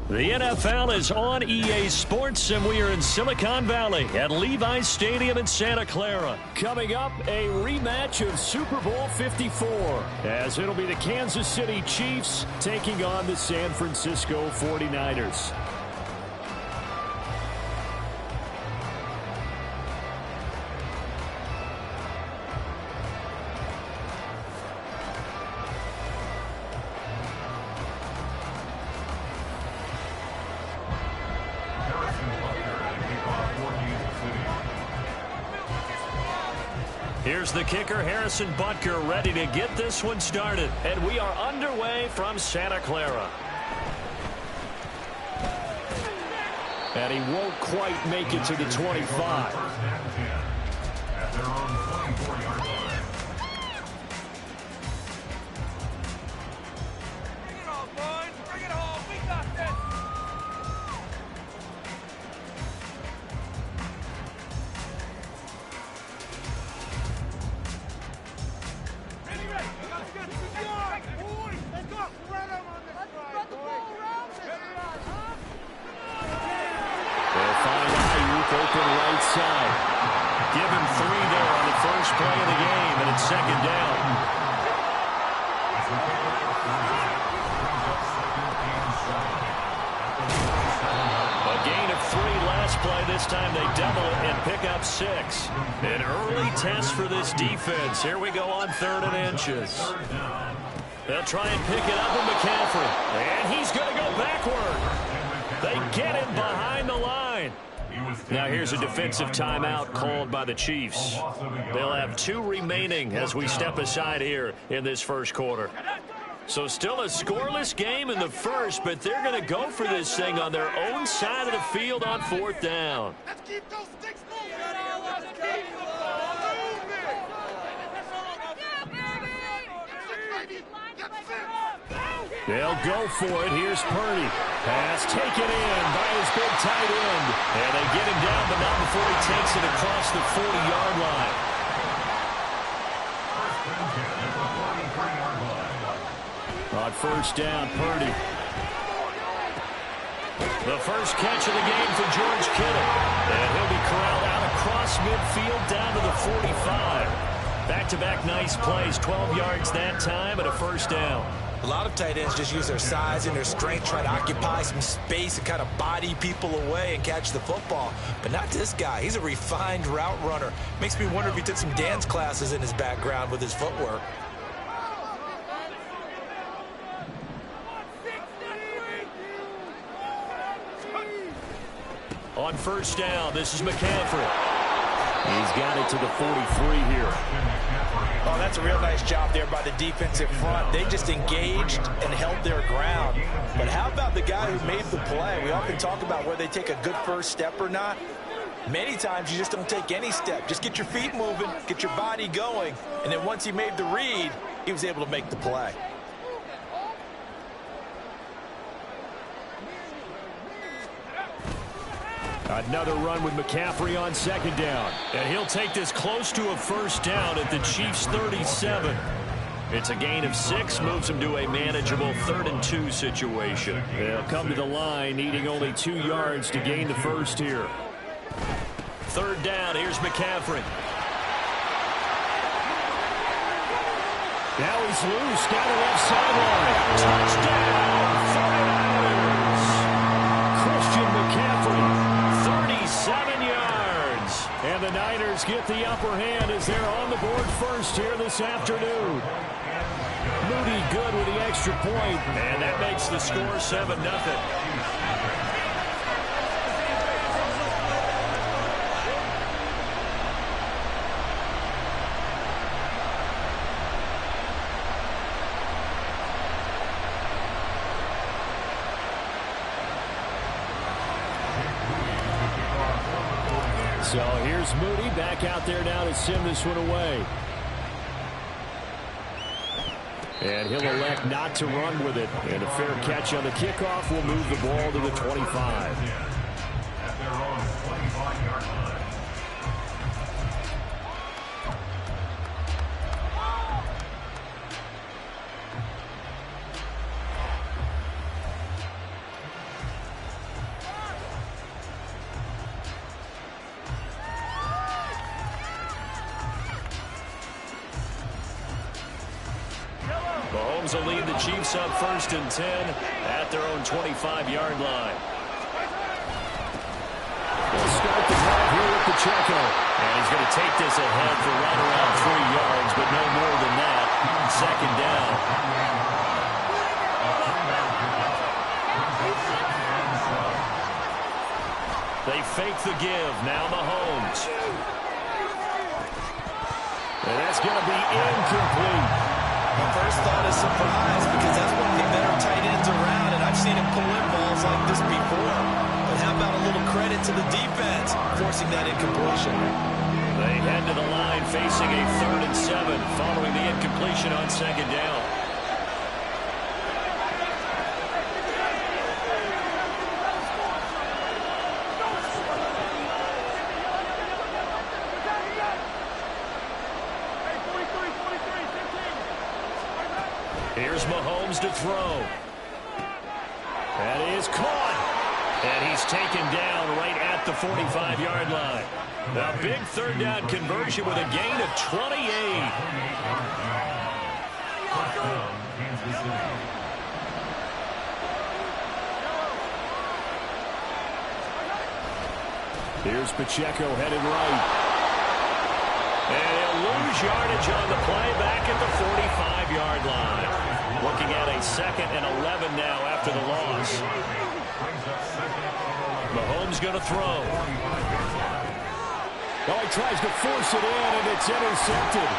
The NFL is on EA Sports, and we are in Silicon Valley at Levi's Stadium in Santa Clara. Coming up, a rematch of Super Bowl 54, as it'll be the Kansas City Chiefs taking on the San Francisco 49ers. Here's the kicker, Harrison Butker, ready to get this one started. And we are underway from Santa Clara. And he won't quite make it to the 25. At their own 24-yard line. Bring it on, boys. Bring it home. We got this. Open right side. Give him 3 there on the first play of the game, and it's second down. A gain of 3 last play. This time they double it and pick up 6. An early test for this defense. Here we go on 3rd and inches. They'll try and pick it up with McCaffrey. And he's going to go backward. They get him behind the line. Now here's a defensive timeout called by the Chiefs. They'll have 2 remaining as we step aside here in this first quarter. So still a scoreless game in the first, but they're going to go for this thing on their own side of the field on 4th down. Let's keep those sticks moving. They'll go for it. Here's Purdy. Pass taken in by his big tight end. And they get him down, but not before he takes it across the 40-yard line. On 1st down, Purdy. The first catch of the game for George Kittle. And he'll be corralled out across midfield down to the 45. Back-to-back nice plays. 12 yards that time and a 1st down. A lot of tight ends just use their size and their strength, try to occupy some space and kind of body people away and catch the football. But not this guy. He's a refined route runner. Makes me wonder if he took some dance classes in his background with his footwork. On 1st down, this is McCaffrey. He's got it to the 43 here. Oh, that's a real nice job there by the defensive front. They just engaged and held their ground. But how about the guy who made the play? We often talk about whether they take a good first step or not. Many times you just don't take any step. Just get your feet moving, get your body going, and then once he made the read, he was able to make the play. Another run with McCaffrey on 2nd down. And he'll take this close to a 1st down at the Chiefs' 37. It's a gain of 6, moves him to a manageable 3rd and 2 situation. They'll come to the line, needing only 2 yards to gain the 1st here. 3rd down, here's McCaffrey. Now he's loose, down the left sideline. Touchdown, 49ers. Christian McCaffrey. 37 yards. And the Niners get the upper hand as they're on the board first here this afternoon. Moody good with the extra point, and that makes the score 7-0. So here's Moody back out there now to send this one away. And he'll elect not to run with it. And a fair catch on the kickoff will move the ball to the 25. At their own 25-yard line. Mahomes will lead the Chiefs up 1st and 10 at their own 25-yard line. We'll start the drive here with Pacheco. And he's going to take this ahead for right around 3 yards, but no more than that. 2nd down. They fake the give. Now Mahomes. And that's going to be incomplete. My first thought is surprise because that's one of the better tight ends around, and I've seen him pull in balls like this before. But how about a little credit to the defense forcing that incompletion? They head to the line facing a 3rd and 7 following the incompletion on 2nd down. Here's Mahomes to throw. That is caught. And he's taken down right at the 45-yard line. A big 3rd down conversion with a gain of 28. Here's Pacheco headed right. And he'll lose yardage on the play back at the 45-yard line. Looking at a 2nd and 11 now after the loss. Mahomes going to throw. Oh, he tries to force it in, and it's intercepted.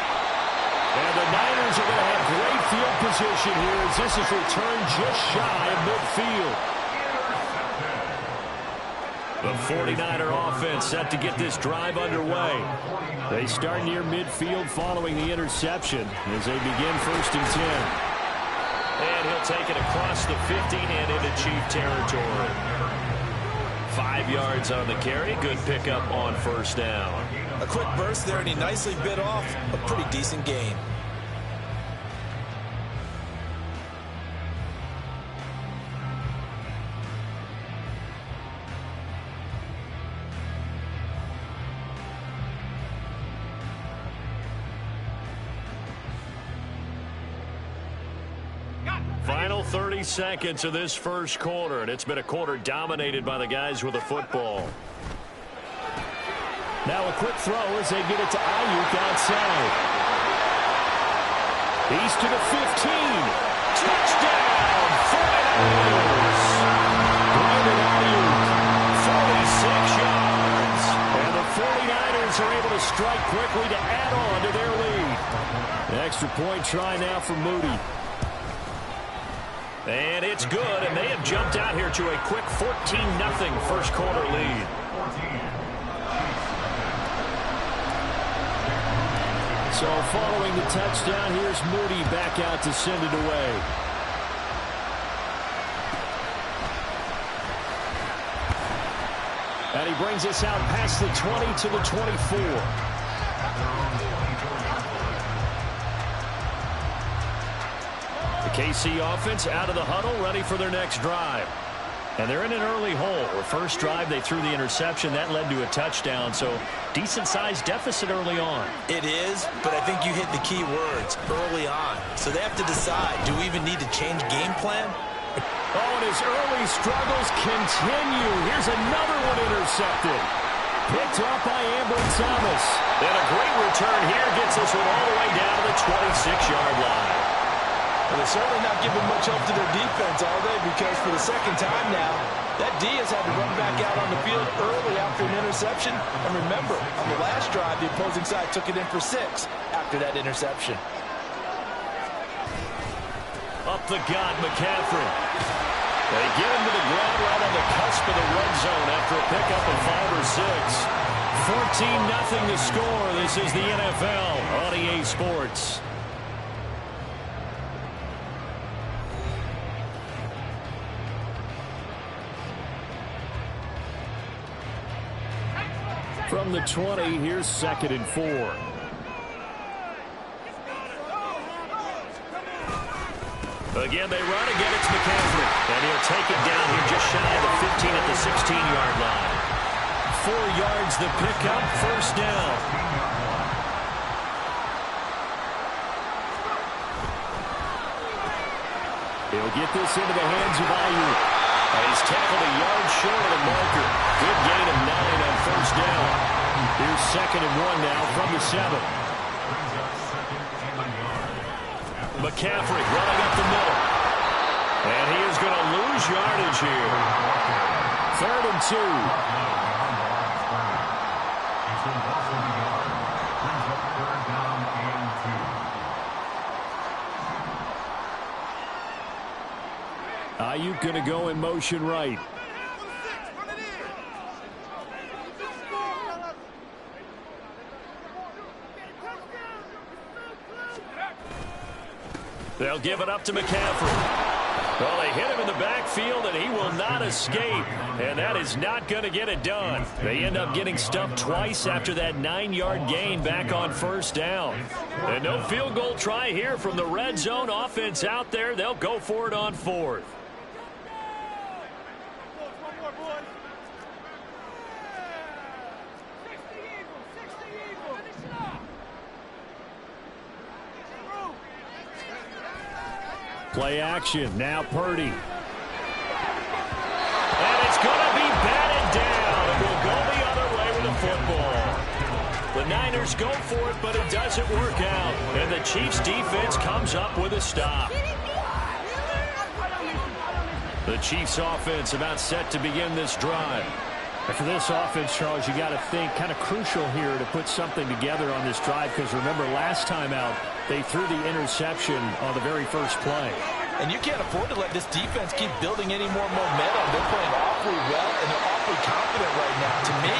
And the Niners are going to have great field position here as this is returned just shy of midfield. The 49er offense set to get this drive underway. They start near midfield following the interception as they begin 1st and 10. And he'll take it across the 50 and into Chief territory. 5 yards on the carry. Good pickup on 1st down. A quick burst there, and he nicely bit off a pretty decent gain. Final 30 seconds of this 1st quarter, and it's been a quarter dominated by the guys with the football. Now a quick throw as they get it to Itchyyyy outside. He's to the 15. Touchdown! 49ers! Brandon Itchyyyy, 46 yards. And the 49ers are able to strike quickly to add on to their lead. An extra point try now for Moody. And it's good, and they have jumped out here to a quick 14-0 1st quarter lead. So following the touchdown, here's Moody back out to send it away. And he brings us out past the 20 to the 24. KC offense out of the huddle, ready for their next drive. And they're in an early hole. The first drive, they threw the interception. That led to a touchdown, so decent-sized deficit early on. It is, but I think you hit the key words, early on. So they have to decide, do we even need to change game plan? Oh, and his early struggles continue. Here's another one intercepted. Picked up by Ambry Thomas. And a great return here gets this one all the way down to the 26-yard line. Well, they're certainly not giving much help to their defense, are they? Because for the 2nd time now, that D has had to run back out on the field early after an interception. And remember, on the last drive, the opposing side took it in for 6 after that interception. Up the gut, McCaffrey. They get him to the ground right on the cusp of the red zone after a pickup of 5 or 6. 14-0 to score. This is the NFL on EA Sports. From the 20, here's 2nd and 4. Again, they run again. It's McCaffrey. And he'll take it down here just shy of the 15 at the 16-yard line. 4 yards the pickup, 1st down. He'll get this into the hands of Itchyyyy. And he's tackled a yard short of the marker. Good gain of 9 on first down. Here's 2nd and 1 now from the 7. McCaffrey running up the middle. And he is going to lose yardage here. 3rd and 2. Itchyyyy going to go in motion right. They'll give it up to McCaffrey. Well, they hit him in the backfield, and he will not escape. And that is not going to get it done. They end up getting stuffed twice after that 9-yard gain back on first down. And no field goal try here from the red zone offense out there. They'll go for it on 4th. Play action. Now Purdy. And it's going to be batted down. It will go the other way with the football. The Niners go for it, but it doesn't work out. And the Chiefs defense comes up with a stop. The Chiefs offense about set to begin this drive. And for this offense, Charles, you got to think kind of crucial here to put something together on this drive, because remember last time out they threw the interception on the very first play. And you can't afford to let this defense keep building any more momentum. They're playing awfully well, and they're awfully confident right now. To me,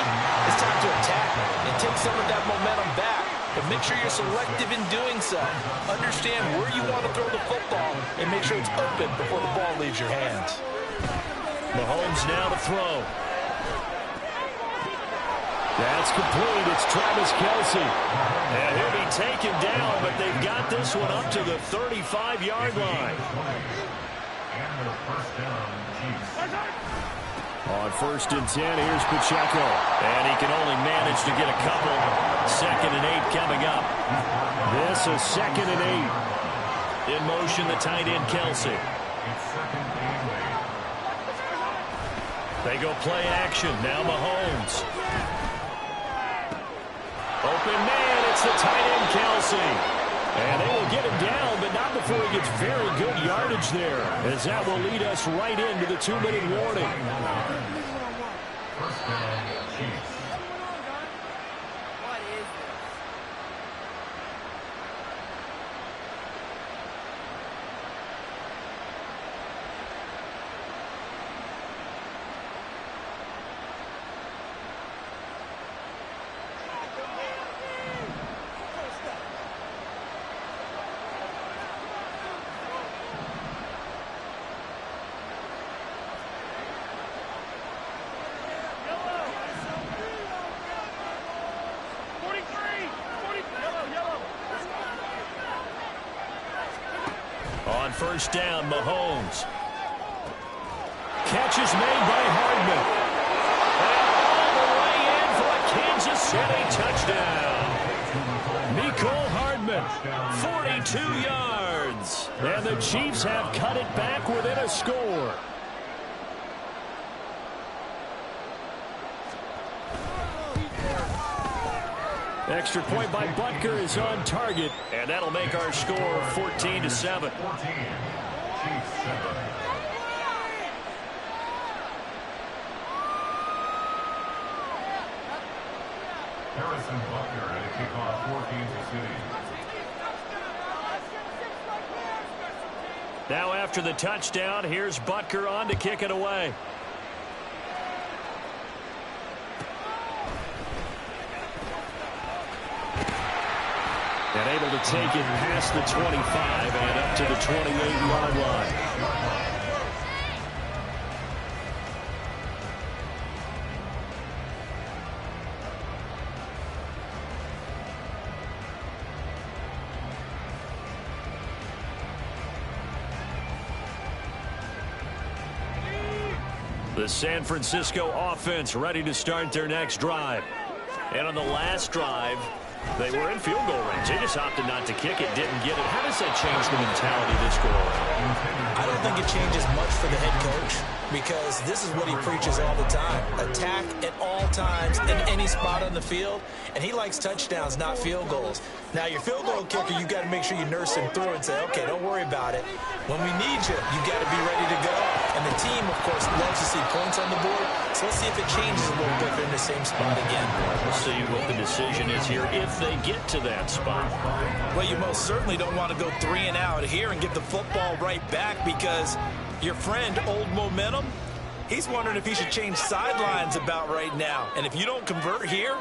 it's time to attack and take some of that momentum back. But make sure you're selective in doing so. Understand where you want to throw the football and make sure it's open before the ball leaves your hands. Mahomes now to throw. That's complete. It's Travis Kelce. And he'll be taken down, but they've got this one up to the 35-yard line. On 1st and 10, here's Pacheco. And he can only manage to get a couple. 2nd and 8 coming up. This is 2nd and 8. In motion, the tight end, Kelce. They go play action. Now Mahomes. Open man, it's the tight end, Kelce. And they will get him down, but not before he gets very good yardage there, as that will lead us right into the 2-minute warning. First down, Chiefs. On 1st down, Mahomes. Catch is made by Hardman. And all the way in for a Kansas City touchdown. Mecole Hardman, 42 yards. And the Chiefs have cut it back within a score. Extra point by Butker is on target, and that'll make our score 14-7. 14. Chiefs 7. Harrison Butker at a kickoff for Kansas City. Now after the touchdown, here's Butker on to kick it away. And able to take it past the 25 and up to the 28-yard line. The San Francisco offense ready to start their next drive. And on the last drive, they were in field goal range. They just opted not to kick it, didn't get it. How does that change the mentality this go around? I don't think it changes much for the head coach because this is what he preaches all the time. Attack at all times in any spot on the field, and he likes touchdowns, not field goals. Now, your field goal kicker, you got to make sure you nurse him through and say, okay, don't worry about it. When we need you, you got to be ready to go. And the team, of course, loves to see points on the board. So let's see if it changes a little bit if they're in the same spot again. We'll see what the decision is here if they get to that spot. Well, you most certainly don't want to go 3 and out here and get the football right back because your friend, Old Momentum, he's wondering if he should change sidelines about right now. And if you don't convert here,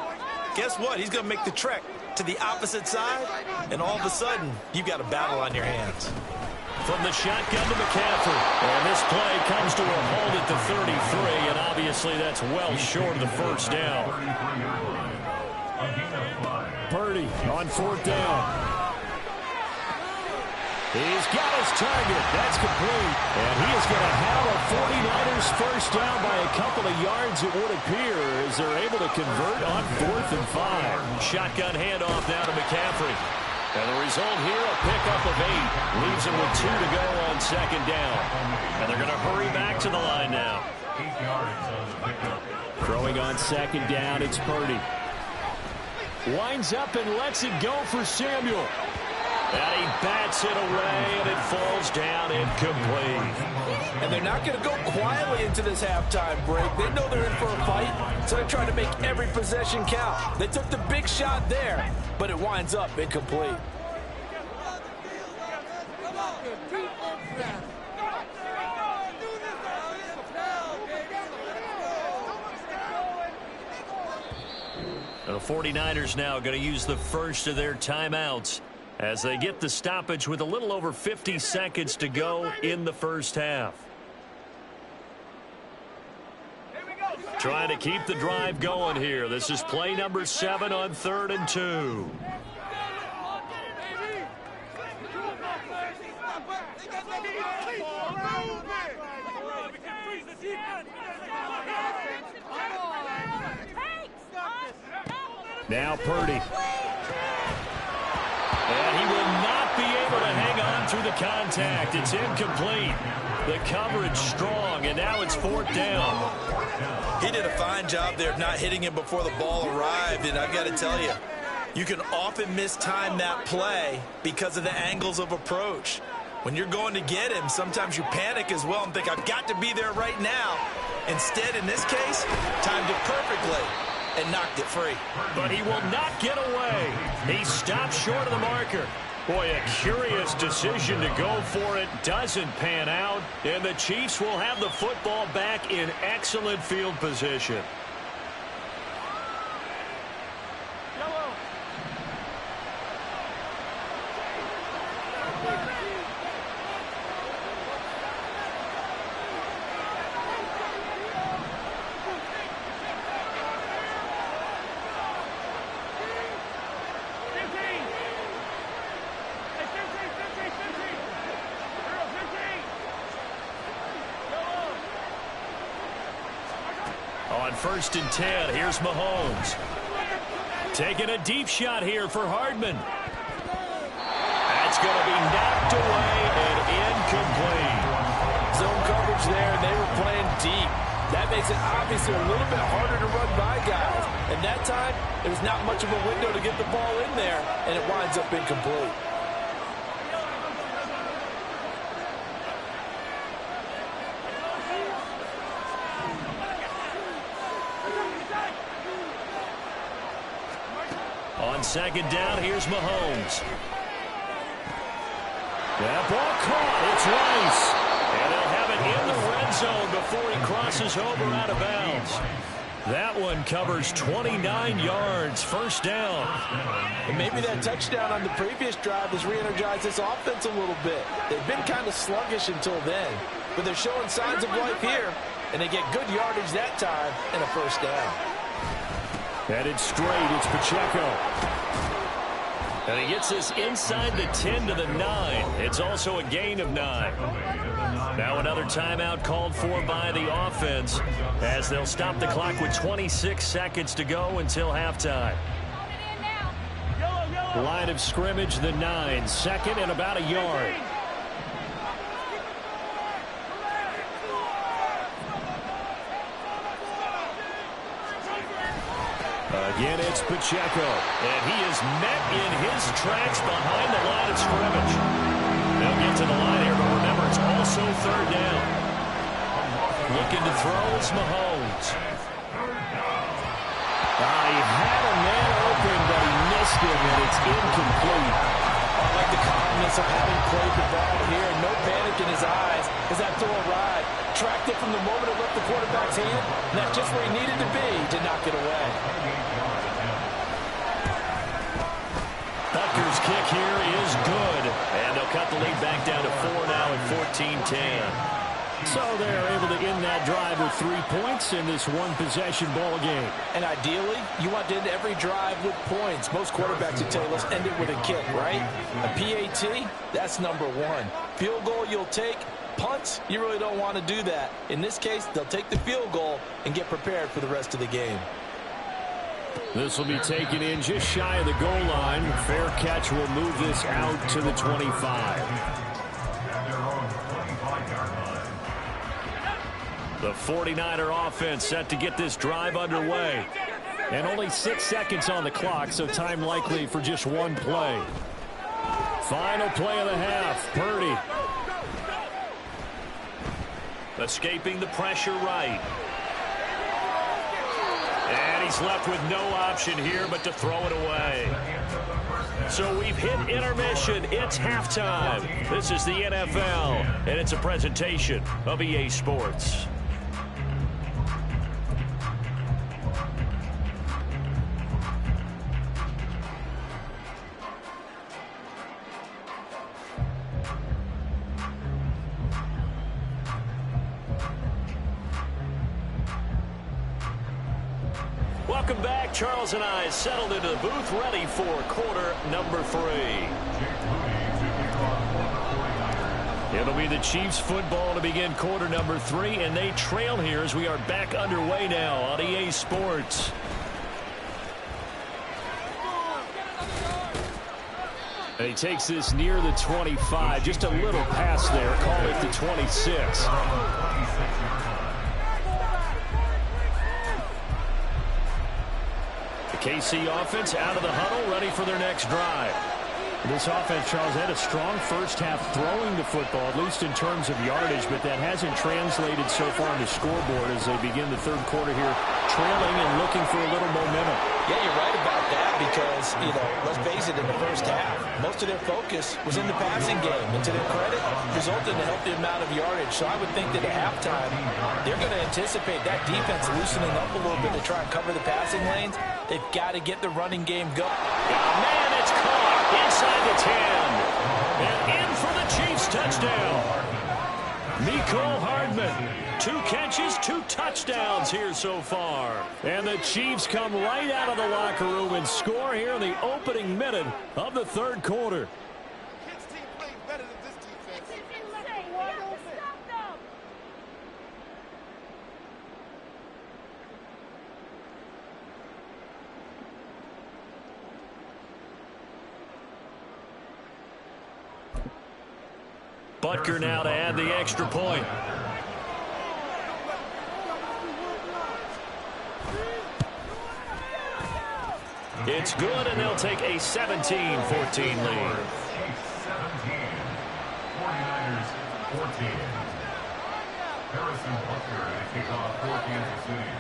guess what? He's going to make the trek to the opposite side, and all of a sudden, you've got a battle on your hands. From the shotgun to McCaffrey. And this play comes to a hold at the 33, and obviously that's well short of the first down. Purdy on 4th down. He's got his target. That's complete. And he is going to have a 49ers first down by a couple of yards, it would appear, as they're able to convert on 4th and 5. Shotgun handoff now to McCaffrey. And the result here, a pickup of 8. Leaves him with 2 to go on 2nd down. And they're going to hurry back to the line now. Throwing on 2nd down, it's Purdy. Winds up and lets it go for Samuel. And he bats it away, and it falls down incomplete. And they're not going to go quietly into this halftime break. They know they're in for a fight, so they're trying to make every possession count. They took the big shot there, but it winds up incomplete. The 49ers now going to use the first of their timeouts as they get the stoppage with a little over 50 seconds to go in the first half. Trying to keep the drive going here. This is play number 7 on 3rd and 2. Now Purdy. And he will not be able to hang on through the contact. It's incomplete. The coverage strong, and now it's 4th down. He did a fine job there of not hitting him before the ball arrived, and I've got to tell you, you can often mistime that play because of the angles of approach. When you're going to get him, sometimes you panic as well and think, I've got to be there right now. Instead, in this case, timed it perfectly and knocked it free. But he will not get away. He stopped short of the marker. Boy, a curious decision to go for it. Doesn't pan out. And the Chiefs will have the football back in excellent field position. On 1st and 10, here's Mahomes. Taking a deep shot here for Hardman. That's going to be knocked away and incomplete. Zone coverage there, and they were playing deep. That makes it obviously a little bit harder to run by guys. And that time, there's not much of a window to get the ball in there, and it winds up incomplete. On 2nd down, here's Mahomes. That ball caught. It's Rice. And they'll have it in the red zone before he crosses over out of bounds. That one covers 29 yards. First down. And maybe that touchdown on the previous drive has re-energized this offense a little bit. They've been kind of sluggish until then, but they're showing signs of life here, and they get good yardage that time and a first down. Headed straight, it's Pacheco. And he gets this inside the 10 to the 9. It's also a gain of 9. Now another timeout called for by the offense as they'll stop the clock with 26 seconds to go until halftime. Line of scrimmage, the 9. 2nd and about a yard. Again, it's Pacheco. And he is met in his tracks behind the line of scrimmage. They'll get to the line here, but remember, it's also third down. Looking to throw is Mahomes. He had a man open, but he missed him, and it's incomplete. I like the calmness of having played the ball here. No panic in his eyes as that throw arrived. Tracked it from the moment it left the quarterback's hand, and that's just where he needed to be to knock it away. Butker's kick here is good. And they'll cut the lead back down to 4 now at 14-10. So they're able to end that drive with 3 points in this one-possession ball game. And ideally, you want to end every drive with points. Most quarterbacks would tell you, let's end it with a kick, right? A PAT, that's number one. Field goal you'll take. Punts, you really don't want to do that. In this case, they'll take the field goal and get prepared for the rest of the game. This will be taken in just shy of the goal line. Fair catch will move this out to the 25. The 49er offense set to get this drive underway. And only 6 seconds on the clock, so time likely for just one play. Final play of the half, Purdy. Escaping the pressure right. And he's left with no option here but to throw it away. So we've hit intermission. It's halftime. This is the NFL, and it's a presentation of EA Sports. Welcome back. Charles and I settled into the booth, ready for quarter number 3. It'll be the Chiefs football to begin quarter number 3, and they trail here as we are back underway now on EA Sports. And he takes this near the 25. Just a little pass there. Call it the 26. KC offense out of the huddle, ready for their next drive. This offense, Charles, had a strong first half throwing the football, at least in terms of yardage, but that hasn't translated so far on the scoreboard as they begin the third quarter here, trailing and looking for a little momentum. Yeah, you're right about that because, let's face it, in the first half, most of their focus was in the passing game. And to their credit, resulted in a healthy amount of yardage. So I would think that at halftime, they're going to anticipate that defense loosening up a little bit to try and cover the passing lanes. They've got to get the running game going. Oh, man, it's caught inside the 10. And in for the Chiefs touchdown. Mecole Hardman. 2 catches, 2 touchdowns here so far. And the Chiefs come right out of the locker room and score here in the opening minute of the third quarter. His team plays better than this defense. Butker now to add the extra point. It's good, and they'll take a 17-14 lead. Chiefs 17, 49ers 14. Harrison Butker to kick off for Kansas City.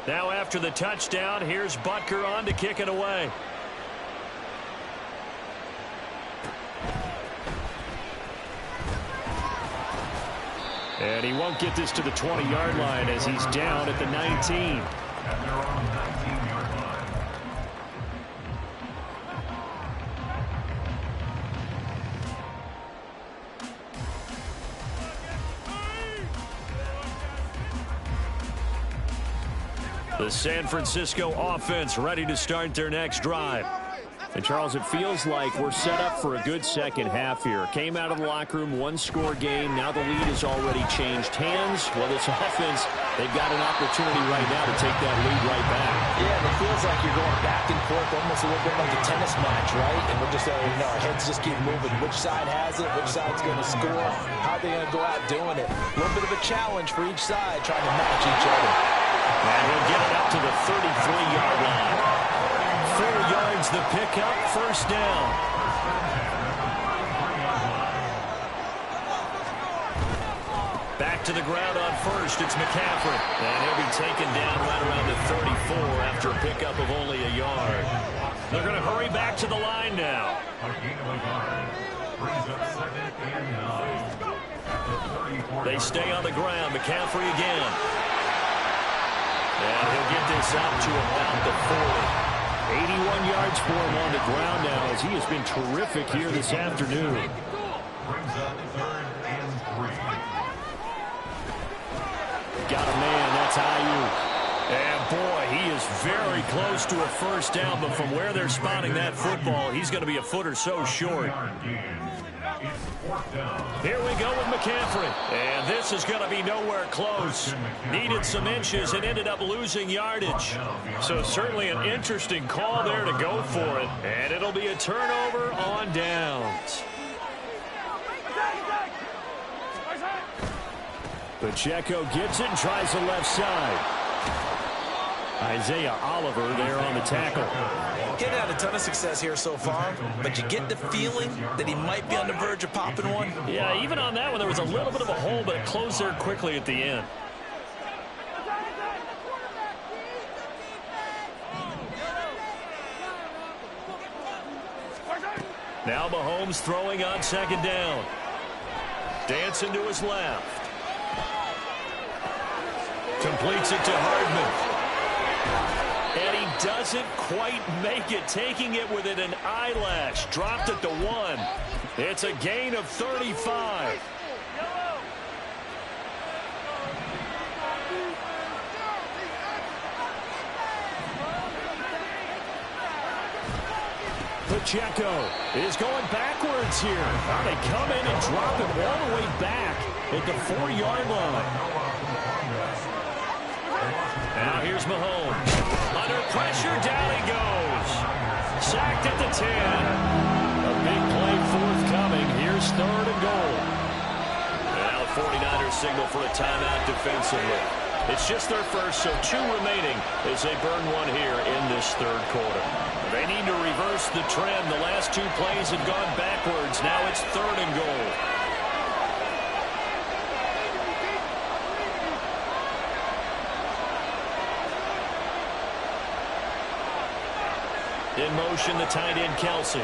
Now after the touchdown, here's Butker on to kick it away. And he won't get this to the 20-yard line as he's down at the 19. And they're on the 19-yard line. The San Francisco offense ready to start their next drive. And, Charles, it feels like we're set up for a good second half here. Came out of the locker room, 1-score game. Now the lead has already changed hands. Well, this offense, they've got an opportunity right now to take that lead right back. Yeah, and it feels like you're going back and forth almost a little bit like a tennis match, right? And we're just, our heads just keep moving. Which side has it? Which side's going to score? How are they going to go out doing it? A little bit of a challenge for each side trying to match each other. And he'll get it up to the 33-yard line. 4 yards the pickup, first down. Back to the ground on first, it's McCaffrey. And he'll be taken down right around the 34 after a pickup of only a yard. They're going to hurry back to the line now. They stay on the ground. McCaffrey again. And he'll get this out to about the 40. 81 yards for him on the ground now as he has been terrific here this afternoon. Got a man, that's Itchyyyy. And boy, he is very close to a first down, but from where they're spotting that football, he's going to be a foot or so short. Here we go with McCaffrey. And this is going to be nowhere close. Needed some inches and ended up losing yardage. So certainly an interesting call there to go for it. And it'll be a turnover on downs. Pacheco gets it and tries the left side. Isaiah Oliver there on the tackle. Getting had a ton of success here so far, but you get the feeling that he might be on the verge of popping one. Yeah, even on that one, there was a little bit of a hole, but it closed there quickly at the end. Now Mahomes throwing on second down. Dancing to his left. Completes it to Hardman. And he doesn't quite make it, taking it within an eyelash. Dropped it to 1. It's a gain of 35. Pacheco is going backwards here. Now they come in and drop him all the way back at the 4-yard line. Now here's Mahomes. Under pressure, down he goes. Sacked at the 10. A big play forthcoming. Here's 3rd and goal. Now the 49ers signal for a timeout defensively. It's just their first, so 2 remaining as they burn one here in this 3rd quarter. They need to reverse the trend. The last 2 plays have gone backwards. Now it's 3rd and goal. In motion, the tight end, Kelsey.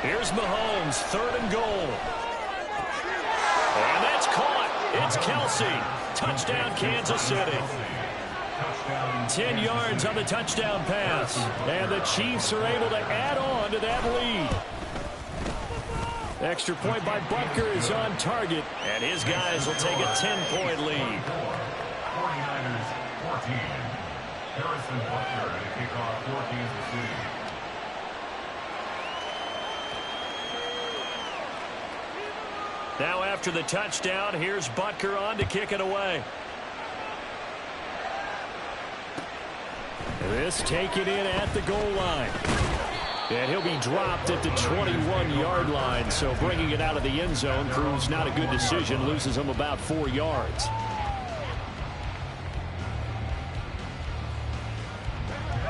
Here's Mahomes, 3rd and goal. And that's caught. It's Kelsey. Touchdown, Kansas City. 10 yards on the touchdown pass. And the Chiefs are able to add on to that lead. Extra point by Butker is on target. And his guys will take a 10-point lead. 49ers 14. Harrison Butker to kick off for Kansas City. Now after the touchdown, here's Butker on to kick it away. This taken in at the goal line. And he'll be dropped at the 21-yard line. So bringing it out of the end zone proves not a good decision. Loses him about 4 yards.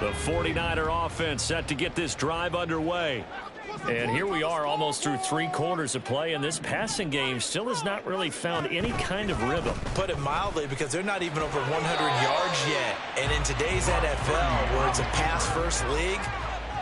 The 49er offense set to get this drive underway. And here we are almost through 3 quarters of play, and this passing game still has not really found any kind of rhythm. Put it mildly, because they're not even over 100 yards yet. And in today's NFL, where it's a pass-first league,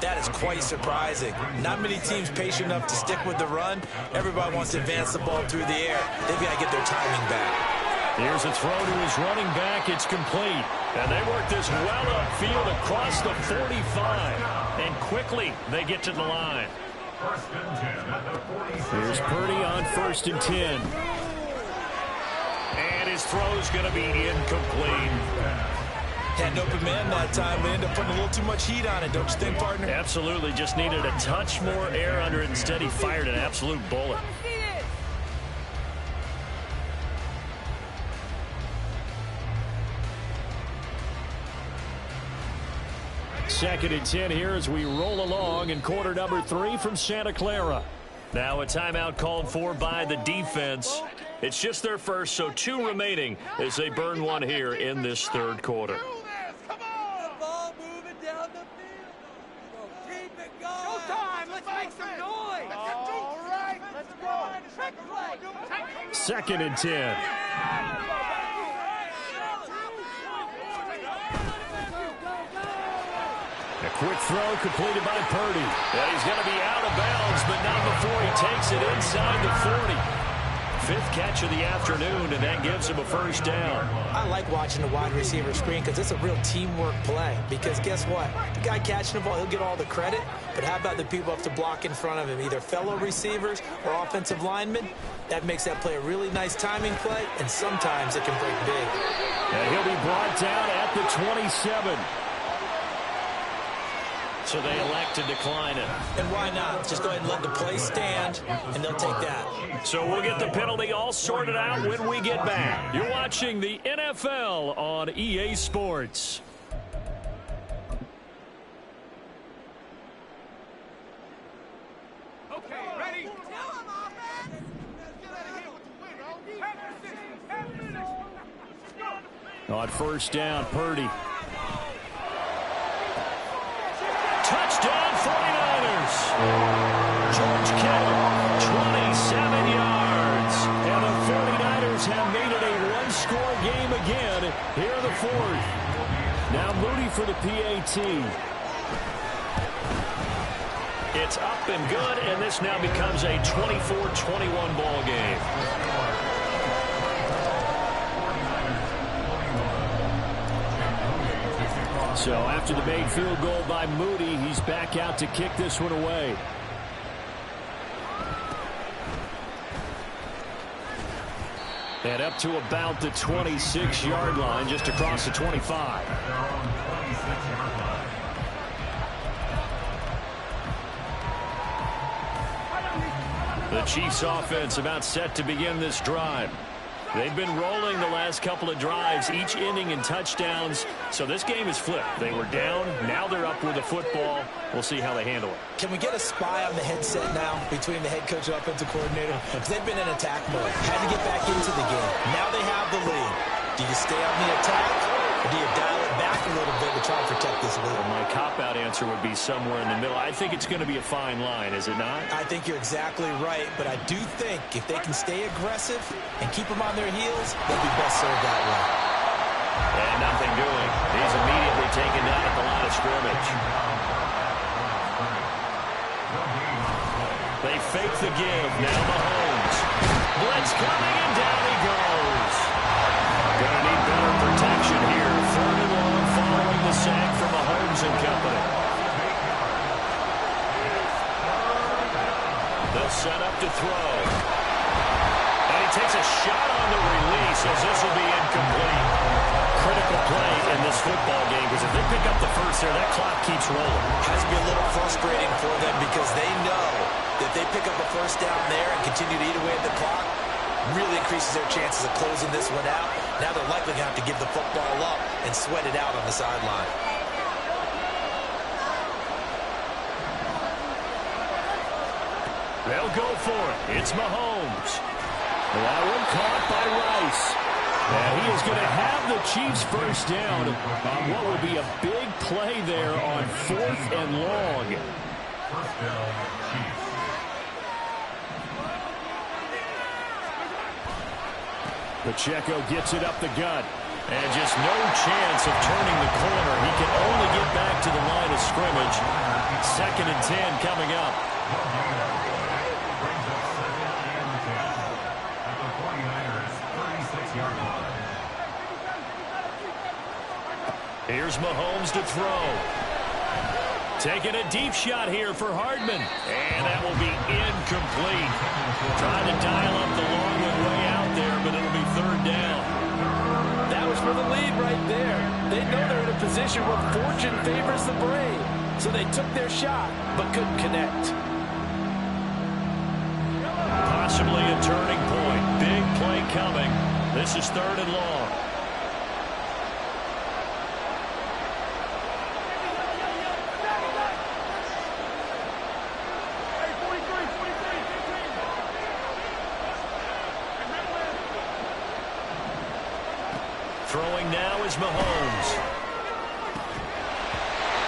that is quite surprising. Not many teams patient enough to stick with the run. Everybody wants to advance the ball through the air. They've got to get their timing back. Here's a throw to his running back. It's complete. And they work this well upfield across the 45. And quickly they get to the line. Here's Purdy on 1st and 10. And his throw's going to be incomplete. Had an open man that time, but ended up putting a little too much heat on it, don't you think, partner? Absolutely. Just needed a touch more air under it. Instead, he fired an absolute bullet. Second and 10 here as we roll along in quarter number 3 from Santa Clara. Now a timeout called for by the defense. It's just their first, so 2 remaining as they burn one here in this third quarter. Come on! Ball moving down the field. Keep it going. Showtime. Let's make some noise. All right. Let's go. Second and 10. A quick throw completed by Purdy. And he's going to be out of bounds, but not before he takes it inside the 40. 5th catch of the afternoon, and that gives him a first down. I like watching the wide receiver screen because it's a real teamwork play. Because guess what? The guy catching the ball, he'll get all the credit. But how about the people up to block in front of him, either fellow receivers or offensive linemen? That makes that play a really nice timing play, and sometimes it can break big. And he'll be brought down at the 27. So they elect to decline it. And why not? Just go ahead and let the play stand, and they'll take that. So we'll get the penalty all sorted out when we get back. You're watching the NFL on EA Sports. Okay, ready? Get out of here with the win, On first down, Purdy. Touchdown 49ers. George Kittle, 27 yards. And the 49ers have made it a one-score game again here in the 4th. Now Moody for the PAT. It's up and good, and this now becomes a 24-21 ball game. So after the made field goal by Moody, he's back out to kick this one away. And up to about the 26-yard line, just across the 25. The Chiefs offense about set to begin this drive. They've been rolling the last couple of drives, each inning in touchdowns. So this game is flipped. They were down. Now they're up with the football. We'll see how they handle it. Can we get a spy on the headset now between the head coach and offensive coordinator? Because they've been in attack mode. Had to get back into the game. Now they have the lead. Do you stay on the attack, or do you dial it back a little bit to try and protect this lead? Well, my cop-out answer would be somewhere in the middle. I think it's going to be a fine line, is it not? I think you're exactly right, but I do think if they can stay aggressive and keep them on their heels, they'll be best served that way. And nothing doing. He's immediately taken down at the line of scrimmage. They fake the give. Now Mahomes. Blitz coming, and down he goes. Gonna need better protection here. 3rd and long following the sack from Mahomes and company. They'll set up to throw. And he takes a shot on the release as this will be incomplete. Critical play in this football game because if they pick up the first there, that clock keeps rolling. Has to be a little frustrating for them because they know that if they pick up a first down there and continue to eat away at the clock, really increases their chances of closing this one out. Now they're likely going to have to give the football up and sweat it out on the sideline. They'll go for it. It's Mahomes. That one caught by Rice. And he is going to have the Chiefs first down on what will be a big play there on 4th and long. First down, Chiefs. Pacheco gets it up the gut. And just no chance of turning the corner. He can only get back to the line of scrimmage. 2nd and 10 coming up. Brings up 2nd and 10 at the 49ers 36-yard line. Here's Mahomes to throw. Taking a deep shot here for Hardman. And that will be incomplete. Trying to dial up the long one way out there, but it'll be 3rd down. That was for the lead right there. They know they're in a position where fortune favors the brave. So they took their shot, but couldn't connect. Possibly a turning point. Big play coming. This is 3rd and long. Throwing now is Mahomes.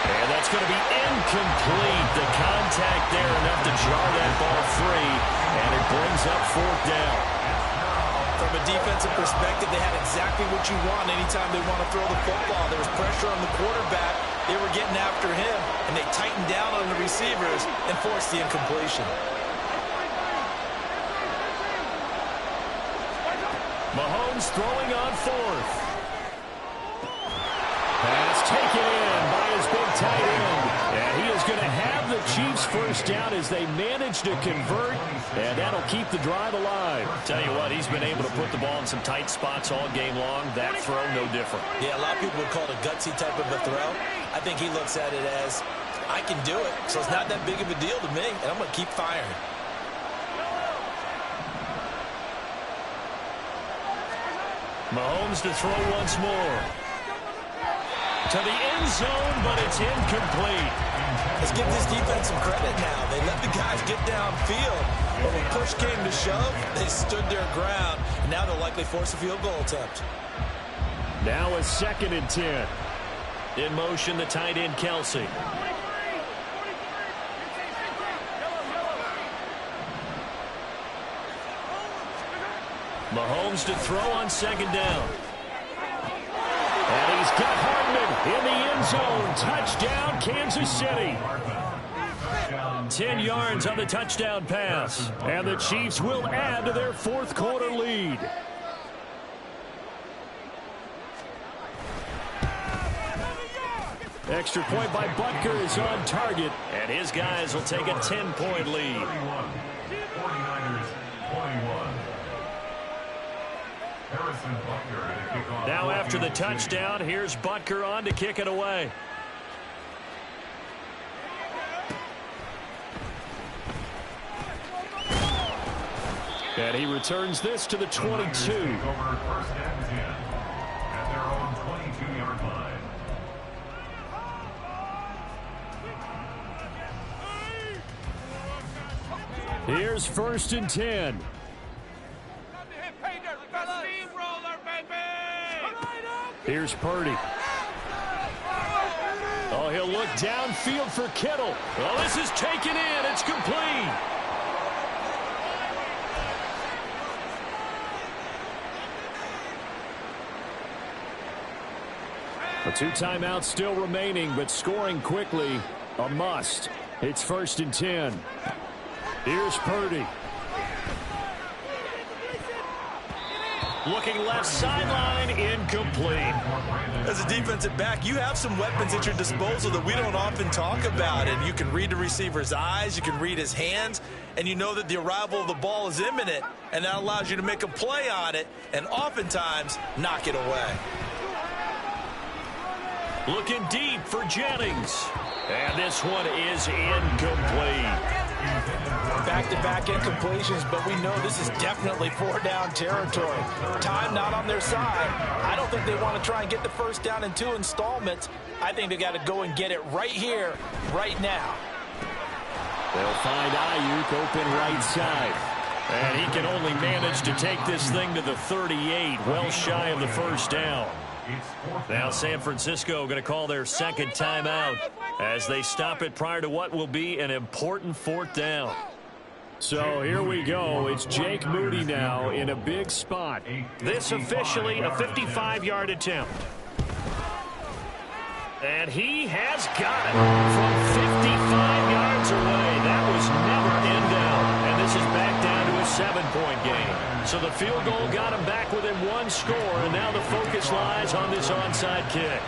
And that's going to be incomplete. The contact there enough to jar that ball free, and it brings up fourth down. From a defensive perspective, they had exactly what you want anytime they want to throw the football. There was pressure on the quarterback. They were getting after him, and they tightened down on the receivers and forced the incompletion. Mahomes throwing on fourth. Pass taken in by his big tight end. And he is going to have the Chiefs first down as they manage to convert, and that'll keep the drive alive. Tell you what, he's been able to put the ball in some tight spots all game long. That throw, no different. Yeah, a lot of people would call it a gutsy type of a throw. I think he looks at it as, I can do it, so it's not that big of a deal to me, and I'm going to keep firing. Mahomes to throw once more. To the end zone, but it's incomplete. Let's give this defense some credit now. They let the guys get downfield, but when push came to shove, they stood their ground. And now they'll likely force a field goal attempt. Now a 2nd and 10. In motion, the tight end, Kelsey. Mahomes to throw on 2nd down. And he's got Hardman in the end zone. Touchdown, Kansas City. 10 yards on the touchdown pass. And the Chiefs will add to their fourth quarter lead. Extra point by Butker is on target. And his guys will take a 10-point lead. 49ers 21. Now after the touchdown, here's Butker on to kick it away. And he returns this to the 22. Over first and 10 at their own 22-yard line. Here's 1st and 10. Here's Purdy. Oh, he'll look downfield for Kittle. Oh, this is taken in. It's complete. A 2 timeouts still remaining, but scoring quickly, a must. It's 1st and 10. Here's Purdy. Looking left sideline, incomplete. As a defensive back, you have some weapons at your disposal that we don't often talk about. And you can read the receiver's eyes, you can read his hands, and you know that the arrival of the ball is imminent. And that allows you to make a play on it and oftentimes knock it away. Looking deep for Jennings. And this one is incomplete. Back-to-back incompletions, but we know this is definitely 4-down territory. Time not on their side. I don't think they want to try and get the first down in 2 installments. I think they got to go and get it right here, right now. They'll find Ayuk open right side. And he can only manage to take this thing to the 38, well shy of the first down. Now San Francisco going to call their 2nd timeout as they stop it prior to what will be an important 4th down. So here we go. It's Jake Moody now in a big spot. This officially a 55-yard attempt. And he has got it from 55 yards away. That was never in down. And this is back down to a 7-point game. So the field goal got him back within 1 score, and now the focus lies on this onside kick.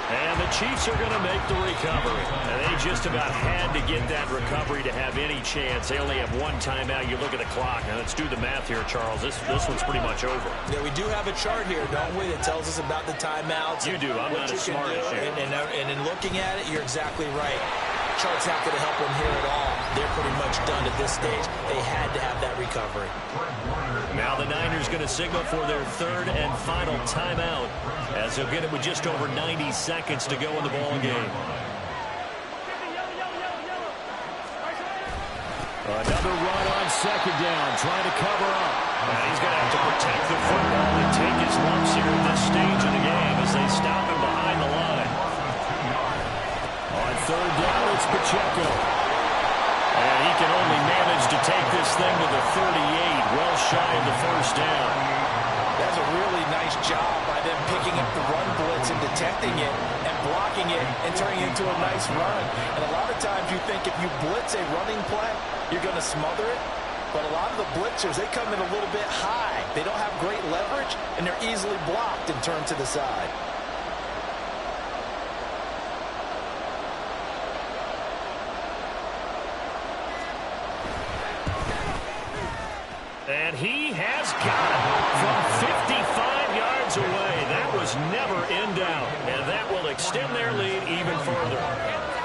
And the Chiefs are going to make the recovery. And they just about had to get that recovery to have any chance. They only have 1 timeout. You look at the clock. Now let's do the math here, Charles. This one's pretty much over. Yeah, we do have a chart here, don't we, that tells us about the timeouts. You do. I'm not as smart as you. And in looking at it, you're exactly right. Chart's not going to help them here at all. They're pretty much done at this stage. They had to have that recovery. Now the Niners going to signal for their 3rd and final timeout as they'll get it with just over 90 seconds to go in the ball game. Another run on 2nd down, trying to cover up. And he's going to have to protect the football and take his lumps here at this stage of the game as they stop him behind the line. On third down, it's Pacheco. And he can only manage to take this thing to the 38, well shy of the first down. That's a really nice job by them picking up the run blitz and detecting it and blocking it and turning it into a nice run. And a lot of times you think if you blitz a running play, you're going to smother it. But a lot of the blitzers, they come in a little bit high. They don't have great leverage, and they're easily blocked and turned to the side. And he has got it from 55 yards away. That was never in doubt, and that will extend their lead even further.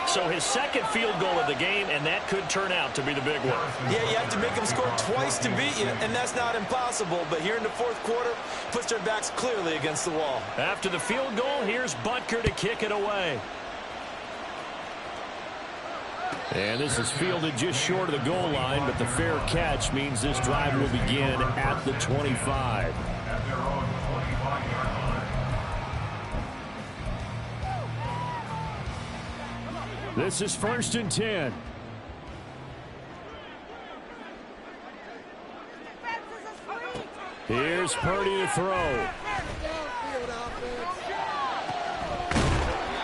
So his second field goal of the game, and that could turn out to be the big one. Yeah, you have to make them score twice to beat you, and that's not impossible. But here in the fourth quarter, puts their backs clearly against the wall. After the field goal, here's Butker to kick it away. And this is fielded just short of the goal line, but the fair catch means this drive will begin at the 25. This is 1st and 10. Here's Purdy to throw.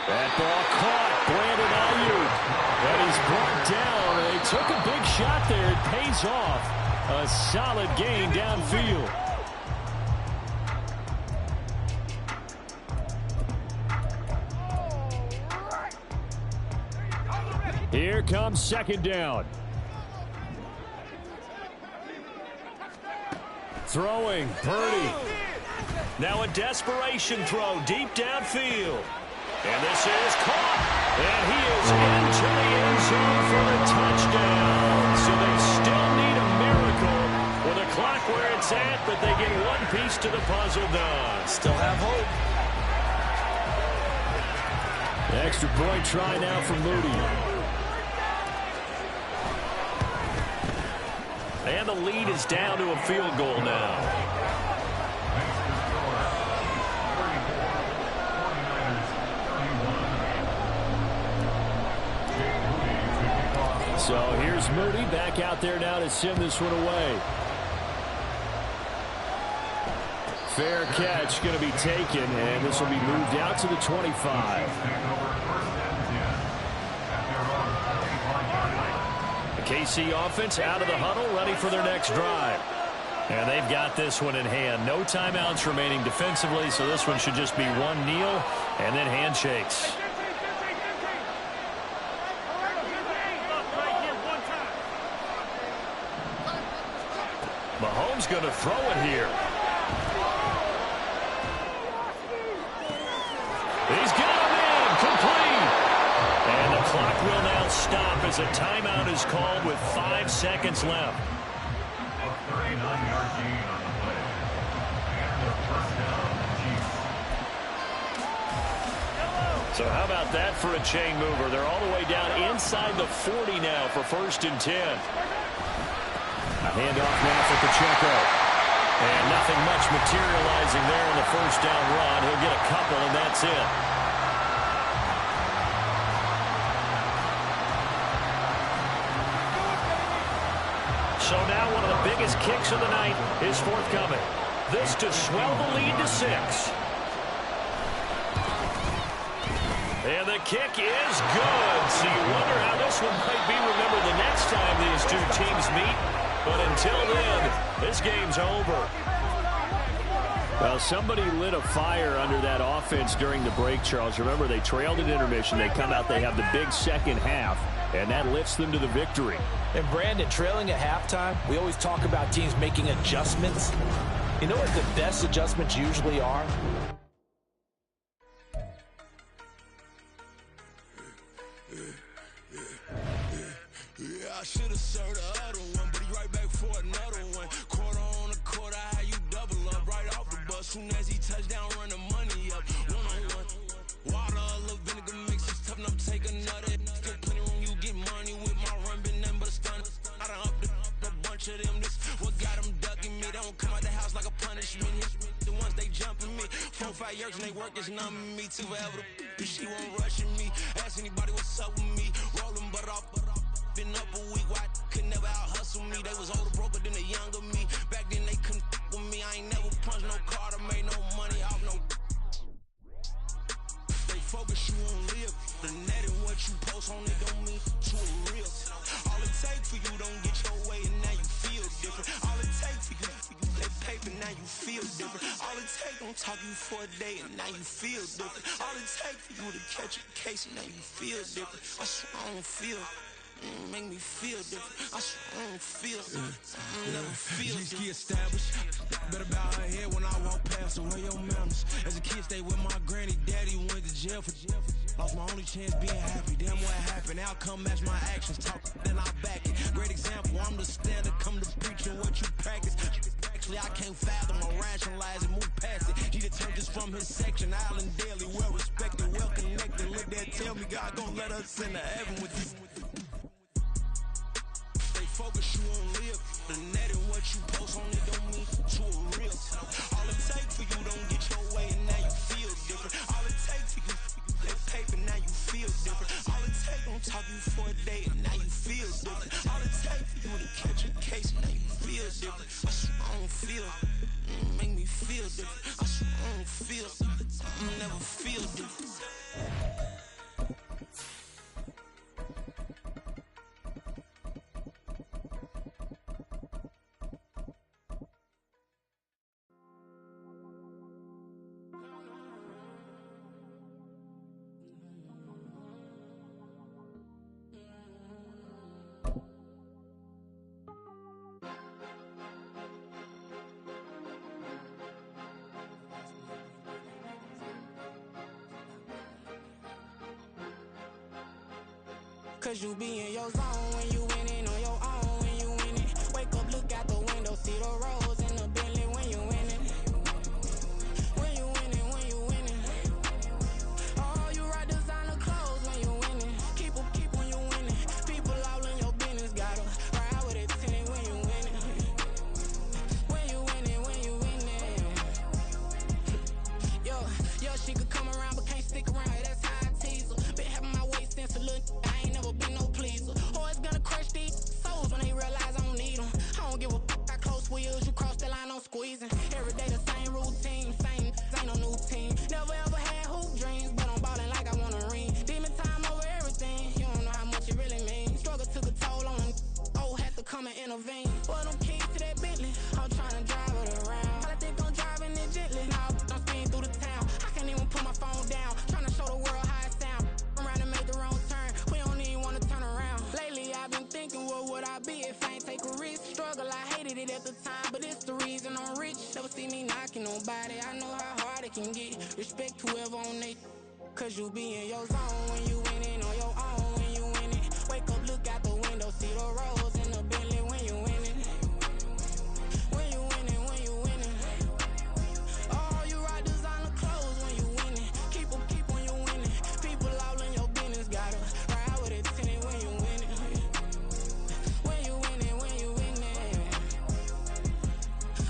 That ball caught. Brandon Ayuk. And he's brought down. They took a big shot there. It pays off. A solid gain downfield. Here comes 2nd down. Throwing, Purdy. Now a desperation throw deep downfield. And this is caught. And he is into the end zone for a touchdown. So they still need a miracle with the clock where it's at, but they get one piece to the puzzle done. Still have hope. The extra point try now for Moody. And the lead is down to a field goal now. So here's Moody back out there now to send this one away. Fair catch going to be taken, and this will be moved out to the 25. The KC offense out of the huddle, ready for their next drive. And they've got this one in hand. No timeouts remaining defensively, so this one should just be one kneel and then handshakes. Mahomes going to throw it here. He's got him in, complete. And the clock will now stop as a timeout is called with 5 seconds left. A 39-yard gain on the play. And the first down, Chiefs. So how about that for a chain mover? They're all the way down inside the 40 now for 1st and 10. A handoff now for Pacheco. And nothing much materializing there in the first down run. He'll get a couple, and that's it. So now one of the biggest kicks of the night is forthcoming. This to swell the lead to 6. And the kick is good. So you wonder how this one might be remembered the next time these two teams meet. But until then, this game's over. Well, somebody lit a fire under that offense during the break, Charles. Remember, they trailed at intermission. They come out, they have the big second half, and that lifts them to the victory. And Brandon, trailing at halftime, we always talk about teams making adjustments. You know what the best adjustments usually are? I should have served the other one, but he right back for another one. Quarter on a quarter, how you double up right off the bus. Soon as he touched down, run the money up. One-on-one. Water, a little vinegar mix, it's tough enough to take another. Still plenty room, you get money with my run, been nothing but a stun. I done upped a bunch of them. This what got them ducking me, don't come. and they work is numbing me too forever. She won't rushing me. Ask anybody what's up with me. Rolling but off. Been up a week, why could never out hustle me? They was older, broker than the younger me. Back then they couldn't with me. I ain't never punched no card or made no money off no. They focus you on live. The net and what you post on it don't mean to a real. All it take for you don't get your way and now you feel different. All it take for you that paper now you feel different. All it take don't talk you for a day and now you feel different. All it take for you to catch a case and now you feel different. I swear I don't feel. Make me feel different. I swear I don't feel. Never feel different. Established. Better bow her head when I walk past her. Where your manners? As a kid, stayed with my granny. Daddy went to jail for jail. Lost my only chance being happy. Damn what happened. Outcome match my actions. Talk, then I back it. Great example. I'm the standard. Come to preaching what you practice. Actually, I can't fathom or rationalize and move past it. He detergents from his section. Island daily. Well respected. Well connected. Look there. Tell me God gonna let us into heaven with this. Focus you on live. The net and what you post on it don't mean to a real. All it take for you don't get your way and now you feel different. All it take for you that paper now you feel different. All it take don't talk you for a day and now you feel different. All it take for you to catch a case and now you feel different. I swear I don't feel. Make me feel different. I swear I don't feel. Never feel different. Cause you be in your zone when you winning on your own when you winning. Wake up, look out the window, see the rose in the Bentley when you winning. When you winning, when you winning. Oh, you rock designer clothes when you winning. Keep when you winning. People all in your business, gotta ride with it tinted when you winning. When you winning, when you winning. Yo, she could come around but can't stick around. That's how I tease her. Been having my waist since a little. Been no pleaser. Always gonna crush these souls when they realize I don't need them. I don't give a f*** how close wheels. You cross the line, I'm squeezing. Every day the same routine, same ain't no new team. Never ever had hoop dreams, but I'm ballin' like I want a ring. Demon time over everything. You don't know how much it really means. Struggle took a toll on them. Oh, had to come and intervene. Well, them keys to that Bentley, I'm trying to drive it around. I think I'm driving it gently. Now I'm speeding through the town. I can't even put my phone down. Trying to show the world how it sound. Around and make the wrong turn. We don't even want to turn around. Lately I've been thinking, what would I be if I ain't take a risk? Struggle, I hated it at the time, but it's the reason I'm rich. Never see me knocking nobody. I know how hard it can get. Respect whoever on they. Cause you be in your zone when you winning on your own when you winning. Wake up, look out the window, see the rose in the Bentley when you winning. When you winning, when you winning. Oh, you rock designer clothes when you winning. Keep when you winning. People all in your business, gotta ride with it tinted when you winning. When you winning, when you winning.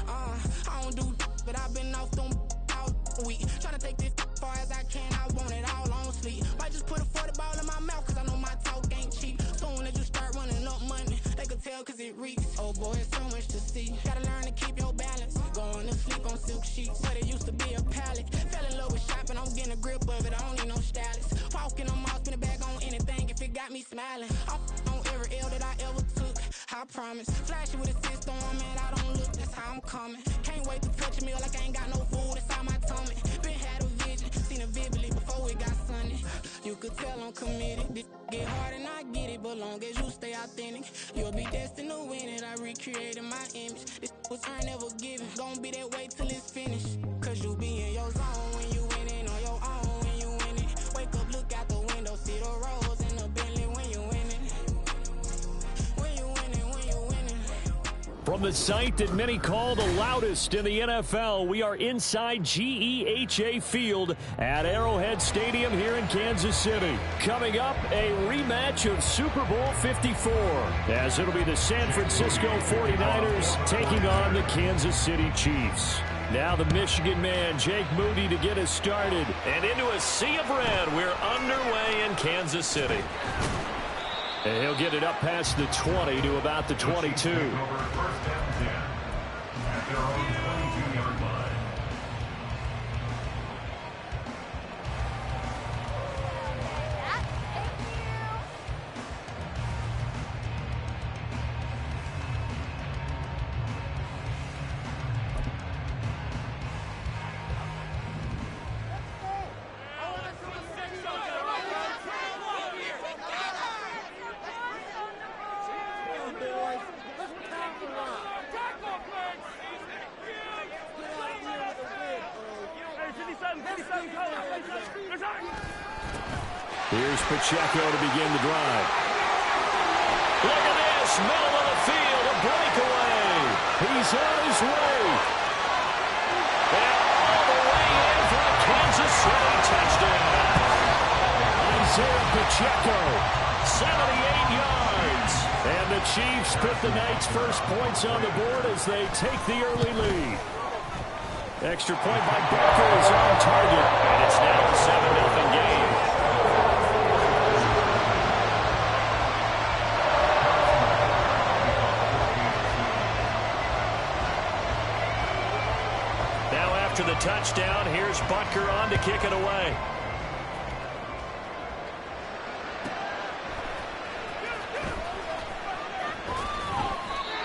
I don't do but I've been off them all week. Tryna take this far as I can, I want it all on sleep. Might just put a 40 ball in my mouth, cause I know my talk ain't cheap. Soon as you start running up money, they can tell cause it reeks. Oh boy, it's so much to see. Gotta learn to keep your balance. Going to sleep on silk sheets, but it used to be a pallet. Fell in love with shopping, I'm getting a grip of it, I don't need no stylist. Walking on mall, spin it back on anything if it got me smiling. I'm on every L that I ever took, I promise. Flashy with a system on, man, I don't look, that's how I'm coming. Can't wait to touch a meal like I ain't got no food inside my tummy. Been had a vision, seen it vividly before it got sunny. You could tell I'm committed. This get hard and I get it, but long as you stay authentic, you'll be destined to win it. I recreated my image. This was earned, never given. Gonna be that way till it's finished. Cause you be in your zone when you winning on your own when you winning. Wake up, look out the window, see the rose in the Bentley when you winning. When you winning, when you winning. From the site that many call the loudest in the NFL, we are inside Itchyyyy Field at Arrowhead Stadium here in Kansas City. Coming up, a rematch of Super Bowl 54, as it'll be the San Francisco 49ers taking on the Kansas City Chiefs. Now the Michigan man, Jake Moody, to get us started. And into a sea of red, we're underway in Kansas City. And he'll get it up past the 20 to about the 22. Here's Pacheco to begin the drive. Look at this, middle of the field, a breakaway. He's on his way. And all the way in for a Kansas City touchdown. Isaiah Pacheco, 78 yards. and the Chiefs put the night's first points on the board as they take the early lead. Extra point by Baker is on target. And it's now a 7-0 game. Now after the touchdown, here's Butker on to kick it away.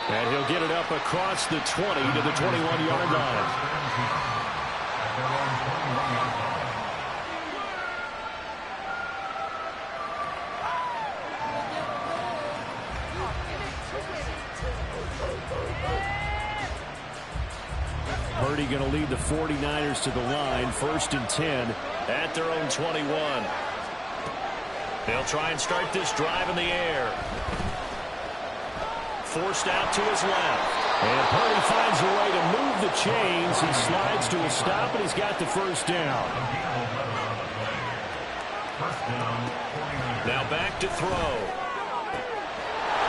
And he'll get it up across the 20 to the 21-yard line. Purdy going to lead the 49ers to the line, 1st and 10. At their own 21. They'll try and start this drive in the air. Forced out to his left. And Purdy finds a way to move the chains. He slides to a stop, and he's got the first down. Now back to throw.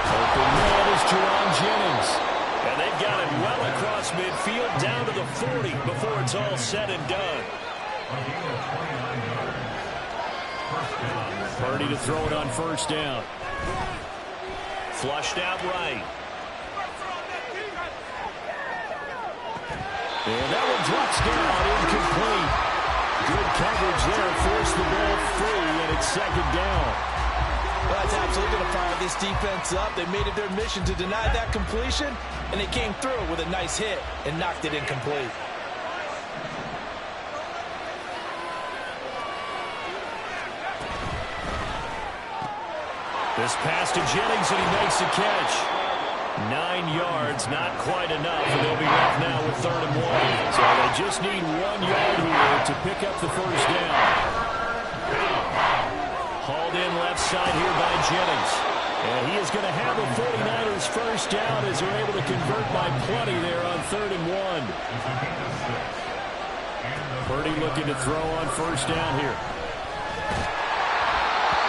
Open man is Jerron Jennings. And they've got it well across midfield down to the 40 before it's all said and done. Purdy to throw it on first down. Flushed out right. And that one drops down, incomplete. Good coverage there, forced the ball free, and it's 2nd down. Well, that's absolutely going to fire this defense up. They made it their mission to deny that completion, and they came through with a nice hit and knocked it incomplete. This pass to Jennings, and he makes a catch. 9 yards, not quite enough, and they'll be left now with 3rd and 1. So they just need 1 yard here to pick up the first down. Hauled in left side here by Jennings. And he is going to have the 49ers first down as they're able to convert by plenty there on 3rd and 1. Purdy looking to throw on first down here.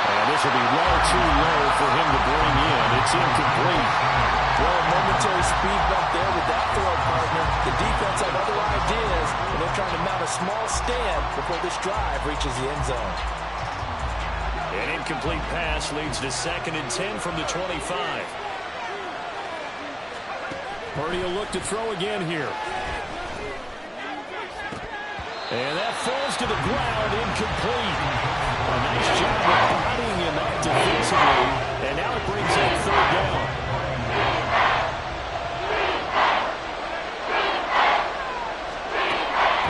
And this will be well too low for him to bring in. It's incomplete. Well, a momentary speed bump there with that throw partner. The defense have other ideas, and they're trying to mount a small stand before this drive reaches the end zone. An incomplete pass leads to 2nd and 10 from the 25. Purdy will look to throw again here. And that falls to the ground, incomplete. A nice job of bodying him up defensively, and now it brings up 3rd down.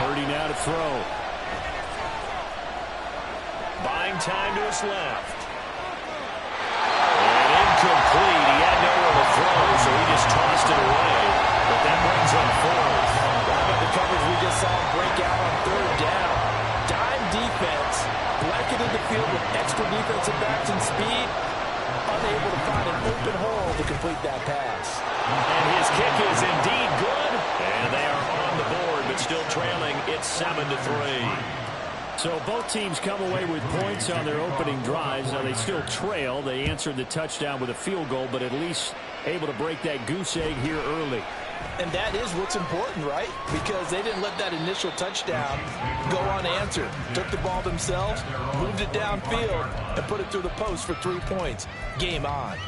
Purdy now to throw. Buying time to his left. And incomplete. He had nowhere to throw, so he just tossed it away. But that brings up 4th. How about the coverage we just saw break out on 3rd down? Dime defense, blanketed the field with extra defensive backs and speed, unable to find an open hole to complete that pass. And his kick is indeed good. And they are on the board, but still trailing. It's 7-3. So both teams come away with points on their opening drives. Now they still trail. They answered the touchdown with a field goal, but at least able to break that goose egg here early. And that is what's important, right? Because they didn't let that initial touchdown go unanswered. Took the ball themselves, moved it downfield, and put it through the post for 3 points. Game on.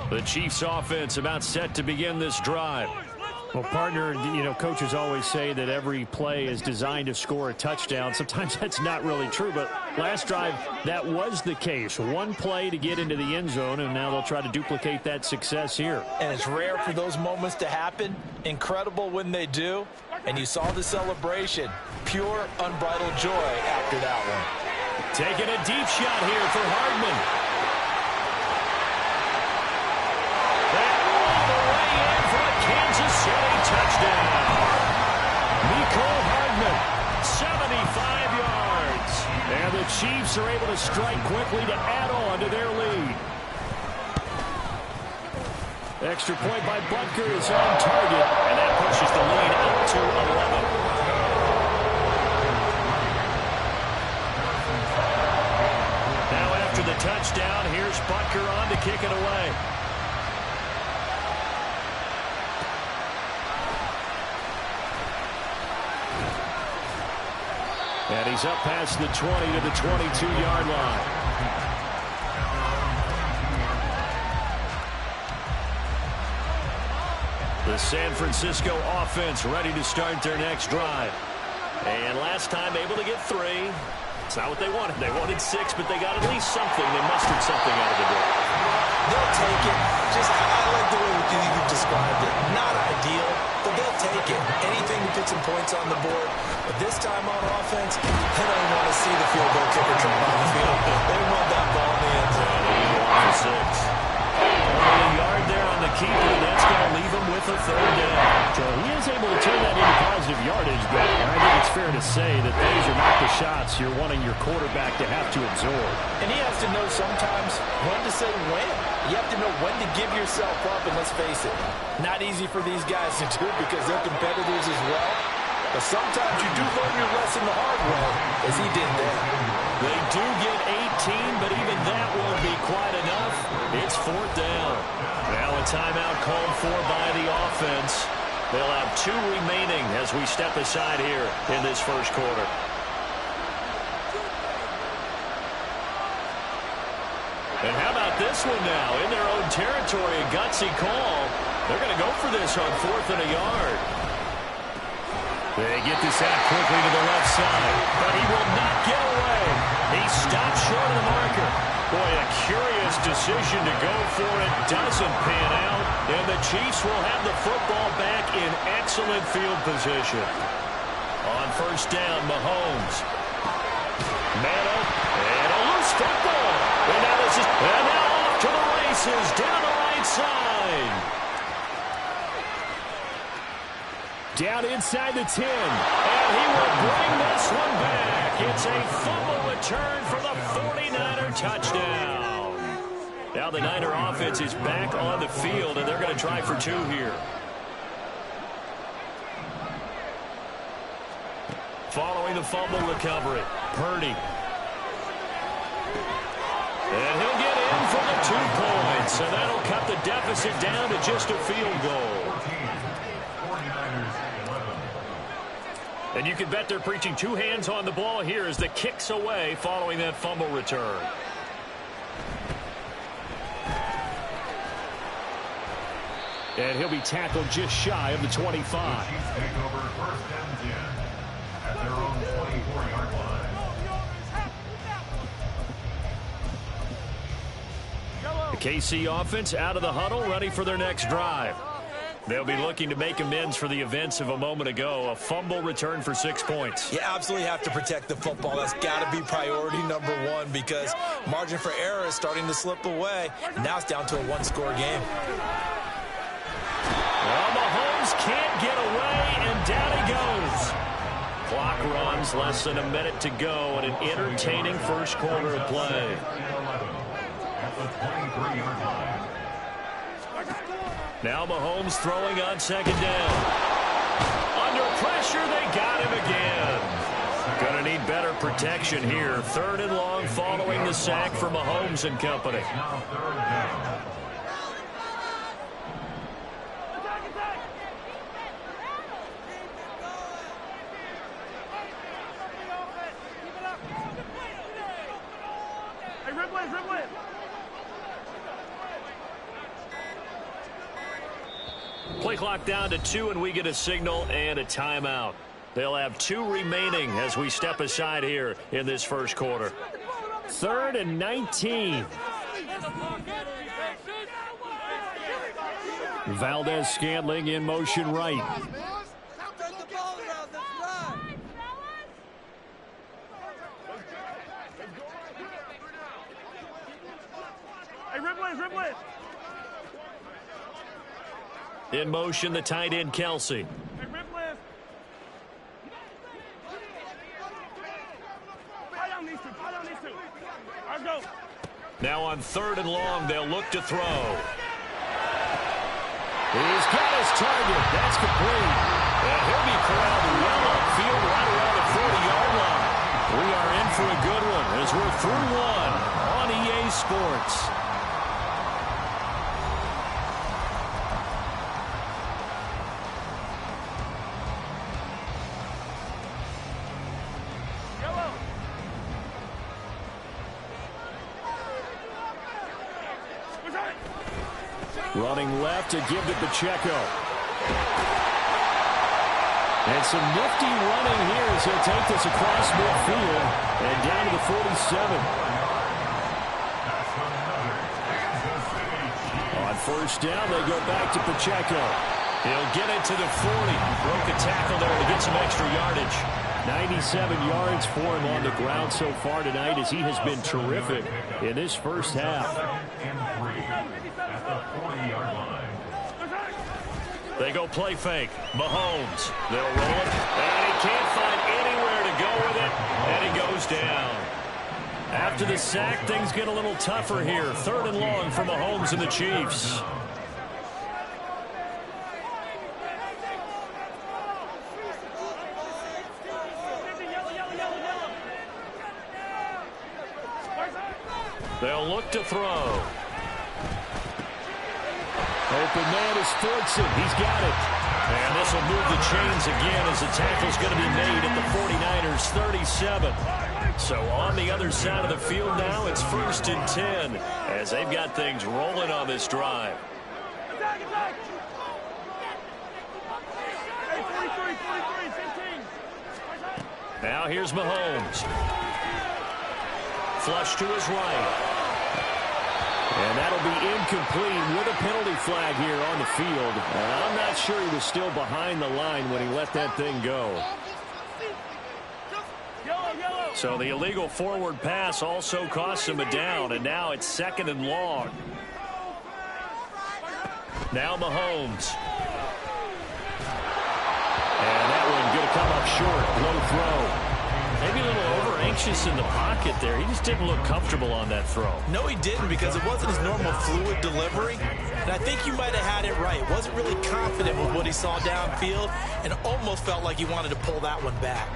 The Chiefs offense about set to begin this drive. Well, partner, you know, coaches always say that every play is designed to score a touchdown. Sometimes that's not really true, but last drive, that was the case. One play to get into the end zone, and now they'll try to duplicate that success here. And it's rare for those moments to happen. Incredible when they do. And you saw the celebration. Pure, unbridled joy after that one. Taking a deep shot here for Hardman. Kansas City touchdown. Nicole Hardman, 75 yards. And the Chiefs are able to strike quickly to add on to their lead. Extra point by Butker is on target, and that pushes the lead out to 11. Now after the touchdown, here's Butker on to kick it away. And he's up past the 20 to the 22-yard line. The San Francisco offense ready to start their next drive. And last time able to get 3. It's not what they wanted. They wanted 6, but they got at least something. They mustered something out of the drive. They'll take it. Just, I like the way you described it. Not ideal, but they'll take it. Anything to get some points on the board. But this time on offense, they don't want to see the field goal kicker jump on the field. They want that ball in the end zone. For 6. Only a yard there on the keeper. That's going to leave him with a 3rd down. So he is able to turn that into positive yardage, but I think it's fair to say that those are not the shots you're wanting your quarterback to have to absorb. And he has to know sometimes when to say when. You have to know when to give yourself up, and let's face it, not easy for these guys to do because they're competitors as well. But sometimes you do learn your lesson the hard way, as he did there. They do get 18, but even that won't be quite enough. It's 4th down. Now a timeout called for by the offense. They'll have 2 remaining as we step aside here in this first quarter. And how about this one now? In their own territory, a gutsy call. They're going to go for this on 4th and a yard. They get this out quickly to the left side, but he will not get away. He stopped short of the marker. Boy, a curious decision to go for it. Doesn't pan out, and the Chiefs will have the football back in excellent field position. On 1st down, Mahomes. Man up, and a loose football. And now off to the races down the right side. Down inside the 10. And he will bring this one back. It's a fumble return for the 49er touchdown. Now the Niner offense is back on the field, and they're going to try for 2 here. Following the fumble recovery, Purdy. And he'll get in for the 2 points, and that'll cut the deficit down to just a field goal. And you can bet they're preaching 2 hands on the ball here as the kick's away following that fumble return. And he'll be tackled just shy of the 25. The Chiefs take over 1st and 10 at their own 24-yard line. The KC offense out of the huddle, ready for their next drive. They'll be looking to make amends for the events of a moment ago. A fumble return for 6 points. You absolutely have to protect the football. That's got to be priority number 1 because margin for error is starting to slip away. Now it's down to a 1-score game. Well, Mahomes can't get away, and down he goes. Clock runs, less than a minute to go, and an entertaining first quarter of play. At the 23-yard line. Now Mahomes throwing on 2nd down. Under pressure, they got him again. Going to need better protection here. 3rd and long following the sack for Mahomes and company. Now 3rd down. Play clock down to 2, and we get a signal and a timeout. They'll have 2 remaining as we step aside here in this first quarter. 3rd and 19. Valdez-Scantling in motion right. In motion, the tight end, Kelsey. Now on 3rd and long, they'll look to throw. He's got his target. That's complete. And he'll be corralled well upfield right around the 40-yard line. We are in for a good one as we're through 1 on EA Sports. Running left to give to Pacheco. And some nifty running here as he'll take this across midfield and down to the 47. On 1st down, they go back to Pacheco. He'll get it to the 40. Broke a tackle there to get some extra yardage. 97 yards for him on the ground so far tonight as he has been terrific in this first half. At the 40-yard line. They go play fake. Mahomes. They'll roll it. And he can't find anywhere to go with it. And he goes down. After the sack, things get a little tougher here. 3rd and long for Mahomes and the Chiefs. They'll look to throw. Open man is Fordson. He's got it. And this will move the chains again as the tackle's going to be made at the 49ers 37. So on the other side of the field now, it's 1st and 10 as they've got things rolling on this drive. Now here's Mahomes. Flush to his right. And that'll be incomplete with a penalty flag here on the field. And I'm not sure he was still behind the line when he let that thing go. So the illegal forward pass also costs him a down, and now it's 2nd and long. Now Mahomes. And that one going to come up short. Low throw. Maybe a little over-anxious in the pocket there. He just didn't look comfortable on that throw. No, he didn't, because it wasn't his normal fluid delivery. And I think you might have had it right. Wasn't really confident with what he saw downfield and almost felt like he wanted to pull that one back.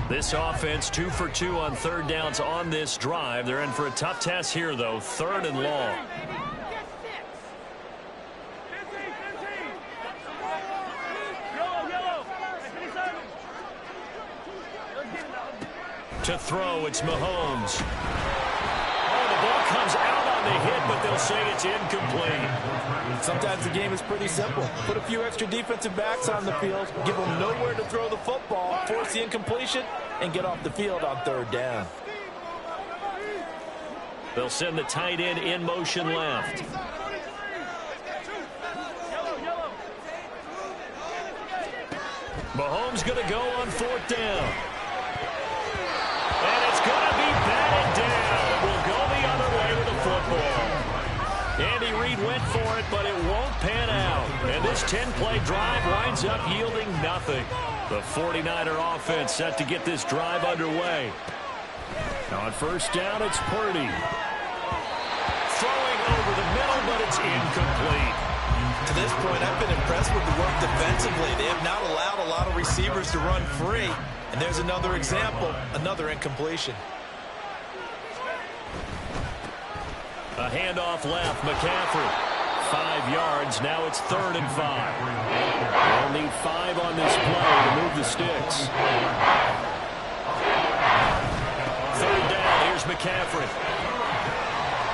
This offense 2 for 2 on 3rd downs on this drive. They're in for a tough test here, though. 3rd and long. To throw, it's Mahomes. Oh, the ball comes out on the hit, but they'll say it's incomplete. Sometimes the game is pretty simple. Put a few extra defensive backs on the field, give them nowhere to throw the football, force the incompletion, and get off the field on 3rd down. They'll send the tight end in motion left. Mahomes going to go on 4th down. And it's going to be batted down. It will go the other way with the football. Andy Reid went for it, but it won't pan out. And this 10-play drive winds up yielding nothing. The 49er offense set to get this drive underway. On 1st down, it's Purdy. Throwing over the middle, but it's incomplete. To this point, I've been impressed with the work defensively. They have not allowed a lot of receivers to run free. And And there's another example, another incompletion. A handoff left, McCaffrey. 5 yards, now it's 3rd and 5. They'll need 5 on this play to move the sticks. 3rd down, here's McCaffrey.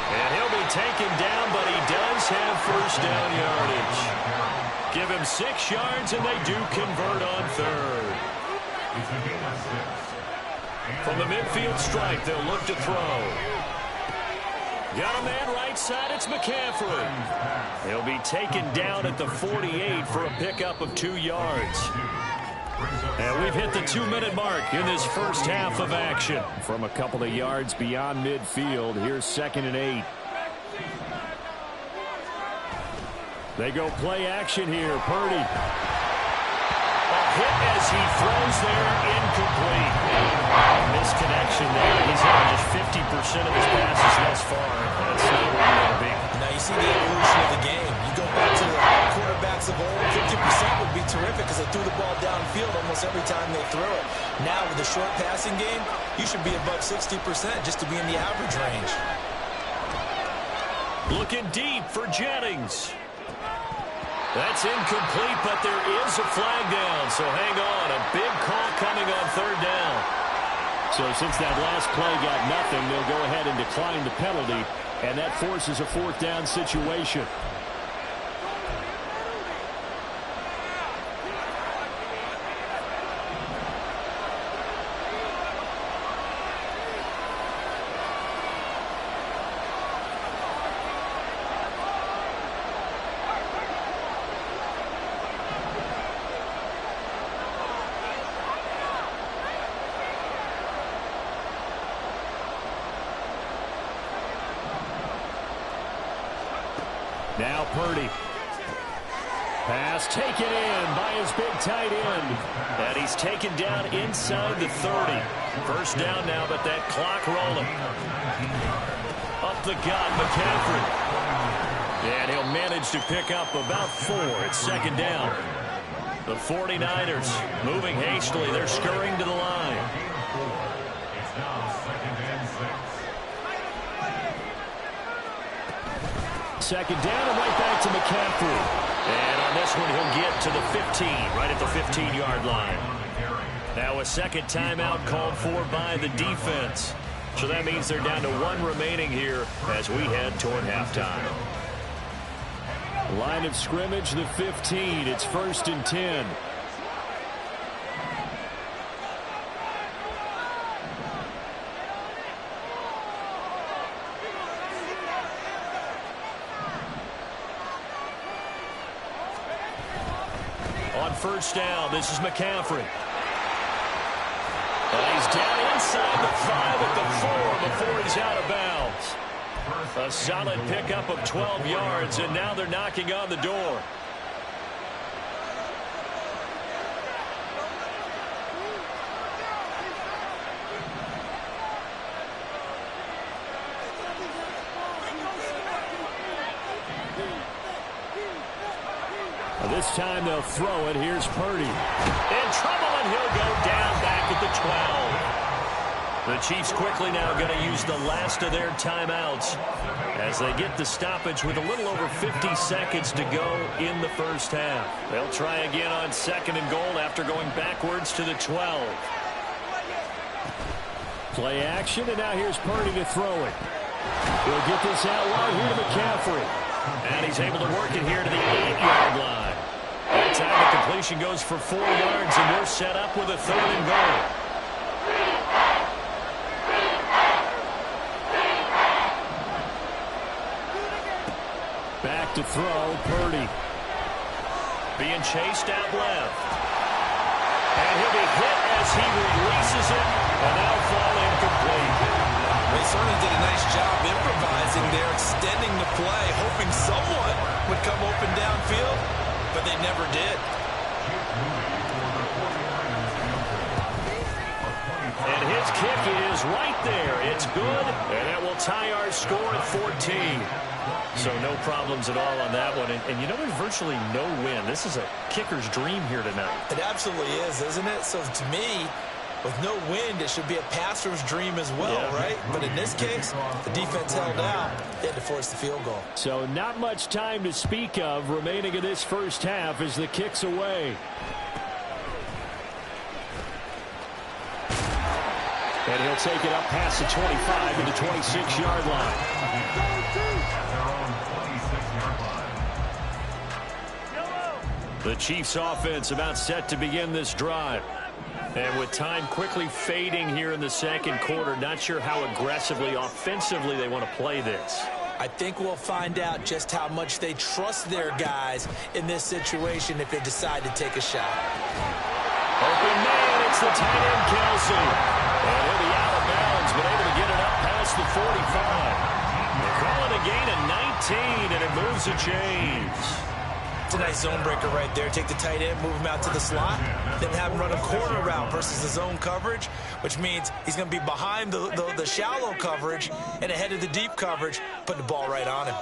And he'll be taken down, but he does have 1st down yardage. Give him 6 yards, and they do convert on 3rd. From the midfield stripe, they'll look to throw. Got a man right side, it's McCaffrey. He'll be taken down at the 48 for a pickup of 2 yards. And we've hit the 2-minute mark in this first half of action. From a couple of yards beyond midfield, here's 2nd and 8. They go play action here, Purdy. Hit as he throws there, incomplete. Misconnection there. He's had just 50% of his passes thus far. That's not where you want to be. Now you see the evolution of the game. You go back to the quarterbacks of old, 50% would be terrific because they threw the ball downfield almost every time they threw it. Now with the short passing game, you should be above 60% just to be in the average range. Looking deep for Jennings. That's incomplete, but there is a flag down, so hang on. A big call coming on 3rd down. So since that last play got nothing, they'll go ahead and decline the penalty, and that forces a 4th down situation. Now Purdy. Pass taken in by his big tight end. And he's taken down inside the 30. 1st down now, but that clock rolling. Up the gut, McCaffrey. And he'll manage to pick up about 4. It's 2nd down. The 49ers moving hastily. They're scurrying to the line. It's now 2nd and 6. 2nd down and right back to McCaffrey. And on this one, he'll get to the 15, right at the 15-yard line. Now a 2nd timeout called for by the defense. So that means they're down to 1 remaining here as we head toward halftime. Line of scrimmage, the 15. It's 1st and 10. On 1st down, this is McCaffrey. And he's down inside the 5 at the 4 before he's out of bounds. A solid pickup of 12 yards, and now they're knocking on the door. This time they'll throw it. Here's Purdy. In trouble, and he'll go down back at the 12. The Chiefs quickly now going to use the last of their timeouts as they get the stoppage with a little over 50 seconds to go in the first half. They'll try again on 2nd and goal after going backwards to the 12. Play action, and now here's Purdy to throw it. He'll get this out wide here to McCaffrey. And he's able to work it here to the 8-yard line. That time the completion goes for 4 yards, and we're set up with a 3rd and goal. Back to throw, Purdy. Being chased out left. And he'll be hit as he releases it, and that'll fall incomplete. They certainly did a nice job improvising there, extending the play, hoping someone would come open downfield, but they never did. And his kick is right there. It's good, and that will tie our score at 14. So no problems at all on that one. And you know, there's virtually no win. This is a kicker's dream here tonight. It absolutely is, isn't it? So to me, With no wind, it should be a passer's dream as well, right? But in this case, the defense held out. They had to force the field goal. So not much time to speak of remaining in this first half as the kick's away. And he'll take it up past the 25 to the 26-yard line. The Chiefs offense about set to begin this drive. And with time quickly fading here in the second quarter, not sure how aggressively, offensively they want to play this. I think we'll find out just how much they trust their guys in this situation if they decide to take a shot. Open man, it's the tight end, Kelsey. And he'll be out of bounds, but able to get it up past the 45. They call it a gain of 19, and it moves the chains. It's a nice zone breaker right there. Take the tight end, move him out to the slot, then have him run a corner route versus the zone coverage, which means he's going to be behind the shallow coverage and ahead of the deep coverage, putting the ball right on him.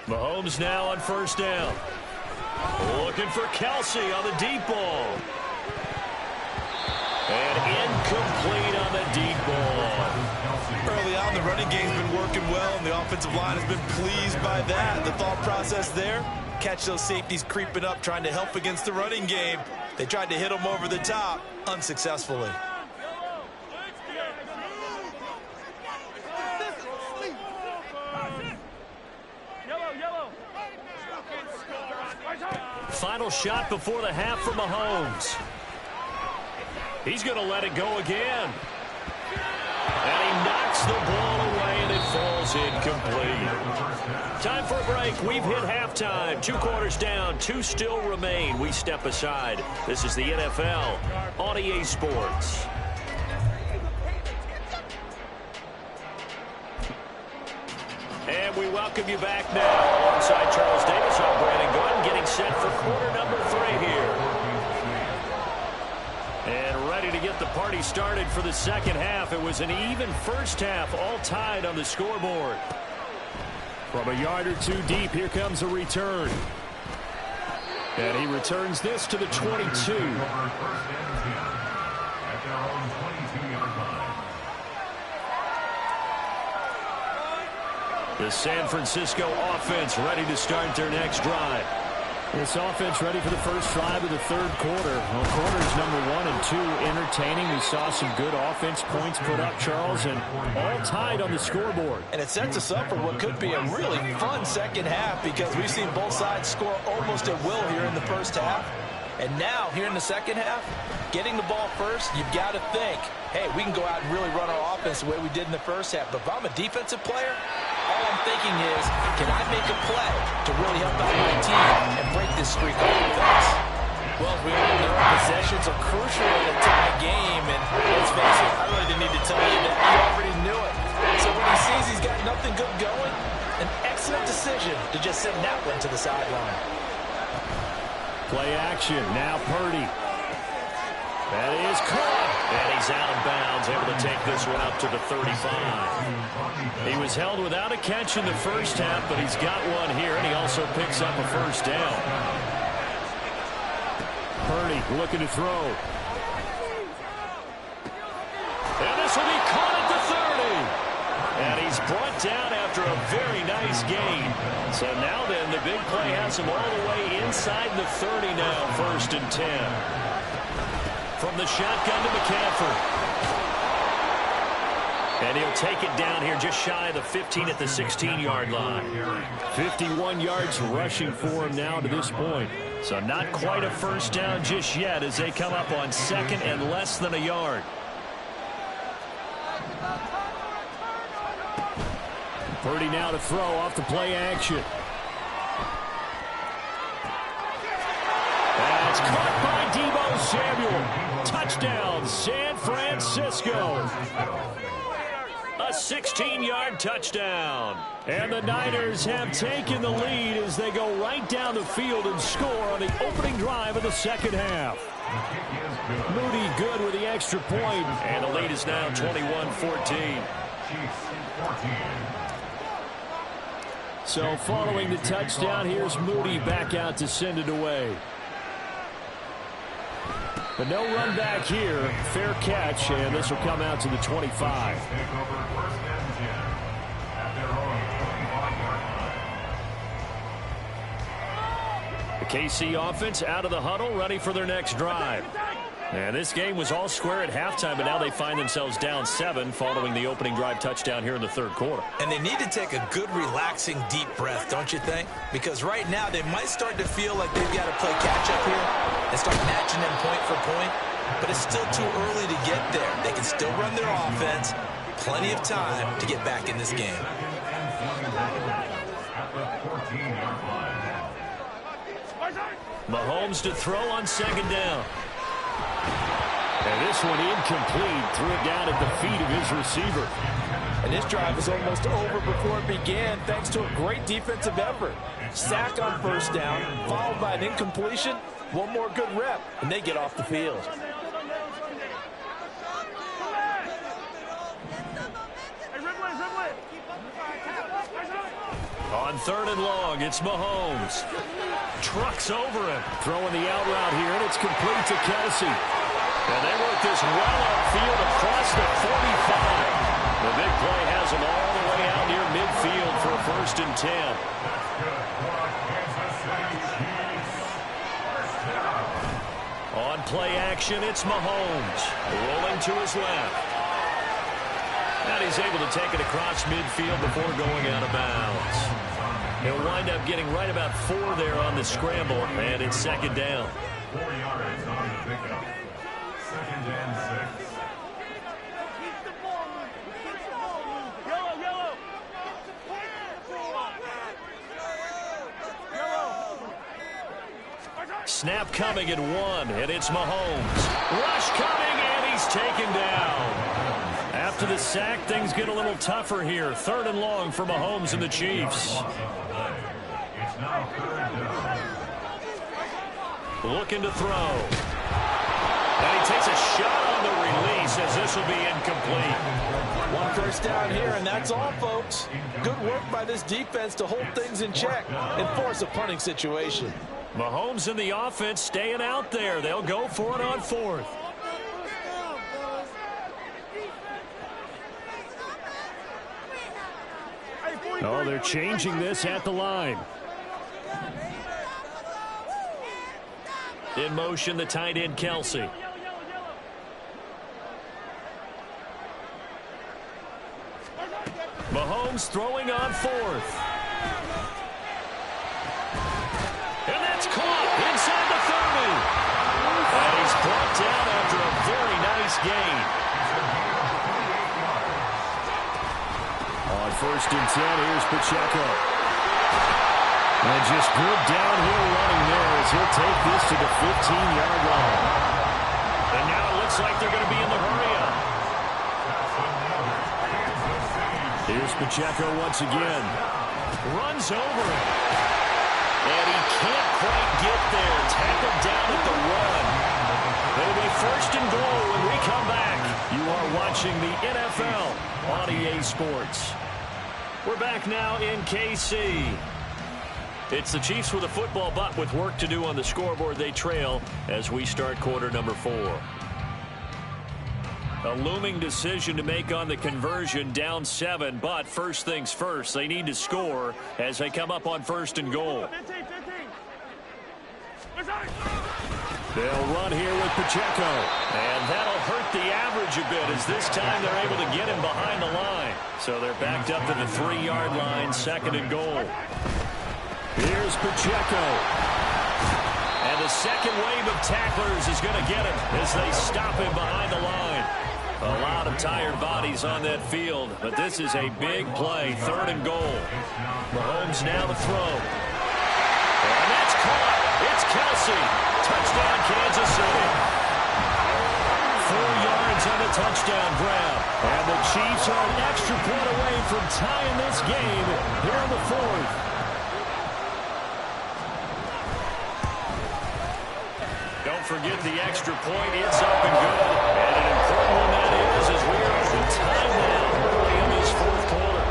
Mahomes now on first down. Looking for Kelsey on the deep ball. And incomplete on the deep ball. Early on, the running game's been working well, and the offensive line has been pleased by that. The thought process there, catch those safeties creeping up, trying to help against the running game. They tried to hit them over the top, unsuccessfully. Final shot before the half for Mahomes. He's going to let it go again. And he knocks the ball away, and it falls incomplete. Time for a break. We've hit halftime. 2 quarters down. 2 still remain. We step aside. This is the NFL on EA Sports. And we welcome you back now. Alongside Charles Davis, I'm Brandon Gordon, getting set for quarter number 3 here. And ready to get the party started for the second half. It was an even first half, all tied on the scoreboard. From a yard or 2 deep, here comes a return. And he returns this to the 22. The San Francisco offense ready to start their next drive. This offense ready for the first drive of the third quarter. Well, quarters number 1 and 2 entertaining. We saw some good offense points put up, Charles, and all tied on the scoreboard. And it sets us up for what could be a really fun second half because we've seen both sides score almost at will here in the first half. And now, here in the second half, getting the ball first, you've got to think, hey, we can go out and really run our offense the way we did in the first half. But if I'm a defensive player, all I'm thinking is, can I make a play to really help out my team and break this streak on offense? Well, we all know possessions are crucial in a tie game, and let's face it, I really didn't need to tell you that. You already knew it. So when he sees he's got nothing good going, an excellent decision to just send that one to the sideline. Play action, now Purdy. That is caught. And he's out of bounds, able to take this one up to the 35. He was held without a catch in the first half, but he's got one here, and he also picks up a first down. Purdy looking to throw. And this will be caught at the 30. And he's brought down after a very nice gain. So now then, the big play has him all the way inside the 30 now, 1st and 10. From the shotgun to McCaffrey. And he'll take it down here just shy of the 15 at the 16-yard line. 51 yards rushing for him now to this point. So not quite a first down just yet as they come up on 2nd and less than a yard. Purdy now to throw off the play action. That's caught by Deebo Samuel. Touchdown, San Francisco. A 16-yard touchdown. And the Niners have taken the lead as they go right down the field and score on the opening drive of the second half. Moody good with the extra point, and the lead is now 21-14. So following the touchdown, here's Moody back out to send it away. But no run back here. Fair catch, and this will come out to the 25. The KC offense out of the huddle, ready for their next drive. And this game was all square at halftime, but now they find themselves down 7 following the opening drive touchdown here in the third quarter. And they need to take a good, relaxing, deep breath, don't you think? Because right now they might start to feel like they've got to play catch-up here and start matching them point for point. But it's still too early to get there. They can still run their offense. Plenty of time to get back in this game. Mahomes to throw on second down. And this one incomplete. Threw it down at the feet of his receiver. And this drive is almost over before it began thanks to a great defensive effort. Sack on first down, followed by an incompletion. One more good rep, and they get off the field. On third and long, it's Mahomes. Trucks over him. Throwing the out route here, and it's complete to Kelsey. And they work this well upfield across the 45. The big play has them all the way out near midfield for a 1st and 10. On play action, it's Mahomes. Rolling to his left. And he's able to take it across midfield before going out of bounds. He'll wind up getting right about 4 there on the scramble, and it's second down. 4 yards on the pickup. 2nd and 6. Snap coming at 1, and it's Mahomes. Rush coming, and he's taken down. After the sack, things get a little tougher here. 3rd and long for Mahomes and the Chiefs. Looking to throw. And he takes a shot on the release as this will be incomplete. 1 first down here, and that's all, folks. Good work by this defense to hold things in check and force a punting situation. Mahomes and the offense staying out there. They'll go for it on 4th. Oh, they're changing this at the line. In motion, the tight end, Kelsey. Mahomes throwing on 4th. And that's caught inside the 30. And he's brought down after a very nice gain. On 1st and 10, here's Pacheco. And just good downhill running there as he'll take this to the 15-yard line. And now it looks like they're going to be in the hurry-up. Here's Pacheco once again. Runs over him. And he can't quite get there. Tackled down at the 1. It'll be 1st and goal when we come back. You are watching the NFL on EA Sports. We're back now in KC. It's the Chiefs with a football, but with work to do on the scoreboard. They trail as we start quarter number 4. A looming decision to make on the conversion, down 7, but first things first, they need to score as they come up on 1st and goal. They'll run here with Pacheco. And that'll hurt the average a bit as this time they're able to get him behind the line. So they're backed up to the 3-yard line, 2nd and goal. Here's Pacheco. And the second wave of tacklers is going to get him as they stop him behind the line. A lot of tired bodies on that field, but this is a big play, 3rd and goal. Mahomes now to throw. And that's caught. It's Kelsey. Touchdown, Kansas City. 4 yards on the touchdown grab. And the Chiefs are an extra point away from tying this game here in the 4th. Don't forget the extra point. It's up and good. And an important one that is as we are in time now early in this 4th quarter.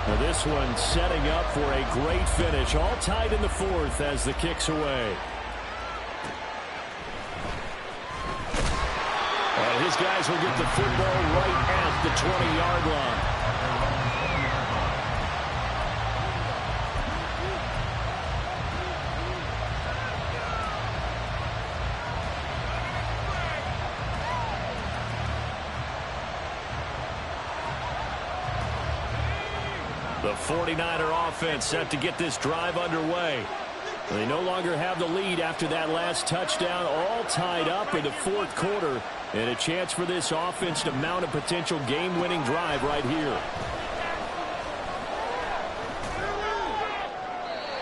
Now this one setting up for a great finish. All tied in the fourth as the kick's away. And his guys will get the football right at the 20-yard line. The 49er offense set to get this drive underway. They no longer have the lead after that last touchdown, all tied up in the fourth quarter, and a chance for this offense to mount a potential game-winning drive right here.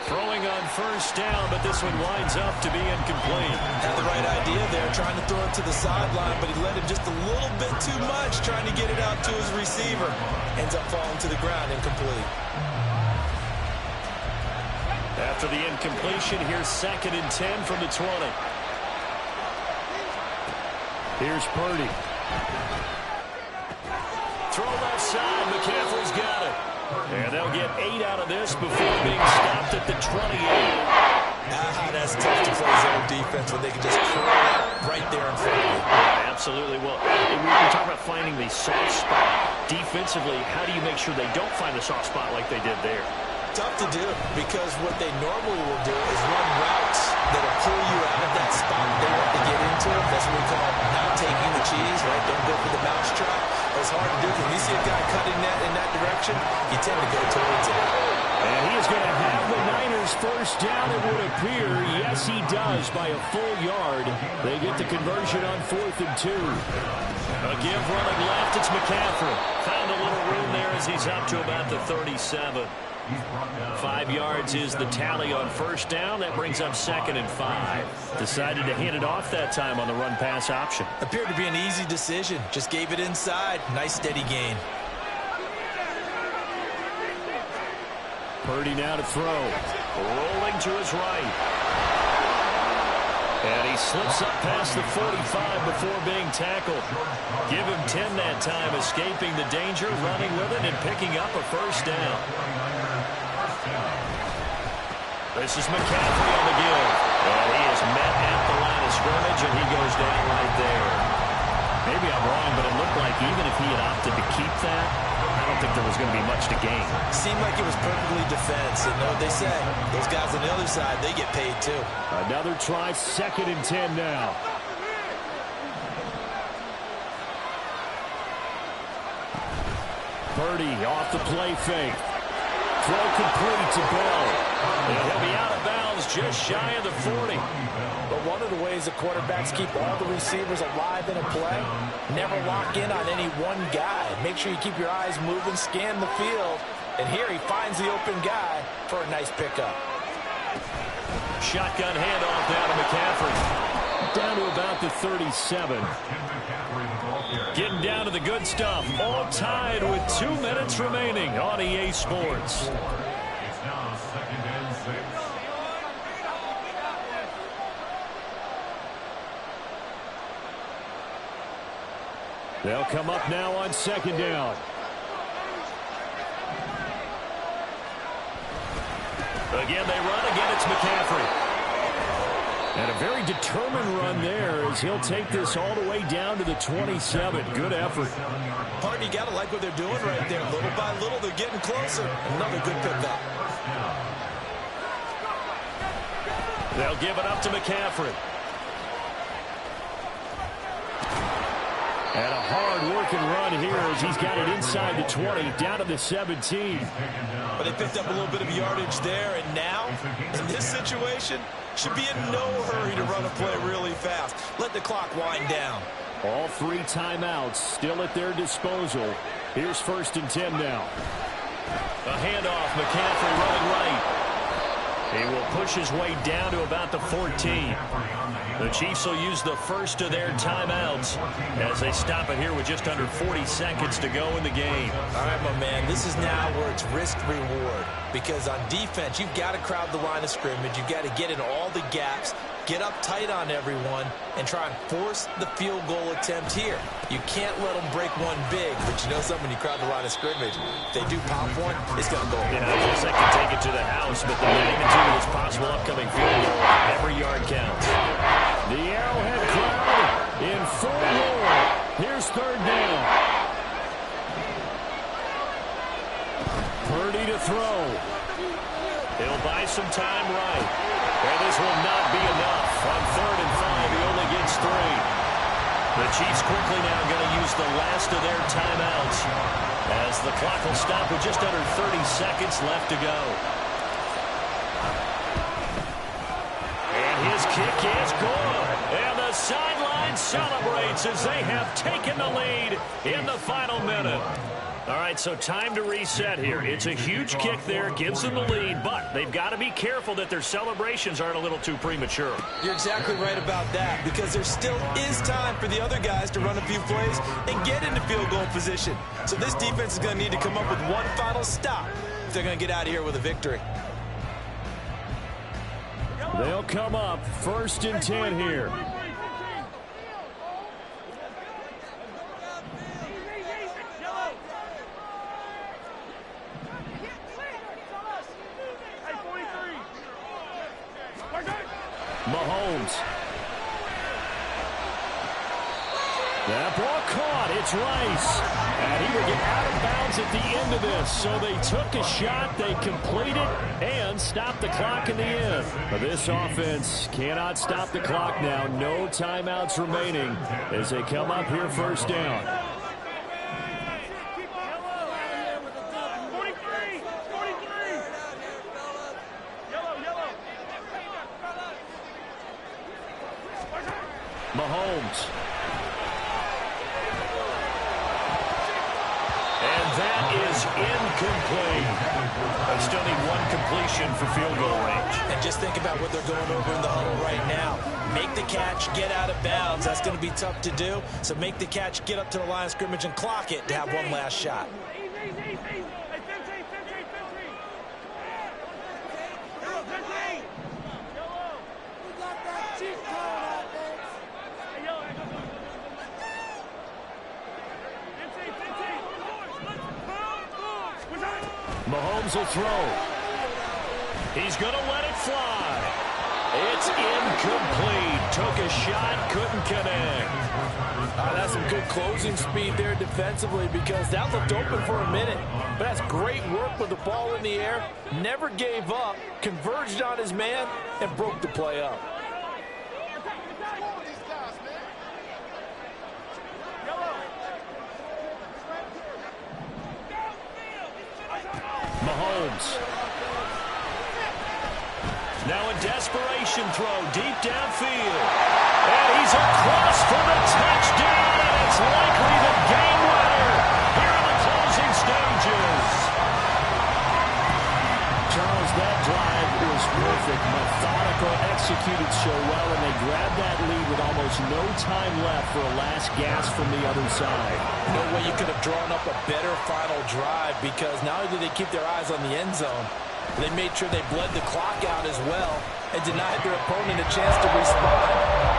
Throwing on first down, but this one winds up to be incomplete. Had the right idea there, trying to throw it to the sideline, but he let him just a little bit too much, trying to get it out to his receiver. Ends up falling to the ground, incomplete. After the incompletion, here's 2nd and 10 from the 20. Here's Purdy. Throw left side, McCaffrey's got it. And they'll get 8 out of this before being stopped at the 28. That's tough to play zone defense when they can just curl it right there in front of you. Yeah, absolutely. Well, we talk about finding the soft spot. Defensively, how do you make sure they don't find the soft spot like they did there? Tough to do, because what they normally will do is run routes that'll pull you out of that spot they want to get into. That's what we call not taking the cheese, right? Don't go for the mousetrap. It's hard to do. When you see a guy cutting that in that direction, you tend to go towards it. And he is going to have the Niners first down, it would appear. Yes, he does, by a full yard. They get the conversion on 4th and 2. A give running left, it's McCaffrey. Found a little room there as he's up to about the 37. 5 yards is the tally on first down. That brings up 2nd and 5. Decided to hand it off that time on the run-pass option. Appeared to be an easy decision. Just gave it inside. Nice steady gain. Purdy now to throw. Rolling to his right. And he slips up past the 45 before being tackled. Give him 10 that time, escaping the danger, running with it, and picking up a first down. This is McCaffrey on the give. And he is met at the line of scrimmage, and he goes down right there. Maybe I'm wrong, but it looked like even if he had opted to keep that, I don't think there was going to be much to gain. Seemed like it was perfectly defense. And know what they say? Those guys on the other side, they get paid too. Another try, 2nd and 10 now. Purdy off the play fake. Throw complete to Bell. And he'll be out of bounds just shy of the 40. But one of the ways the quarterbacks keep all the receivers alive in a play, never lock in on any one guy. Make sure you keep your eyes moving, scan the field. And here he finds the open guy for a nice pickup. Shotgun handoff down to McCaffrey. Down to about the 37. Getting down to the good stuff. All tied with 2 minutes remaining on EA Sports. It's now 2nd and 6. They'll come up now on 2nd down. Again, they run. Again, it's McCaffrey. And a very determined run there as he'll take this all the way down to the 27. Good effort. Pardon, you got to like what they're doing right there. Little by little, they're getting closer. Another good pickup. They'll give it up to McCaffrey. And a hard-working run here as he's got it inside the 20, down to the 17. But they picked up a little bit of yardage there, and now, in this situation, should be in no hurry to run a play really fast. Let the clock wind down. All 3 timeouts still at their disposal. Here's 1st and 10 now. A handoff, McCaffrey running right. He will push his way down to about the 14. The Chiefs will use the first of their timeouts as they stop it here with just under 40 seconds to go in the game. All right, my man, this is now where it's risk-reward. Because on defense, you've got to crowd the line of scrimmage. You've got to get in all the gaps. get up tight on everyone and try and force the field goal attempt here. You can't let them break one big, but you know something, when you crowd the line of scrimmage, if they do pop one, it's going to go. Yeah, I guess they can take it to the house, but the magnitude of this possible upcoming field goal, every yard counts. The Arrowhead crowd in full roar. Here's third down. Purdy to throw. He'll buy some time right. And this will not be enough. On 3rd and 5, he only gets 3. The Chiefs quickly now going to use the last of their timeouts as the clock will stop with just under 30 seconds left to go. And his kick is good. And the sideline celebrates as they have taken the lead in the final minute. All right, so time to reset here. It's a huge kick there, gives them the lead, but they've got to be careful that their celebrations aren't a little too premature. You're exactly right about that, because there still is time for the other guys to run a few plays and get into field goal position. So this defense is going to need to come up with one final stop if they're going to get out of here with a victory. They'll come up 1st and 10 here. Mahomes. That ball caught. It's Rice. And he will get out of bounds at the end of this. So they took a shot, they completed, and stopped the clock in the end. But this offense cannot stop the clock now. No timeouts remaining as they come up here 1st down. Mahomes. And that is incomplete. They still need one completion for field goal range. And just think about what they're going over in the huddle right now. Make the catch, get out of bounds. That's going to be tough to do. So make the catch, get up to the line of scrimmage, and clock it to have one last shot. Mahomes will throw. He's going to let it fly. It's incomplete. Took a shot, couldn't connect. That's some good closing speed there defensively, because that looked open for a minute. But that's great work with the ball in the air. Never gave up, converged on his man, and broke the play up. Mahomes. Now a desperation throw deep downfield. And he's across for the touchdown, and it's likely the game winner here in the closing stages. Charles, that drive was perfect. Methodical, executed so well, and they grabbed that lead with almost no time left for a last gasp from the other side. No way you could have drawn up a better final drive, because not only did they keep their eyes on the end zone, they made sure they bled the clock out as well and denied their opponent a chance to respond.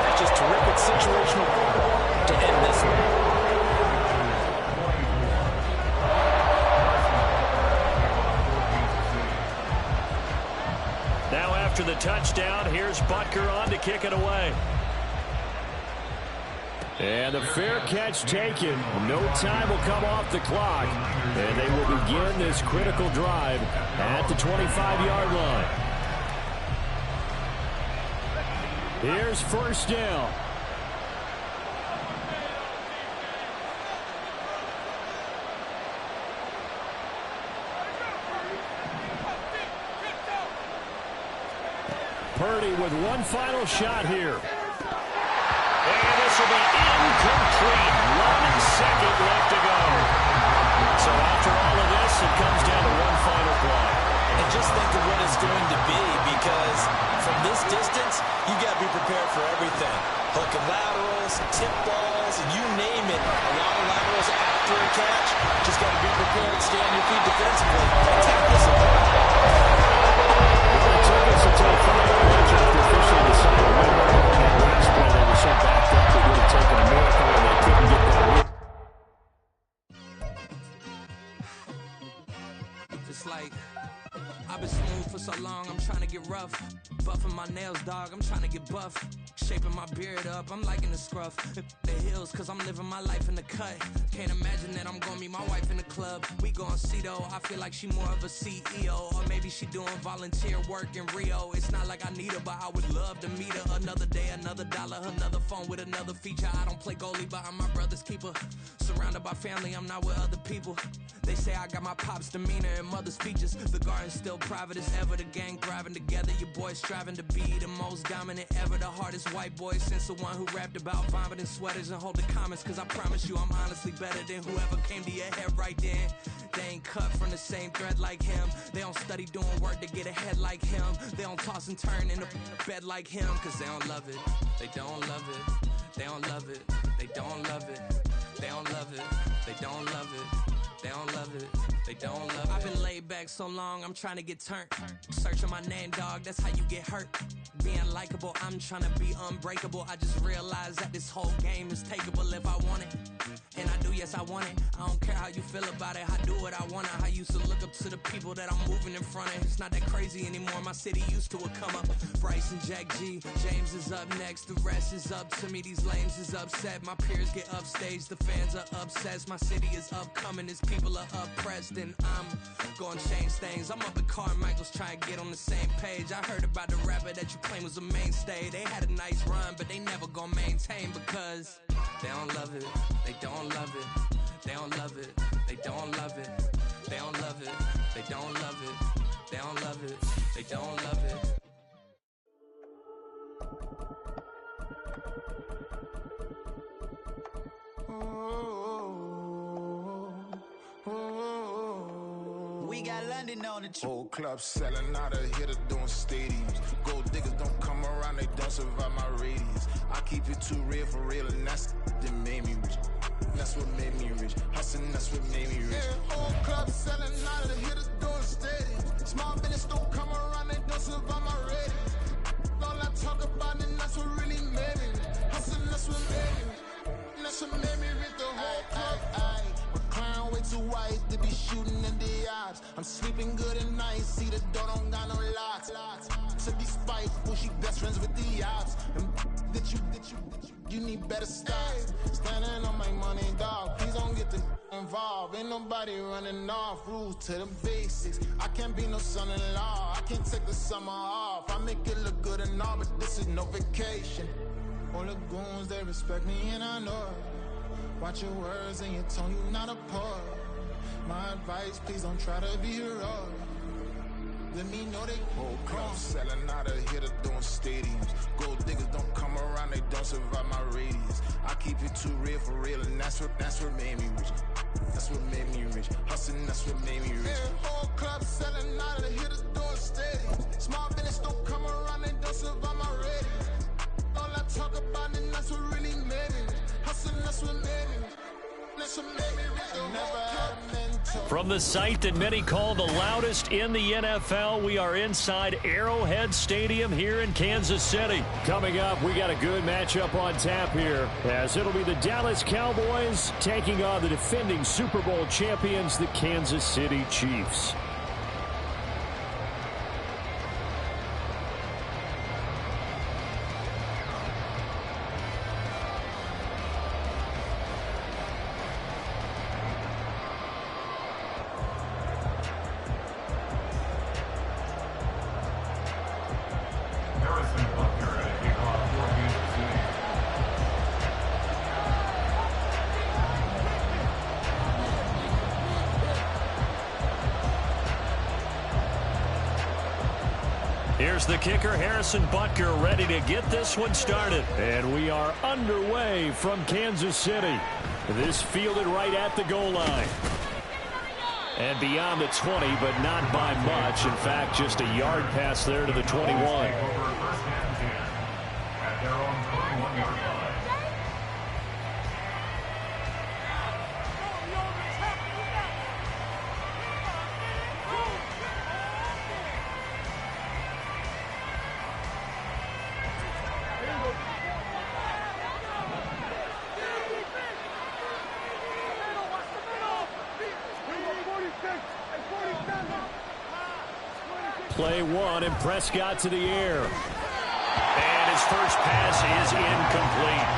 That's just terrific situational football to end this one. Now after the touchdown, here's Butker on to kick it away. And the fair catch taken. No time will come off the clock. And they will begin this critical drive at the 25-yard line. Here's 1st down. Purdy with one final shot here. And this will be incomplete. 1 second left to go. So after all of this, it comes down to one final play. And just think of what it's going to be, because from this distance, you got to be prepared for everything. Hook and laterals, tip balls, you name it. A lot of laterals after a catch. Just got to be prepared, stay on your feet defensively, and take this apart. It took us until 5 minutes after officially decided to win it's like I've been smooth for so long, I'm trying to get rough. Buffing my nails, dog, I'm trying to get buff. Shaping my beard up, I'm liking the scruff. The hills, cause I'm living my life in the cut. Can't imagine that I'm gonna meet my wife in the club. We gon' see though, I feel like she more of a CEO. Or maybe she doing volunteer work in Rio. It's not like I need her, but I would love to meet her. Another day, another dollar, another phone with another feature. I don't play goalie, but I'm my brother's keeper. Surrounded by family, I'm not with other people. They say I got my pop's demeanor and mother's features. The garden's still private as ever, the gang thriving together. Your boys striving to be the most dominant ever. The hardest white boy since the one who rapped about vomiting sweaters and holding comments. Cause I promise you I'm honestly better than whoever came to your head right then. They ain't cut from the same thread like him. They don't study doing work to get ahead like him. They don't toss and turn in the bed like him. Cause they don't love it, they don't love it. They don't love it, they don't love it. They don't love it, they don't love it. They don't love it, they don't love it. I've been laid back so long, I'm trying to get turned. Searching my name, dog, that's how you get hurt. Being likable, I'm trying to be unbreakable. I just realized that this whole game is takeable if I want it. And I do, yes, I want it. I don't care how you feel about it, I do what I want. I used to look up to the people that I'm moving in front of. It's not that crazy anymore, my city used to it come up. Bryce and Jack G, James is up next. The rest is up to me, these lames is upset. My peers get upstaged, the fans are obsessed. My city is upcoming, it's people are oppressed, and I'm gonna change things. I'm up at Carmichael's trying to get on the same page. I heard about the rapper that you claim was a mainstay. They had a nice run, but they never gonna maintain because they don't love it, they don't love it, they don't love it, they don't love it, they don't love it, they don't love it, they don't love it, they don't love it. We got London on the trip. Whole club selling out of hitter doing stadiums. Gold diggers don't come around, they don't survive my radius. I keep it too real for real, and that's that made me rich. That's what made me rich. Hustling, that's what made me rich. Yeah, whole club selling out of the hitters doing stadiums. Small business don't come around, they don't survive my radius. All I talk about, and that's what really made me rich. Hustling, that's what made me rich. That's what made me rich. The whole club. Clown way too white to be shooting in the eyes. I'm sleeping good at night, see the door don't got no locks. To be spiteful, she best friends with the ops. And that you need better stocks. Standing on my money, dog, please don't get involved. Ain't nobody running off, rules to the basics. I can't be no son-in-law, I can't take the summer off. I make it look good and all, but this is no vacation. All the goons, they respect me and I know it. Watch your words and your tone, you not a poet. My advice, please don't try to be heroic. Let me know they whole club selling out of hitter doing stadiums. Gold diggers don't come around, they don't survive my radius. I keep it too real for real, and that's what made me rich. That's what made me rich. Hustling, that's what made me rich. Yeah, whole club selling out of the hitters doing stadiums. Small business don't come around, they don't survive my radius. All I talk about, and that's what really made me rich. Hustling, that's what made me rich. That's what made me rich. Never had a mentor. From the site that many call the loudest in the NFL, we are inside Arrowhead Stadium here in Kansas City. Coming up, we got a good matchup on tap here, as it'll be the Dallas Cowboys taking on the defending Super Bowl champions, the Kansas City Chiefs. Here's the kicker, Harrison Butker, ready to get this one started. And we are underway from Kansas City. This fielded right at the goal line. And beyond the 20, but not by much. In fact, just a yard pass there to the 21. Play one, and Prescott to the air. And his first pass is incomplete.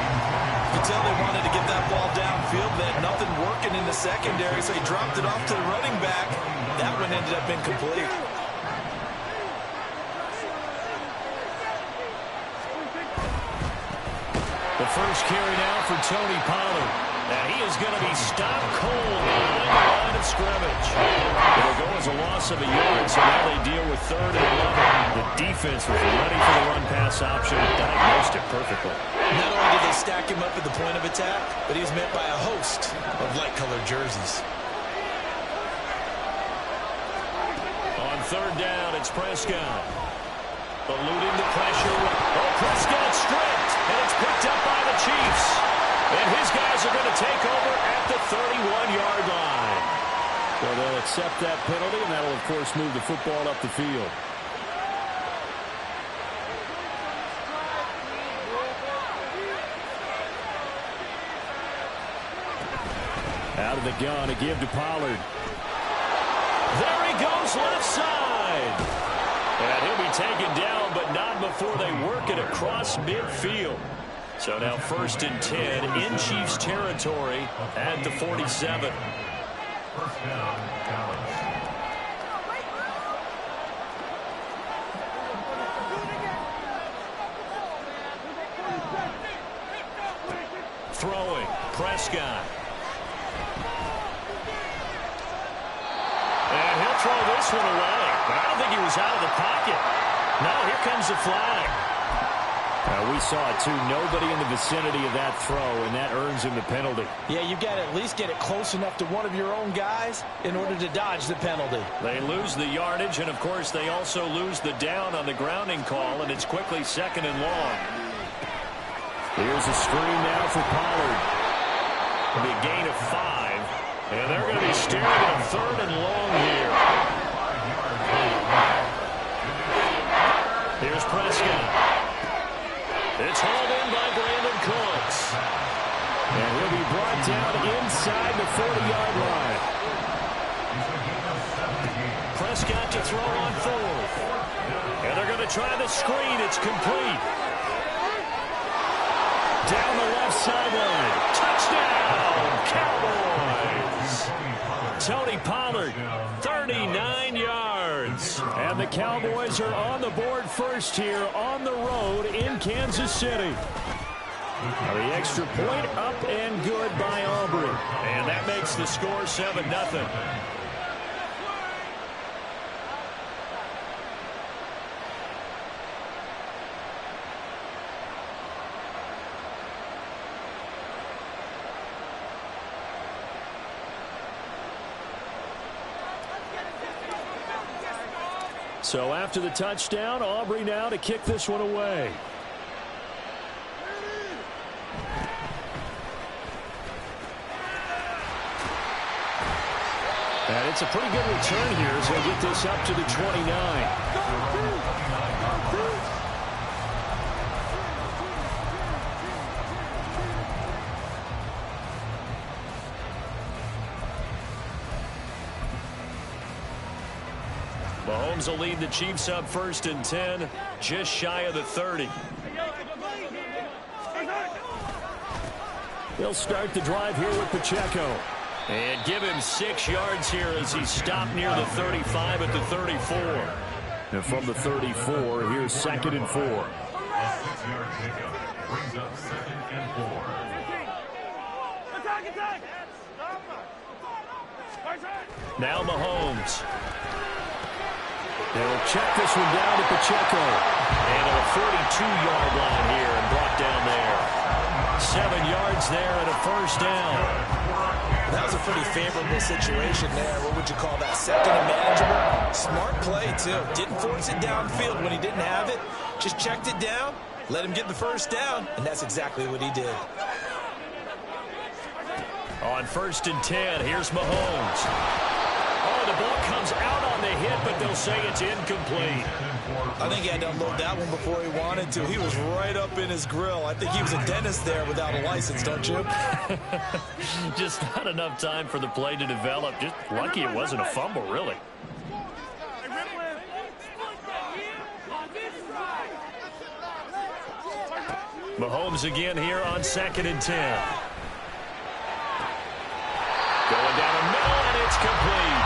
You can tell they wanted to get that ball downfield. They had nothing working in the secondary, so he dropped it off to the running back. That one ended up incomplete. The first carry now for Tony Pollard. And he is going to be stopped cold behind the line of scrimmage. It'll go as a loss of a yard, so now they deal with 3rd and 11. The defense was ready for the run-pass option and diagnosed it perfectly. Not only did they stack him up at the point of attack, but he was met by a host of light-colored jerseys. On 3rd down, it's Prescott. Eluding the pressure. Oh, Prescott stripped, and it's picked up by the Chiefs. And his guys are going to take over at the 31-yard line. So they'll accept that penalty, and that'll, of course, move the football up the field. Out of the gun, a give to Pollard. There he goes left side. And he'll be taken down, but not before they work it across midfield. So now 1st and 10 in Chiefs territory at the 47. First down, Dallas. Throwing, Prescott. And he'll throw this one away. But I don't think he was out of the pocket. No, here comes the flag. We saw it, too. Nobody in the vicinity of that throw, and that earns him the penalty. Yeah, you got to at least get it close enough to one of your own guys in order to dodge the penalty. They lose the yardage, and, of course, they also lose the down on the grounding call, and it's quickly 2nd and long. Here's a screen now for Pollard. It'll be a gain of 5, and they're going to be staring at a 3rd and long here. Here's Prescott. It's hauled in by Brandon Cooks. And he'll be brought down inside the 40-yard line. Prescott to throw on 4th. And they're going to try the screen. It's complete. Down the left sideline. Touchdown, Cowboys. Tony Pollard, 39 yards. And the Cowboys are on the board first here on the road in Kansas City. Now the extra point up and good by Aubrey. And that makes the score 7-0. So after the touchdown, Aubrey now to kick this one away. And it's a pretty good return here as they get this up to the 29. Mahomes will lead the Chiefs up 1st and 10, just shy of the 30. They'll start the drive here with Pacheco. And give him 6 yards here as he's stopped near the 35 at the 34. And from the 34, here's 2nd and 4. A 6-yard pickup brings up 2nd and 4. Now Mahomes. They'll check this one down to Pacheco. And a 42-yard line here and brought down there. 7 yards there and a 1st down. That was a pretty favorable situation there. What would you call that? 2nd and manageable. Smart play, too. Didn't force it downfield when he didn't have it. Just checked it down, let him get the 1st down, and that's exactly what he did. On 1st and 10, here's Mahomes. Oh, the ball comes out on the hit, but they'll say it's incomplete. I think he had to unload that one before he wanted to. He was right up in his grill. I think he was a dentist there without a license, don't you? Just not enough time for the play to develop. Just lucky it wasn't a fumble, really. Mahomes again here on 2nd and 10. Going down the middle, and it's complete.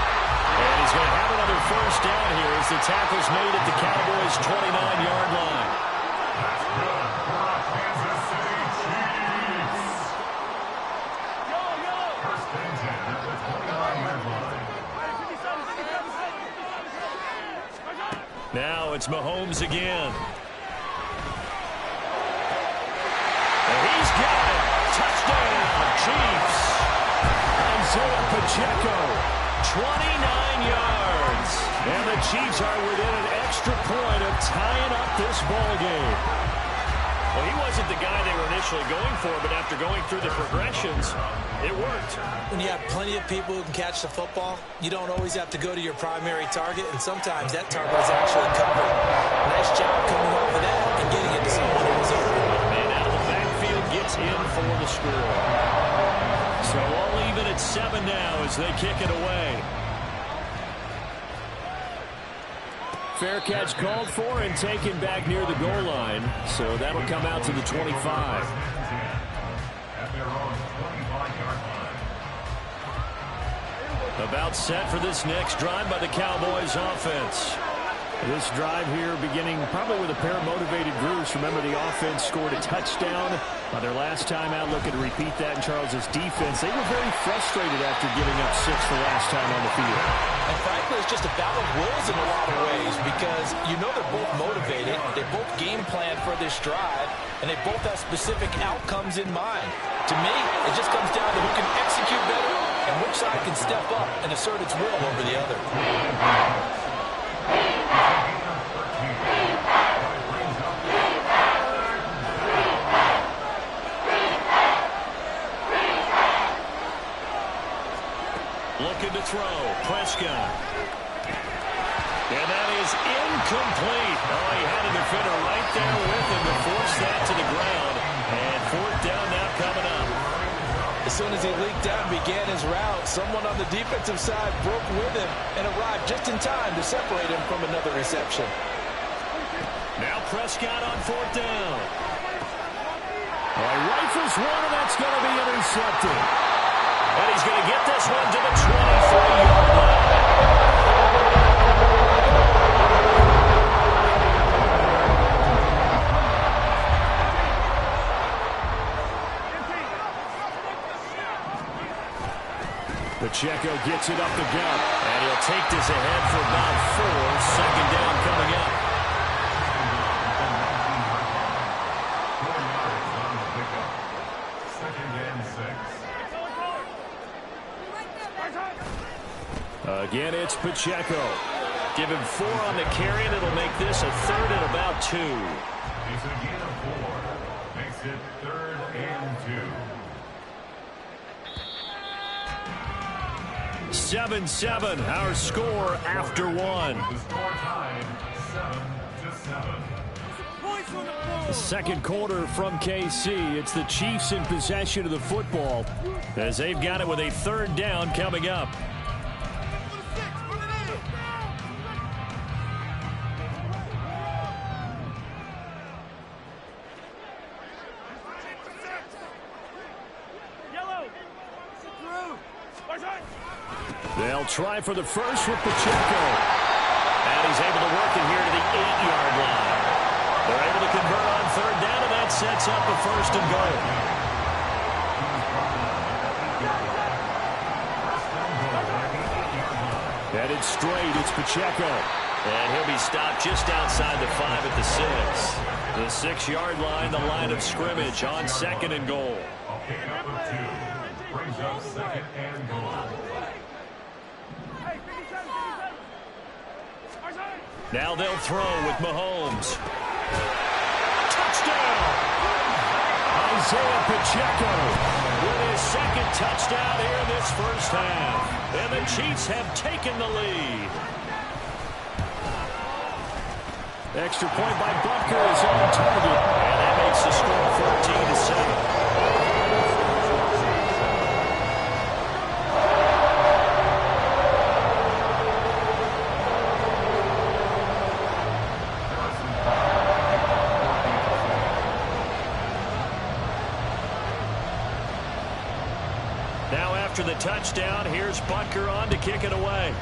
And he's going to have another first down here as the tackle's made at the Cowboys' 29-yard line. That's good for our Kansas City Chiefs. First and 10 at the 29-yard line. Now it's Mahomes again. And he's got it. Touchdown, Chiefs. Isaiah Pacheco, 29 yards. And the Chiefs are within an extra point of tying up this ball game. Well, he wasn't the guy they were initially going for, but after going through the progressions, it worked. When you have plenty of people who can catch the football, you don't always have to go to your primary target, and sometimes that target is actually covered. Nice job coming off of that and getting it to someone who was open. And out of the backfield gets in for the score. So all even at 7 now as they kick it away. Fair catch called for and taken back near the goal line. So that'll come out to the 25. At their own 25-yard line. About set for this next drive by the Cowboys offense. This drive here beginning probably with a pair of motivated groups. Remember, the offense scored a touchdown on their last time out. Looking to repeat that in Charles's defense. They were very frustrated after giving up 6 the last time on the field. And frankly, it's just a battle of wills in a lot of ways because you know they're both motivated. They both game plan for this drive, and they both have specific outcomes in mind. To me, it just comes down to who can execute better and which side can step up and assert its will over the other. Looking to throw. Prescott. And that is incomplete. Oh, he had a defender right there with him to force that to the ground. And 4th down now coming up. As soon as he leaked down, began his route, someone on the defensive side broke with him and arrived just in time to separate him from another reception. Now Prescott on 4th down. He rifles one, and that's going to be intercepted. And he's going to get this one to the 23-yard line. Pacheco gets it up the gut. And he'll take this ahead for about 4. 2nd down coming up. 4 yards on the pickup. 2nd and 6. Again, it's Pacheco. Give him 4 on the carry, and it'll make this a 3rd and about 2. It's a gain of 4. Makes it 3rd and 2. 7-7, our score after 1. The score tied 7-7. The second quarter from KC. It's the Chiefs in possession of the football as they've got it with a 3rd down coming up. They'll try for the first with Pacheco. And he's able to work it here to the 8-yard line. They're able to convert on 3rd down, and that sets up a 1st and goal. Headed straight, it's Pacheco. And he'll be stopped just outside the 5 at the 6. The 6-yard line, the line of scrimmage on 2nd and goal. Okay, number 2 brings up 2nd and goal. Now they'll throw with Mahomes. Touchdown! Isaiah Pacheco With his 2nd touchdown here in this first half. And the Chiefs have taken the lead. Extra point by Butker is on target. And that makes the score 14-7. after the touchdown, here's Butker on to kick it away.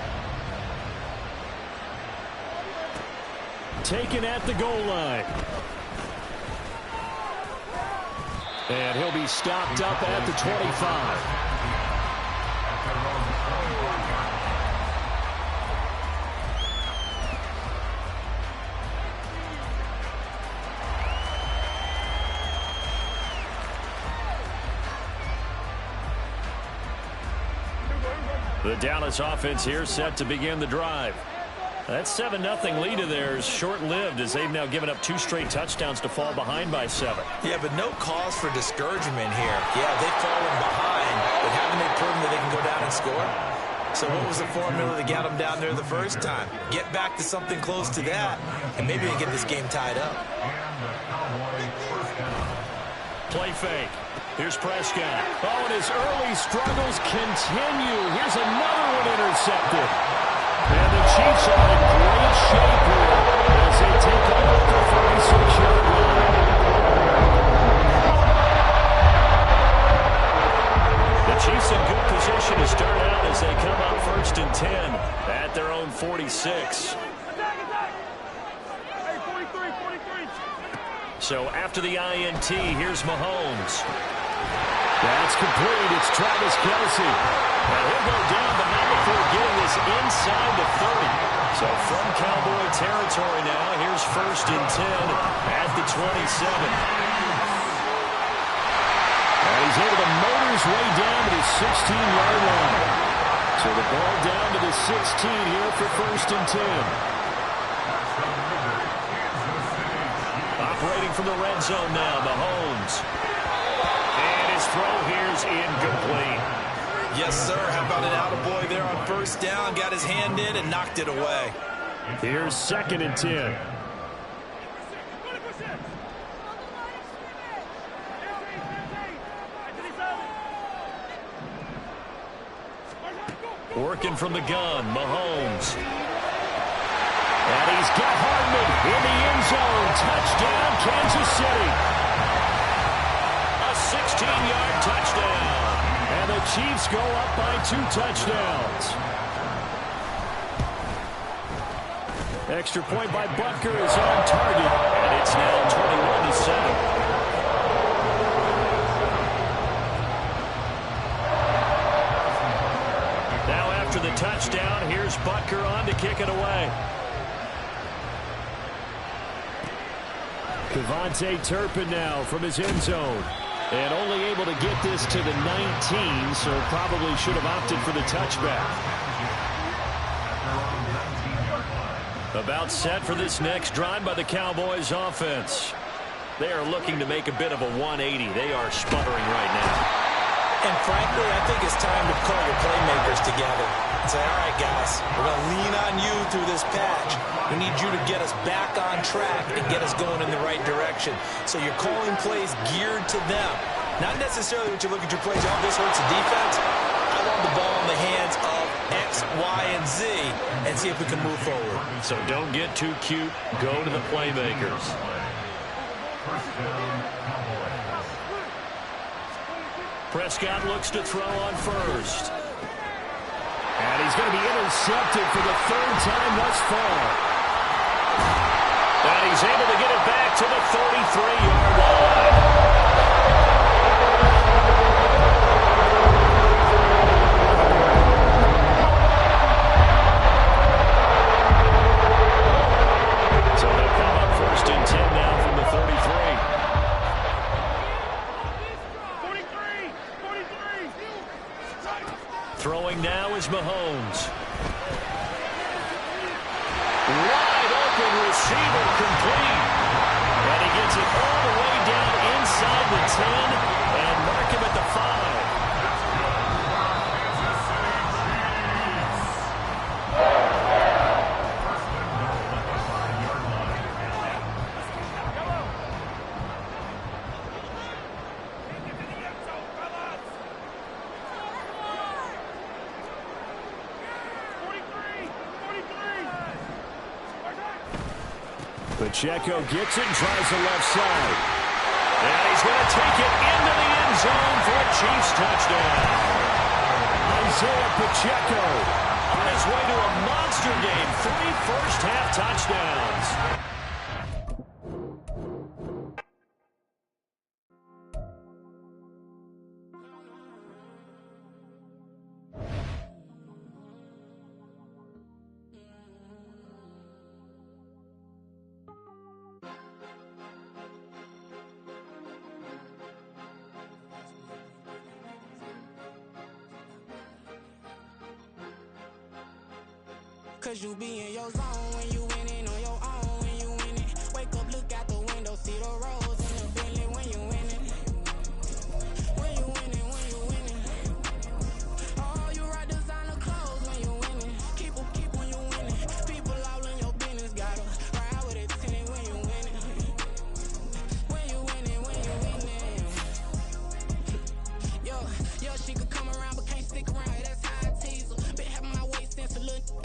Taken at the goal line. And he'll be stopped up at the 25. The Dallas offense here set to begin the drive. That 7-0 lead of theirs short-lived as they've now given up 2 straight touchdowns to fall behind by 7. Yeah, but no cause for discouragement here. Yeah, they've fallen behind, but haven't they proven that they can go down and score? So what was the formula that got them down there the first time? Get back to something close to that, and maybe they get this game tied up. Play fake. Here's Prescott. Oh, and his early struggles continue. Here's another one intercepted. And the Chiefs are in great shape here as they take over the 46-yard line. The Chiefs in good position to start out as they come up 1st and 10 at their own 46. So after the INT, here's Mahomes. That's complete. It's Travis Kelce. And he'll go down, but not before getting this inside the 30. So from Cowboy territory now, here's 1st and 10 at the 27. And he's able to motor his way down to the 16-yard line. So the ball down to the 16 here for 1st and 10. Operating from the red zone now, Mahomes. And his throw here's incomplete. Yes, sir. How about an attaboy there on 1st down? Got his hand in and knocked it away. Here's 2nd and 10. Working from the gun, Mahomes. And he's got Hardman in the end zone. Touchdown, Kansas City. A 16-yard touchdown. And the Chiefs go up by 2 touchdowns. Extra point by Butker is on target. And it's now 21-7. Now after the touchdown, here's Butker on to kick it away. Devontae Turpin now from his end zone. And only able to get this to the 19, so probably should have opted for the touchback. About set for this next drive by the Cowboys offense. They are looking to make a bit of a 180. They are sputtering right now. And frankly, I think it's time to call your playmakers together and say, all right, guys, we're going to lean on you through this patch. We need you to get us back on track and get us going in the right direction. So you're calling plays geared to them. Not necessarily what you look at your plays, oh, this hurts the defense. I want the ball in the hands of X, Y, and Z and see if we can move forward. So don't get too cute. Go to the playmakers. Prescott looks to throw on 1st. And he's going to be intercepted for the 3rd time thus far. And he's able to get it back to the 33-yard line. So they'll come up 1st and 10 now from the 33. Throwing now is Mahomes. Wide open receiver complete. And he gets it all the way down inside the 10 and mark him at the 5. Pacheco gets it and tries the left side. And he's going to take it into the end zone for a Chiefs touchdown. Isaiah Pacheco on his way to a monster game. 3 first-half touchdowns. Cause you be in your zone when you winning on your own when you winning. Wake up, look out the window, see the rose in the Bentley when you winning. When you winning, when you winning. Oh, you rock designer clothes when you winning. Keep when you winning. People all in your business, gotta ride with it tinted when you winning. When you winning, when you winning. Yo, she could come around but can't stick around. That's how I tease her. Been having my weight since a little.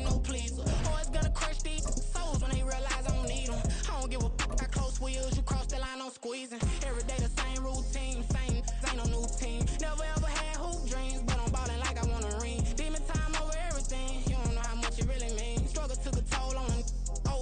No pleaser. Always gonna crush these souls when they realize I don't need them. I don't give a f***. Got close wheels, you cross the line, I'm squeezing. Every day the same routine, same ain't no new team. Never ever had hoop dreams, but I'm ballin' like I want a ring. Demon time over everything, you don't know how much it really means. Struggle took a toll on them,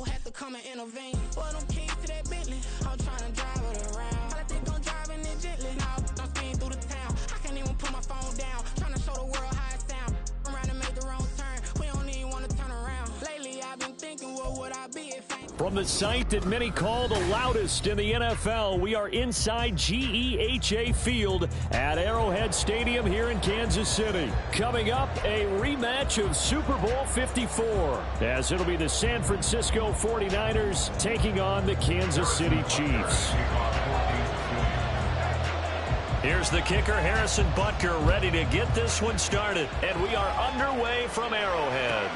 had to come and intervene. Well, them keys to that Bentley, I'm trying to drive it around. I think I'm driving it gently, now I'm speeding through the town. I can't even put my phone down, trying to show the world how it sound. Around and made the wrong turn, we don't even want to turn around. Lately I've been thinking, what would I be if I... From the site that many call the loudest in the NFL, we are inside GEHA Field at Arrowhead Stadium here in Kansas City. Coming up, a rematch of Super Bowl 54, as it'll be the San Francisco 49ers taking on the Kansas City Chiefs. Here's the kicker, Harrison Butker, ready to get this one started. And we are underway from Arrowhead.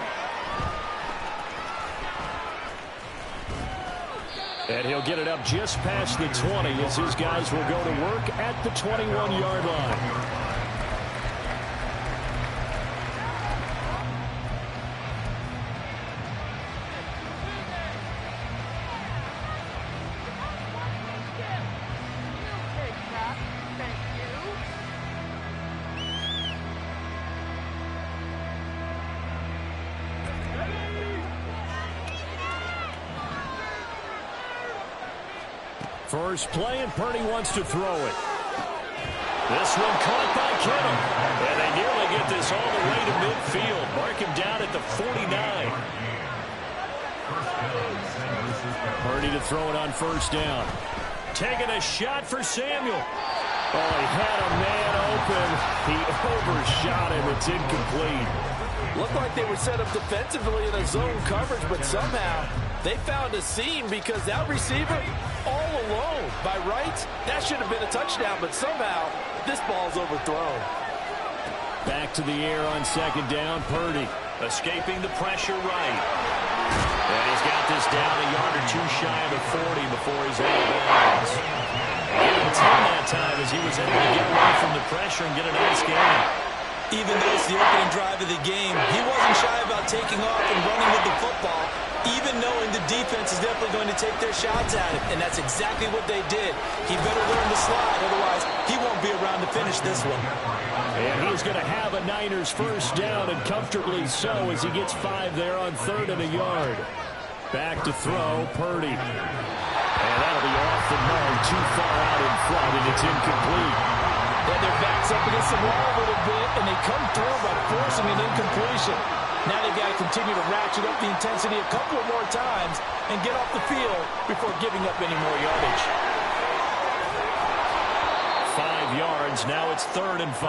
And he'll get it up just past the 20 as his guys will go to work at the 21-yard line. First play, and Purdy wants to throw it. This one caught by Kittle. And they nearly get this all the way to midfield. Mark him down at the 49. Purdy to throw it on first down. Taking a shot for Samuel. Oh, he had a man open. He overshot him. It's incomplete. Looked like they were set up defensively in a zone coverage, but somehow they found a seam because that receiver all alone. By rights, that should have been a touchdown, but somehow this ball's overthrown. Back to the air on second down, Purdy. Escaping the pressure right. And he's got this down a yard or two shy of the 40 before he's out of bounds. Even 10 that time as he was able to get away from the pressure and get a nice gain. Even though it's the opening drive of the game, he wasn't shy about taking off and running with the football, even knowing the defense is definitely going to take their shots at him, and that's exactly what they did. He better learn to slide, otherwise he won't be around to finish this one. And he's going to have a Niners first down, and comfortably so as he gets 5 there on 3rd and a yard. Back to throw, Purdy. And that'll be off the mark, too far out in front, and it's incomplete. And their backs up against the wall a little bit, and they come through by forcing an incompletion. Now they've got to continue to ratchet up the intensity a couple of more times and get off the field before giving up any more yardage. 5 yards, now it's 3rd and 5.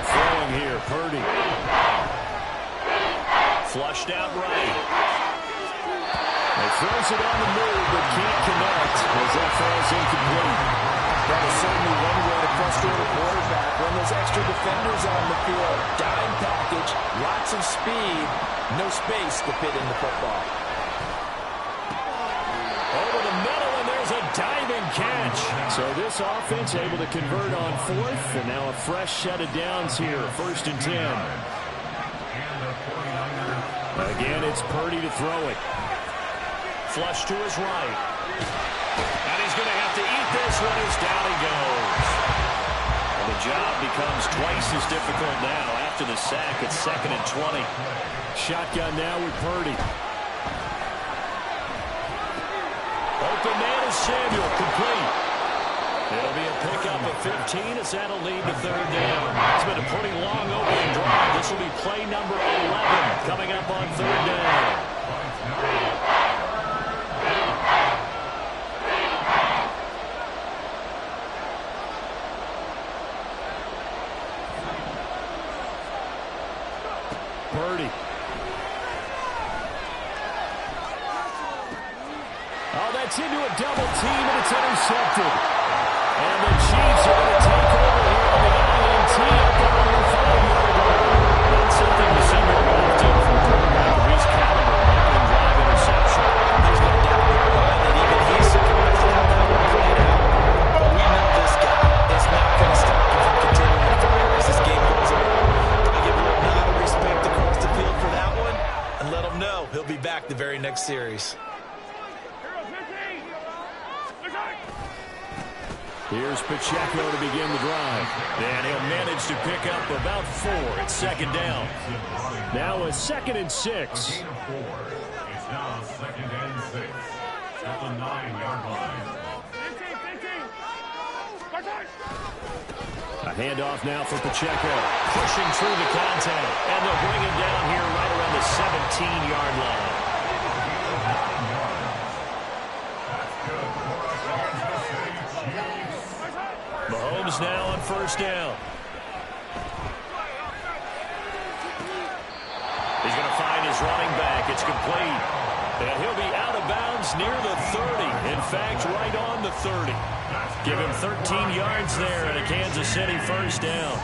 Throwing here, Purdy. Flushed out right. He throws it on the move, but can't connect as that falls incomplete. That is certainly one way to frustrate a quarterback. Run those extra defenders on the field. Dime package, lots of speed, no space to fit in the football. Over the middle, and there's a diving catch. So this offense able to convert on 4th, and now a fresh set of downs here, 1st and 10. Again, it's Purdy to throw it. Flush to his right. And he's going to one is down he goes. And the job becomes twice as difficult now after the sack. It's 2nd and 20. Shotgun now with Purdy. Open man is Samuel, complete. It'll be a pickup of 15 as that'll lead to 3rd down. It's been a pretty long opening drive. This will be play number 11 coming up on 3rd down. Purdy. Oh, that's into a double team, and it's intercepted. And the Chiefs are going to take over here on the INT up on the 5-yard line. That's something to see more often from a quarterback of his caliber. Opening drive interception. There's no doubt in my mind that even he's surprised at how that one played out. But we know this guy is not going to stop him from continuing to fire as this game goes on. I give a little nod of respect across the field for that one, and let him know he'll be back the very next series. Here's Pacheco to begin the drive. And he'll manage to pick up about 4 at 2nd down. Now a 2nd and 6. Gain of 4. It's now 2nd and 6 at the 9-yard line. A handoff now for Pacheco. Pushing through the contact. And they'll bring him down here right around the 17-yard line. Mahomes now on 1st down. He's going to find his running back. It's complete. And he'll be out of bounds near the 30. In fact, right on the 30. Give him 13 yards there and a Kansas City 1st down.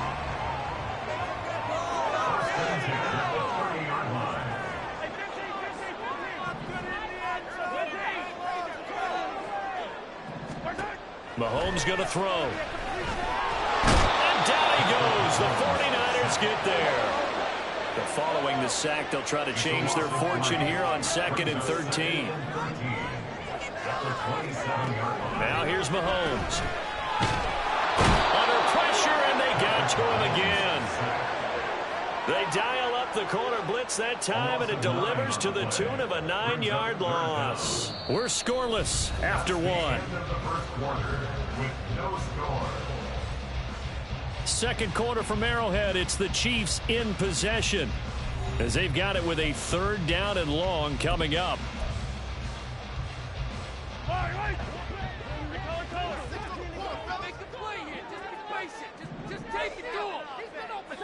Mahomes going to throw. And down he goes. The 49ers get there. But following the sack, they'll try to change their fortune here on 2nd and 13. Now here's Mahomes. Under pressure, and they get to him again. They dial up the corner blitz that time, and it delivers to the tune of a 9-yard loss. We're scoreless after 1. Second quarter from Arrowhead. It's the Chiefs in possession as they've got it with a 3rd down and long coming up. Make the play here. Just be patient. Just take it to him. He's been open.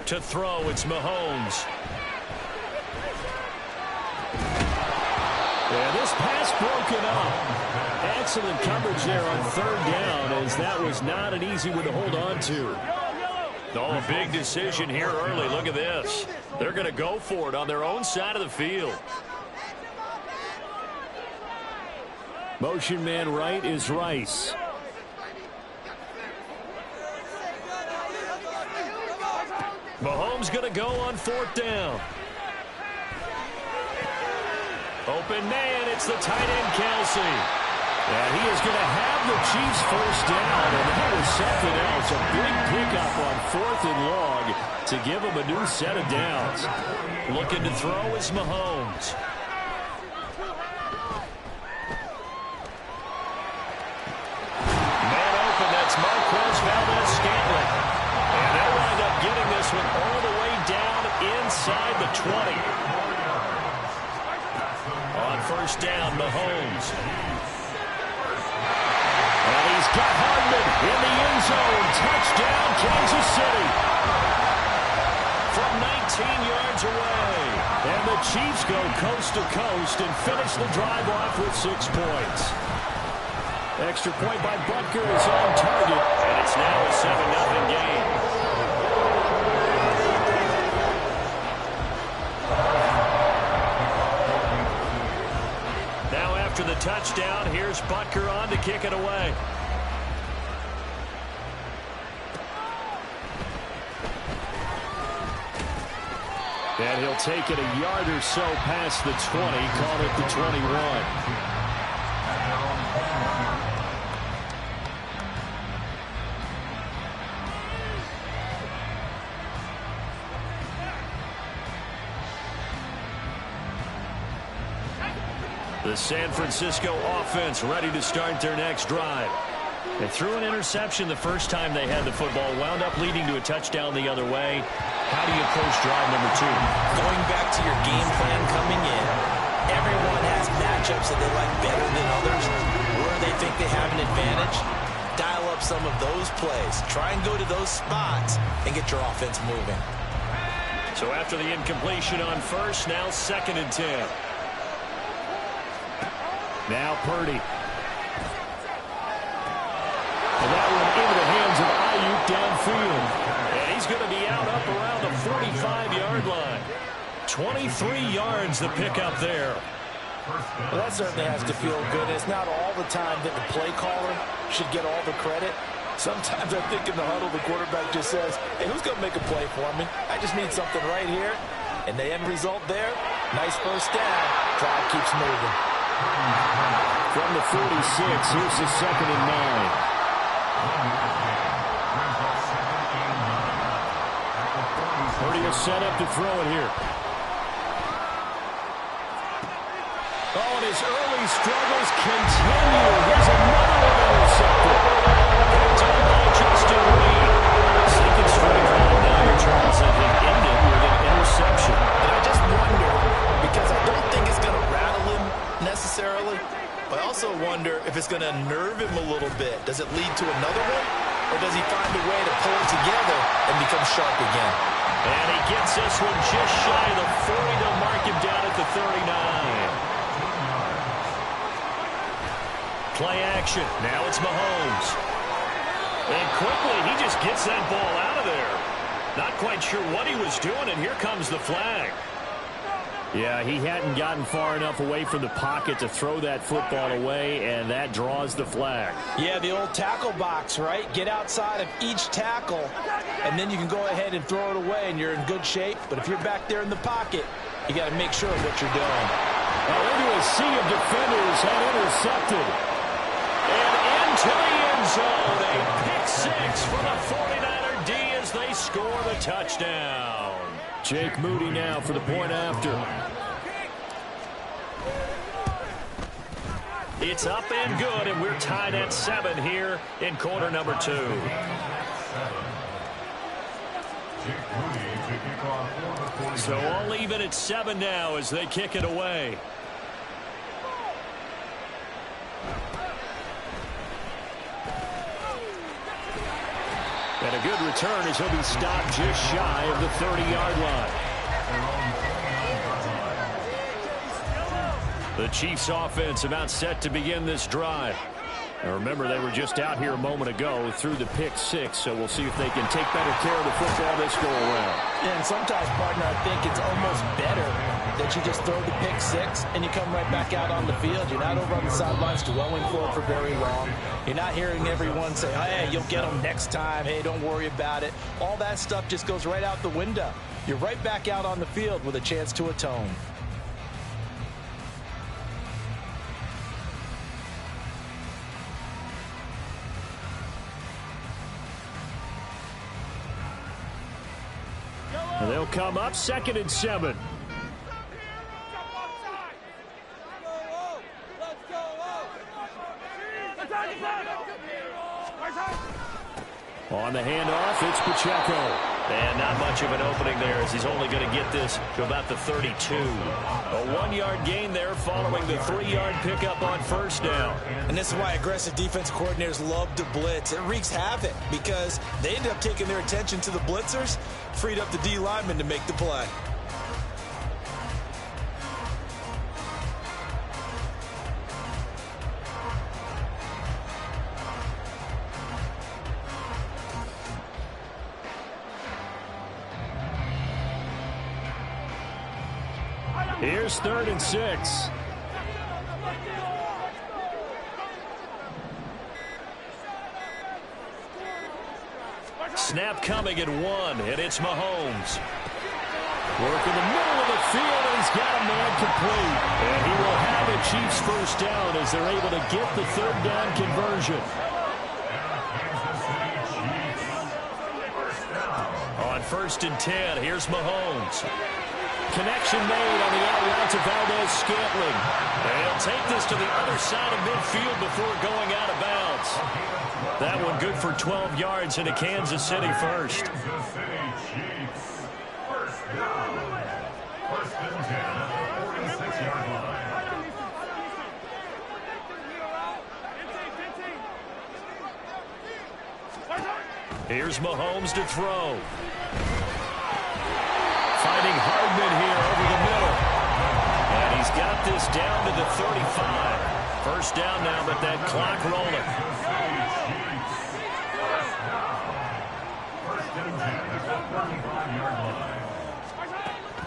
To throw, it's Mahomes. Yeah, this pass broken up. Excellent coverage there on 3rd down, as that was not an easy one to hold on to. Oh, a big decision here early. Look at this. They're going to go for it on their own side of the field. Motion man right is Rice. Mahomes going to go on 4th down. Open man, it's the tight end, Kelsey. And he is going to have the Chiefs 1st down, and that was something else. A big pickup on 4th and long to give them a new set of downs. Looking to throw is Mahomes. Man open, that's Marquez Valdez-Scantling. And they'll wind up getting this one all the way down inside the 20. On 1st down, Mahomes. And he's got Hardman in the end zone. Touchdown, Kansas City. From 19 yards away. And the Chiefs go coast to coast and finish the drive off with 6 points. Extra point by Butker is on target. And it's now a 7-0 game. Now after the touchdown, here's Butker on to kick it away. And he'll take it a yard or so past the 20, call it the 21. The San Francisco offense ready to start their next drive. They threw an interception the first time they had the football, wound up leading to a touchdown the other way. How do you approach drive number 2? Going back to your game plan coming in, everyone has matchups that they like better than others. Where they think they have an advantage, dial up some of those plays. Try and go to those spots and get your offense moving. So after the incompletion on first, now 2nd and 10. Now Purdy. And that one into the hands of Itchyyyy downfield. And he's going to be out up around the 45-yard line. 23 yards the pickup there. Well, that certainly has to feel good. It's not all the time that the play caller should get all the credit. Sometimes I think in the huddle, the quarterback just says, hey, who's going to make a play for me? I just need something right here. And the end result there, nice first down. Drive keeps moving. From the 46, here's the 2nd and 9. Purdy is set up to throw it here. Oh, and his early struggles continue. Here's another one intercepted. Picked up by Justin Reed. 2nd straight run now, Charles, and they end it with an interception. And I just wonder, because I don't think it's going to rattle him necessarily, but I also wonder if it's going to nerve him a little bit. Does it lead to another one? Or does he find a way to pull it together and become sharp again? And he gets this one just shy of the 40. They'll mark him down at the 39. Play action. Now it's Mahomes. And quickly, he just gets that ball out of there. Not quite sure what he was doing, and here comes the flag. Yeah, he hadn't gotten far enough away from the pocket to throw that football away, and that draws the flag. Yeah, the old tackle box, right? Get outside of each tackle, and then you can go ahead and throw it away, and you're in good shape. But if you're back there in the pocket, you got to make sure of what you're doing. Well, into a sea of defenders, had intercepted. And into the end zone, a pick 6 for the 49er D as they score the touchdown. Jake Moody now for the point after. It's up and good, and we're tied at 7 here in quarter number 2. So all even at 7 now as they kick it away. And a good return as he'll be stopped just shy of the 30-yard line. The Chiefs offense about set to begin this drive. And remember, they were just out here a moment ago through the pick 6, so we'll see if they can take better care of the football this go around. Yeah, and sometimes, partner, I think it's almost better that you just throw the pick 6 and you come right back out on the field. You're not over on the sidelines dwelling for it for very long. You're not hearing everyone say, hey, you'll get them next time. Hey, don't worry about it. All that stuff just goes right out the window. You're right back out on the field with a chance to atone. And they'll come up 2nd and 7. On the handoff, it's Pacheco. And not much of an opening there as he's only going to get this to about the 32. A 1-yard gain there following the 3-yard pickup on first down. And this is why aggressive defense coordinators love to blitz. It wreaks havoc because they end up taking their attention to the blitzers, freed up the D lineman to make the play. Here's 3rd and 6. Snap coming at 1, and it's Mahomes. Work in the middle of the field, and he's got a man complete. And he will have a Chiefs first down as they're able to get the third down conversion. On 1st and 10, here's Mahomes. Connection made on the out route to Valdez-Scantling. And he'll take this to the other side of midfield before going out of bounds. That one good for 12 yards into Kansas City first. Kansas City Chiefs. First down. 1st and 10 at the 46-yard line. Here's Mahomes to throw. Finding Hardman here over the middle. And he's got this down to the 35. First down now, but that clock rolling.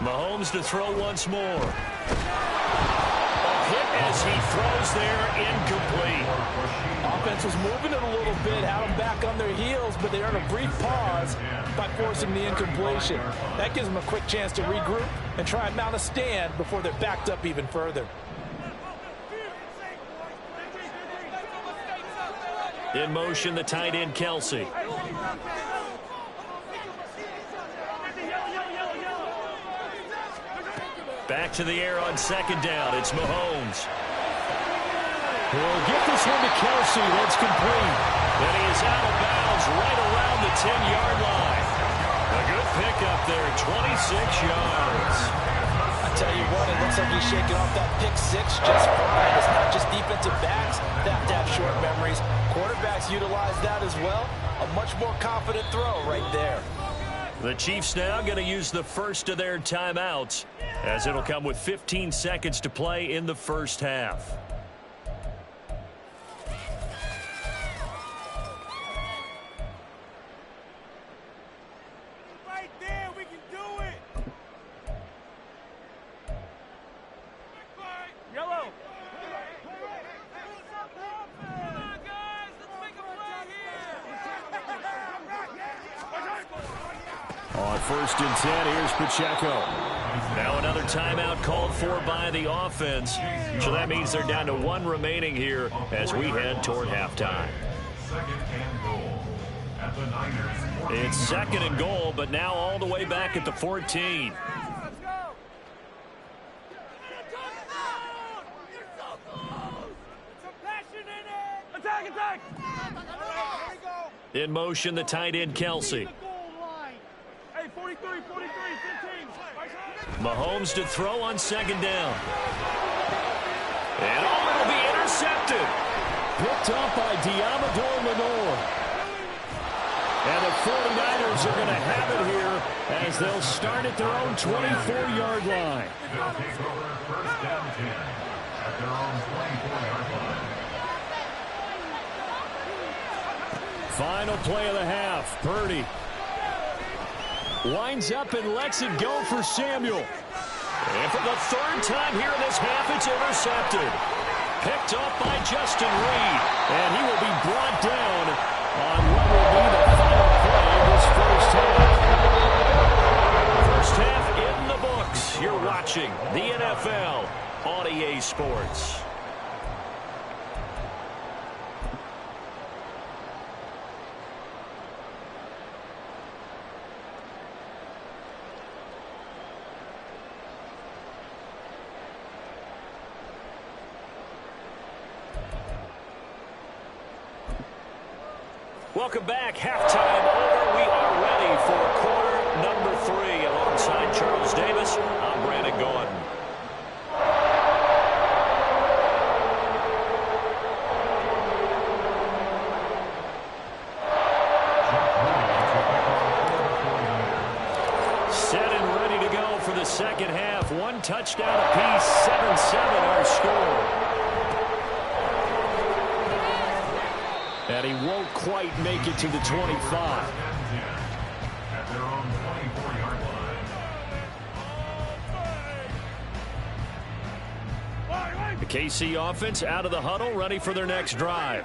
Mahomes to throw once more. A hit as he throws there, incomplete. Offense was moving it a little bit, had them back on their heels, but they earned a brief pause by forcing the incompletion. That gives them a quick chance to regroup and try and mount a stand before they're backed up even further. In motion, the tight end, Kelsey. Back to the air on 2nd down. It's Mahomes. We'll get this one to Kelsey. That's complete. And he is out of bounds right around the 10-yard line. A good pickup there, 26 yards. I tell you what, it looks like he's shaking off that pick six just fine. It's not just defensive backs that have short memories. Quarterbacks utilize that as well. A much more confident throw right there. The Chiefs now going to use the first of their timeouts, as it'll come with 15 seconds to play in the first half. Right there, we can do it. Yellow. Come on, guys, let's make a play here. On 1st and 10, here's Pacheco. Now another timeout called for by the offense. So that means they're down to 1 remaining here as we head toward halftime. 2nd and goal at the Niners. It's 2nd and goal, but now all the way back at the 14. Let's go. You're so close. Some passion in it. Attack, attack. Here we go. In motion, the tight end, Kelsey. Hey, 43, 15. Mahomes to throw on 2nd down. And it'll be intercepted. Picked off by Diamador Lenore. And the 49ers are going to have it here as they'll start at their own 24-yard line. They'll take over 1st down 10 at their own 24-yard line. Final play of the half. Purdy winds up and lets it go for Samuel. And for the 3rd time here in this half, it's intercepted. Picked off by Justin Reed. And he will be brought down on what will be the final play of this first half. First half in the books. You're watching the NFL on EA Sports. Welcome back. Halftime over. We are ready for quarter number 3. Alongside Charles Davis, I'm Brandon Gordon. Set and ready to go for the second half. 1 touchdown apiece. 7-7 our score. And he won't quite make it to the 25. At their own 24-yard line. The KC offense out of the huddle, ready for their next drive.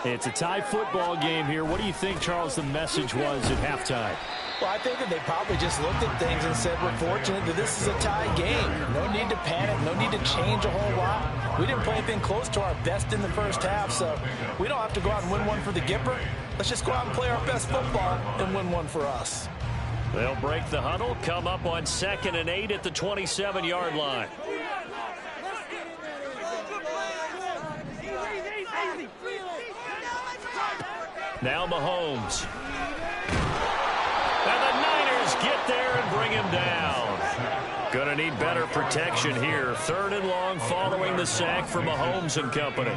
It's a tie football game here. What do you think, Charles, the message was at halftime? Well, I think that they probably just looked at things and said, we're fortunate that this is a tie game. No need to panic. No need to change a whole lot. We didn't play anything close to our best in the first half, so we don't have to go out and win one for the Gipper. Let's just go out and play our best football and win one for us. They'll break the huddle, come up on 2nd and 8 at the 27-yard line. Now Mahomes. And the Niners get there and bring him down. Going to need better protection here. 3rd and long following the sack for Mahomes and company.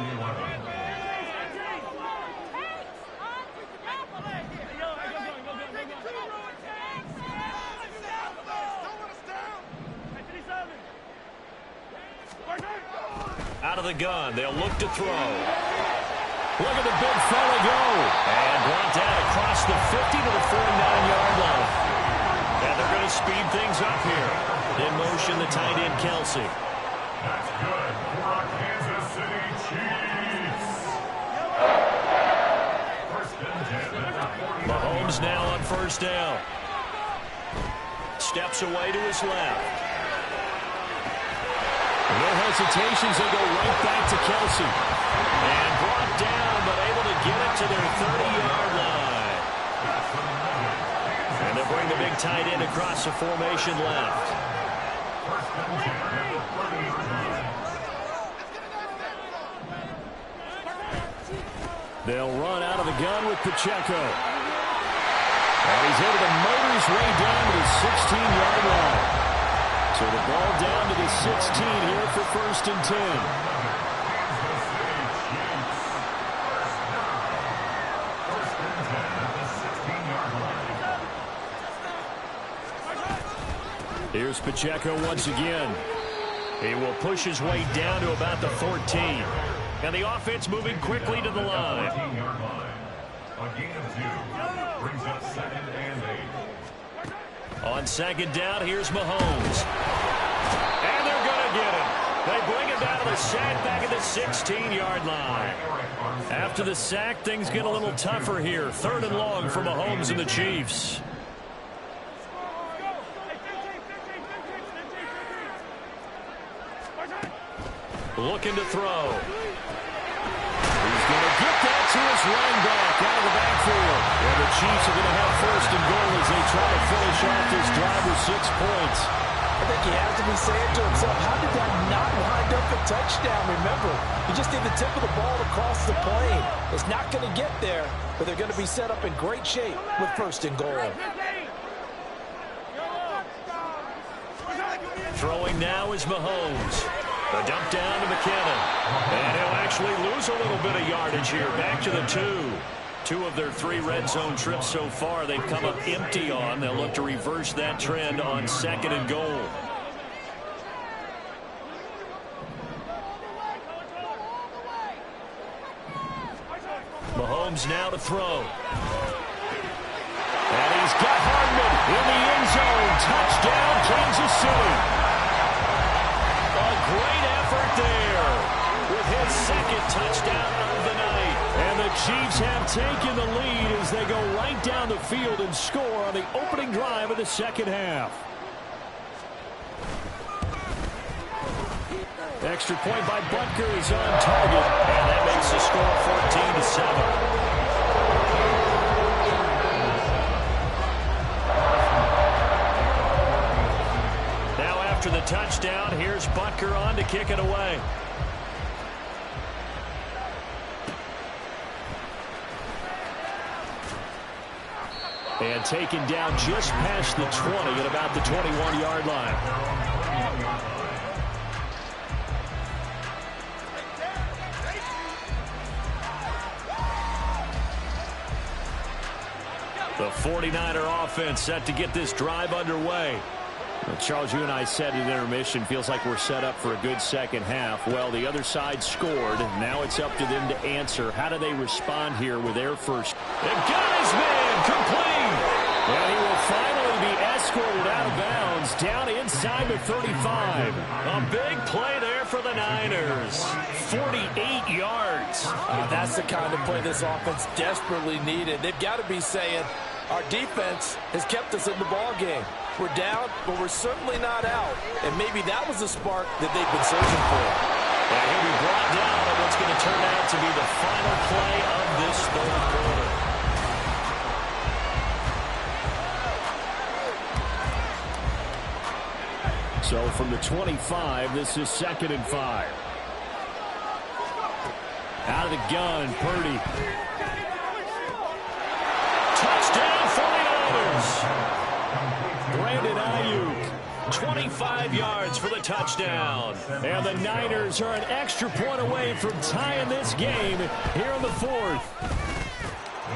Out of the gun. They'll look to throw. Look at the big fella go. And brought down across the 50 to the 49-yard line. And they're going to speed things up here. In motion, the tight end, Kelsey. That's good for our Kansas City Chiefs. 1st and 10. Mahomes now on 1st down. Steps away to his left. No hesitations. They go right back to Kelsey. And brought down, but able to get it to their 30-yard line. And they'll bring the big tight end across the formation left. They'll run out of the gun with Pacheco. And he's able to motor his way down to the 16-yard line. So the ball down to the 16 here for 1st and 10. Here's Pacheco once again. He will push his way down to about the 14. And the offense moving quickly to the line. A gain of 2 brings up 2nd and 8. On 2nd down, here's Mahomes. And they're going to get him. They bring him down to the sack back at the 16-yard line. After the sack, things get a little tougher here. 3rd and long for Mahomes and the Chiefs. Looking to throw. He's going to get that to his running back out of the backfield. And the Chiefs are going to have 1st and goal as they try to finish off this drive with 6 points. I think he has to be saying to himself, how did that not wind up a touchdown? Remember, you just need the tip of the ball to cross the plane. It's not going to get there, but they're going to be set up in great shape with 1st and goal. Throwing now is Mahomes. The dump down to McKinnon. And he'll actually lose a little bit of yardage here. Back to the 2. 2 of their 3 red zone trips so far they've come up empty on. They'll look to reverse that trend on 2nd and goal. Mahomes now to throw. And he's got Hardman in the end zone. Touchdown, Kansas City. A great effort there with his 2nd touchdown of the night. And the Chiefs have taken the lead as they go right down the field and score on the opening drive of the 2nd half. Extra point by Butker is on target. And that makes the score 14-7. After the touchdown, here's Butker on to kick it away. And taken down just past the 20 at about the 21-yard line. The 49er offense set to get this drive underway. Well, Charles, you and I said at intermission, feels like we're set up for a good 2nd half. Well, the other side scored. Now it's up to them to answer. How do they respond here with their first? They got his man complete. And he will finally be escorted out of bounds down inside the 35. A big play there for the Niners. 48 yards. That's the kind of play this offense desperately needed. They've got to be saying, our defense has kept us in the ball game. We're down, but we're certainly not out. And maybe that was the spark that they've been searching for. And he'll be brought down on what's going to turn out to be the final play of this third quarter. So from the 25, this is 2nd and 5. Out of the gun, Purdy. Touchdown, 49ers. Brandon Ayuk, 25 yards for the touchdown. And the Niners are an extra point away from tying this game here in the 4th.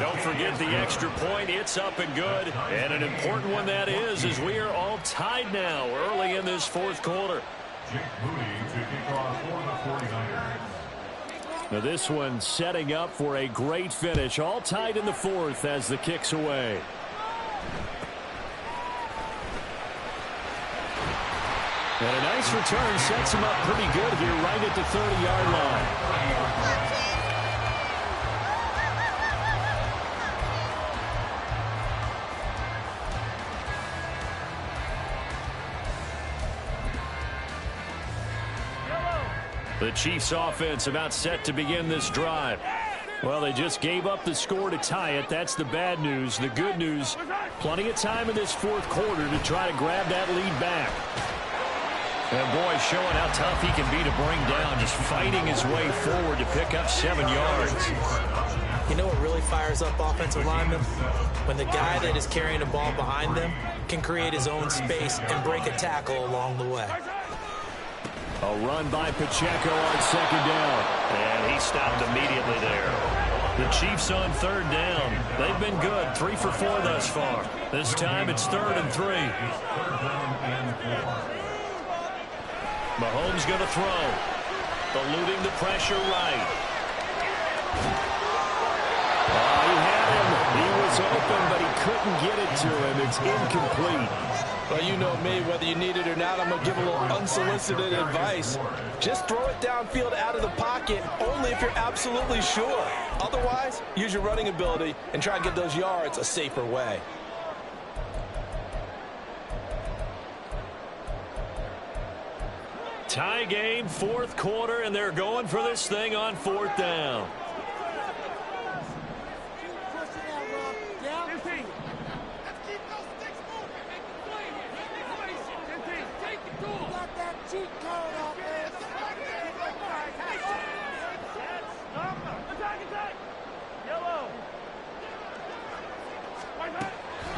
Don't forget the extra point. It's up and good. And an important one that is, as we are all tied now early in this 4th quarter. Jake Moody to kick off for the 49ers. Now this one setting up for a great finish. All tied in the 4th as the kick's away. And a nice return sets him up pretty good here right at the 30-yard line. The Chiefs offense about set to begin this drive. Well, they just gave up the score to tie it. That's the bad news. The good news, plenty of time in this 4th quarter to try to grab that lead back. And boy, showing how tough he can be to bring down, just fighting his way forward to pick up 7 yards. You know what really fires up offensive linemen? When the guy that is carrying the ball behind them can create his own space and break a tackle along the way. A run by Pacheco on 2nd down. And he stopped immediately there. The Chiefs on 3rd down. They've been good, 3 for 4 thus far. This time it's 3rd and 3. Mahomes going to throw. Eluding the pressure right. Oh, he had him. He was open, but he couldn't get it to him. It's incomplete. Well, you know me, whether you need it or not, I'm going to give a little unsolicited advice. Just throw it downfield out of the pocket, only if you're absolutely sure. Otherwise, use your running ability and try and get those yards a safer way. Tie game, 4th quarter, and they're going for this thing on 4th down.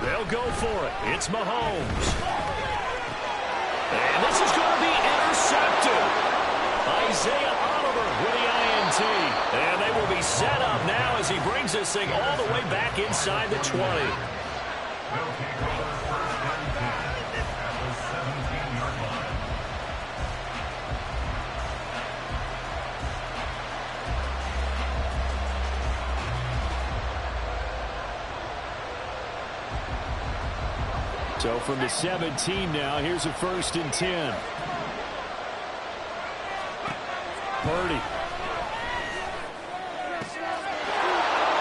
They'll go for it. It's Mahomes. And this is going to be intercepted. Isaiah Oliver with the INT. And they will be set up now as he brings this thing all the way back inside the 20. So from the 17 now, here's a 1st and 10. Purdy.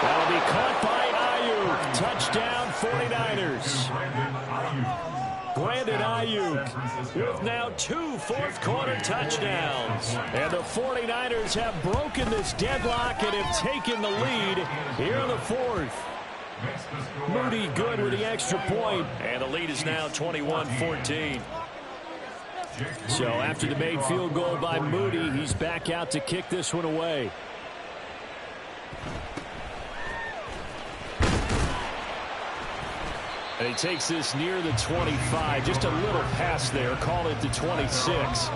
That'll be caught by Ayuk. Touchdown, 49ers. Brandon Ayuk with now 2 4th quarter touchdowns. And the 49ers have broken this deadlock and have taken the lead here in the 4th. Moody good with the extra point. And the lead is now 21-14. So after the made field goal by Moody, he's back out to kick this one away. And he takes this near the 25. Just a little pass there. Call it the 26.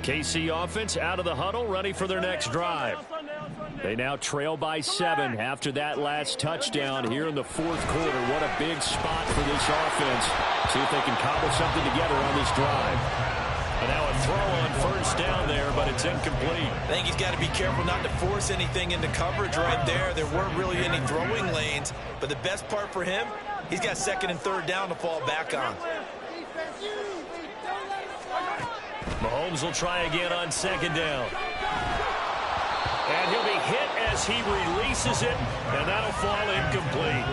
KC offense out of the huddle, ready for their next drive. They now trail by 7 after that last touchdown here in the 4th quarter. What a big spot for this offense. See if they can cobble something together on this drive. And now a throw on first down there, but it's incomplete. I think he's got to be careful not to force anything into coverage right there. There weren't really any throwing lanes, but the best part for him, he's got second and third down to fall back on. Mahomes will try again on second down. And he'll be hit as he releases it, and that'll fall incomplete.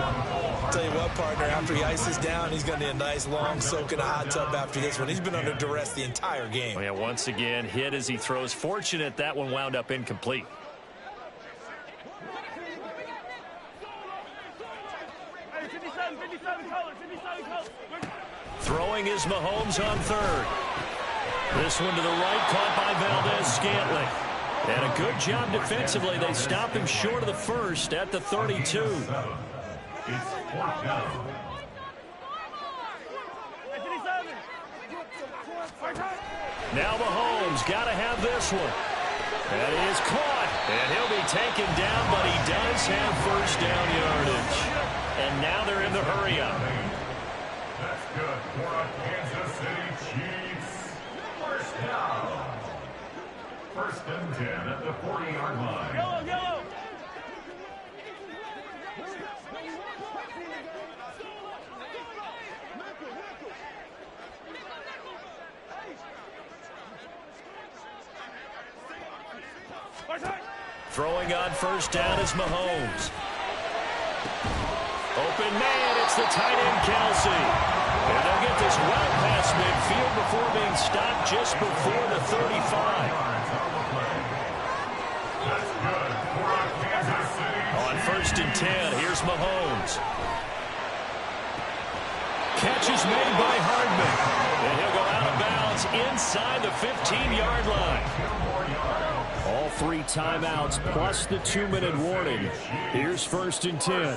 I'll tell you what, partner, after he ices down, he's going to need a nice long soak in a hot tub after this one. He's been under duress the entire game. Oh, yeah, once again, hit as he throws. Fortunate that one wound up incomplete. Throwing is Mahomes on third. This one to the right, caught by Valdez-Scantling. And a good job defensively. They stop him short of the first at the 32. It's fourth down. Now Mahomes got to have this one. That is caught. And he'll be taken down, but he does have first down yardage. And now they're in the hurry-up. That's good for a Kansas City Chiefs. First down. First and 10 at the 40-yard line. Yellow, yellow. Throwing on first down is Mahomes. Open man, it's the tight end Kelsey. And they'll get this well past midfield before being stopped just before the 35. That's good for a Kansas City On first and 10, here's Mahomes. Catch is made by Hardman. And he'll go out of bounds inside the 15-yard line. All 3 timeouts plus the 2-minute warning. Here's first and 10.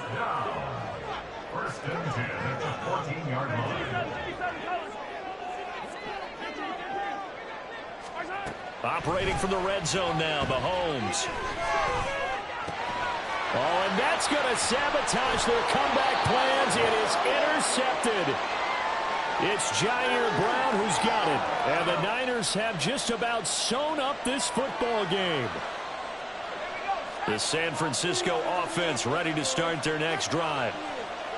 First and 10 at the 14-yard line. Operating from the red zone now, Mahomes. Oh, and that's going to sabotage their comeback plans. It is intercepted. It's Jair Brown who's got it. And the Niners have just about sewn up this football game. The San Francisco offense ready to start their next drive.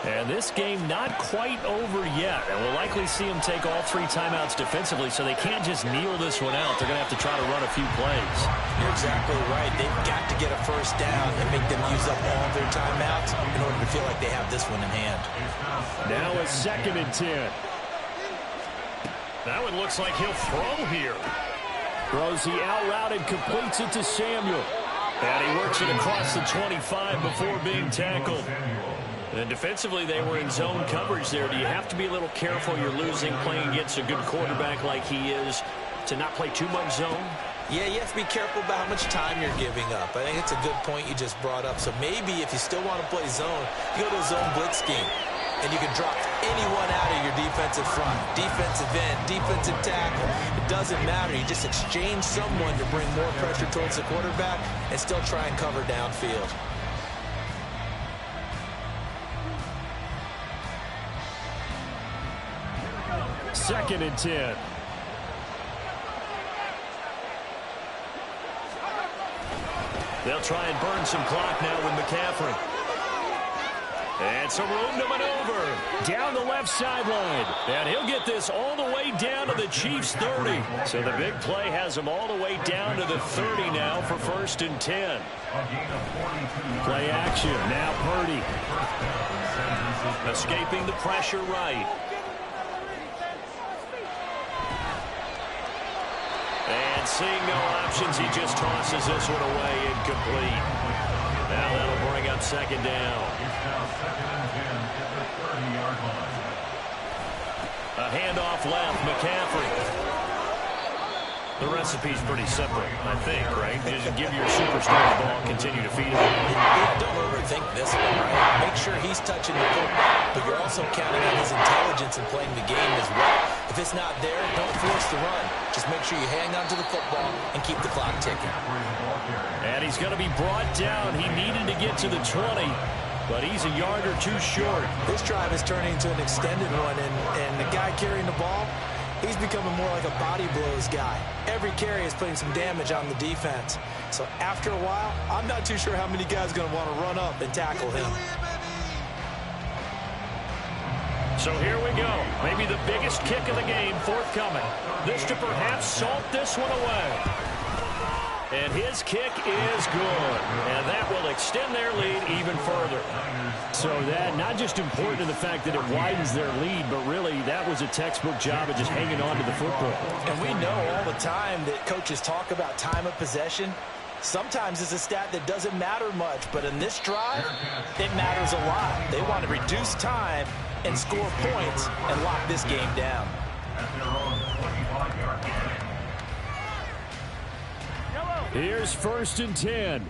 And this game not quite over yet. And we'll likely see them take all 3 timeouts defensively, so they can't just kneel this one out. They're going to have to try to run a few plays. You're exactly right. They've got to get a first down and make them use up all their timeouts in order to feel like they have this one in hand. Now it's second and 10. That one looks like he'll throw here. Throws the out route and completes it to Samuel. And he works it across the 25 before being tackled. And defensively, they were in zone coverage there. Do you have to be a little careful? You're losing playing against a good quarterback like he is to not play too much zone? Yeah, you have to be careful about how much time you're giving up. I think it's a good point you just brought up. So maybe if you still want to play zone, you go to a zone blitz scheme. And you can drop anyone out of your defensive front. Defensive end, defensive tackle. It doesn't matter. You just exchange someone to bring more pressure towards the quarterback and still try and cover downfield. Second and 10. They'll try and burn some clock now with McCaffrey. And some room to maneuver. Down the left sideline. And he'll get this all the way down to the Chiefs' 30. So the big play has him all the way down to the 30 now for first and 10. Play action. Now Purdy. Escaping the pressure right. And seeing no options, he just tosses this one away, incomplete. Now that'll bring up second down. It's now second and 10 at the 30-yard line. A handoff left, McCaffrey. The recipe's pretty simple, I think, right? Just give your superstar the ball, continue to feed him. Yeah, don't overthink this one, right? Make sure he's touching the football, but you're also counting on his intelligence in playing the game as well. If it's not there, don't force the run. Just make sure you hang on to the football and keep the clock ticking. And he's going to be brought down. He needed to get to the 20, but he's a yard or two short. This drive is turning into an extended one, and the guy carrying the ball, He's becoming more like a body blows guy. Every carry is putting some damage on the defense. So after a while, I'm not too sure how many guys are going to want to run up and tackle him. So here we go. Maybe the biggest kick of the game forthcoming. This to perhaps salt this one away. And his kick is good. And that will extend their lead even further. So that not just important in the fact that it widens their lead, but really that was a textbook job of just hanging on to the football. And we know all the time that coaches talk about time of possession. Sometimes it's a stat that doesn't matter much, but in this drive, it matters a lot. They want to reduce time and score points and lock this game down. Here's 1st and 10.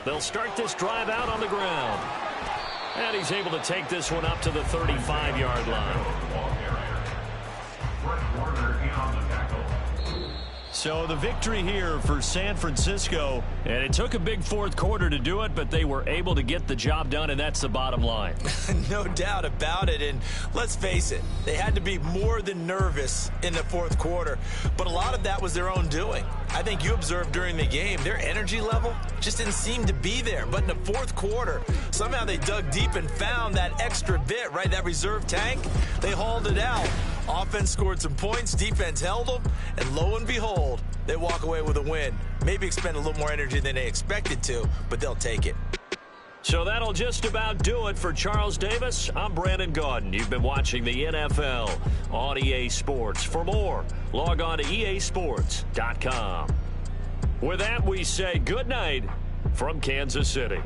They'll start this drive out on the ground. And he's able to take this one up to the 35-yard line. So the victory here for San Francisco. And it took a big 4th quarter to do it, but they were able to get the job done, and that's the bottom line. No doubt about it. And let's face it, they had to be more than nervous in the 4th quarter. But a lot of that was their own doing. I think you observed during the game, their energy level just didn't seem to be there. But in the 4th quarter, somehow they dug deep and found that extra bit, right? That reserve tank. They hauled it out. Offense scored some points, defense held them, and lo and behold, they walk away with a win. Maybe expend a little more energy than they expected to, but they'll take it. So that'll just about do it for Charles Davis. I'm Brandon Gaudin. You've been watching the NFL on EA Sports. For more, log on to easports.com. With that, we say good night from Kansas City.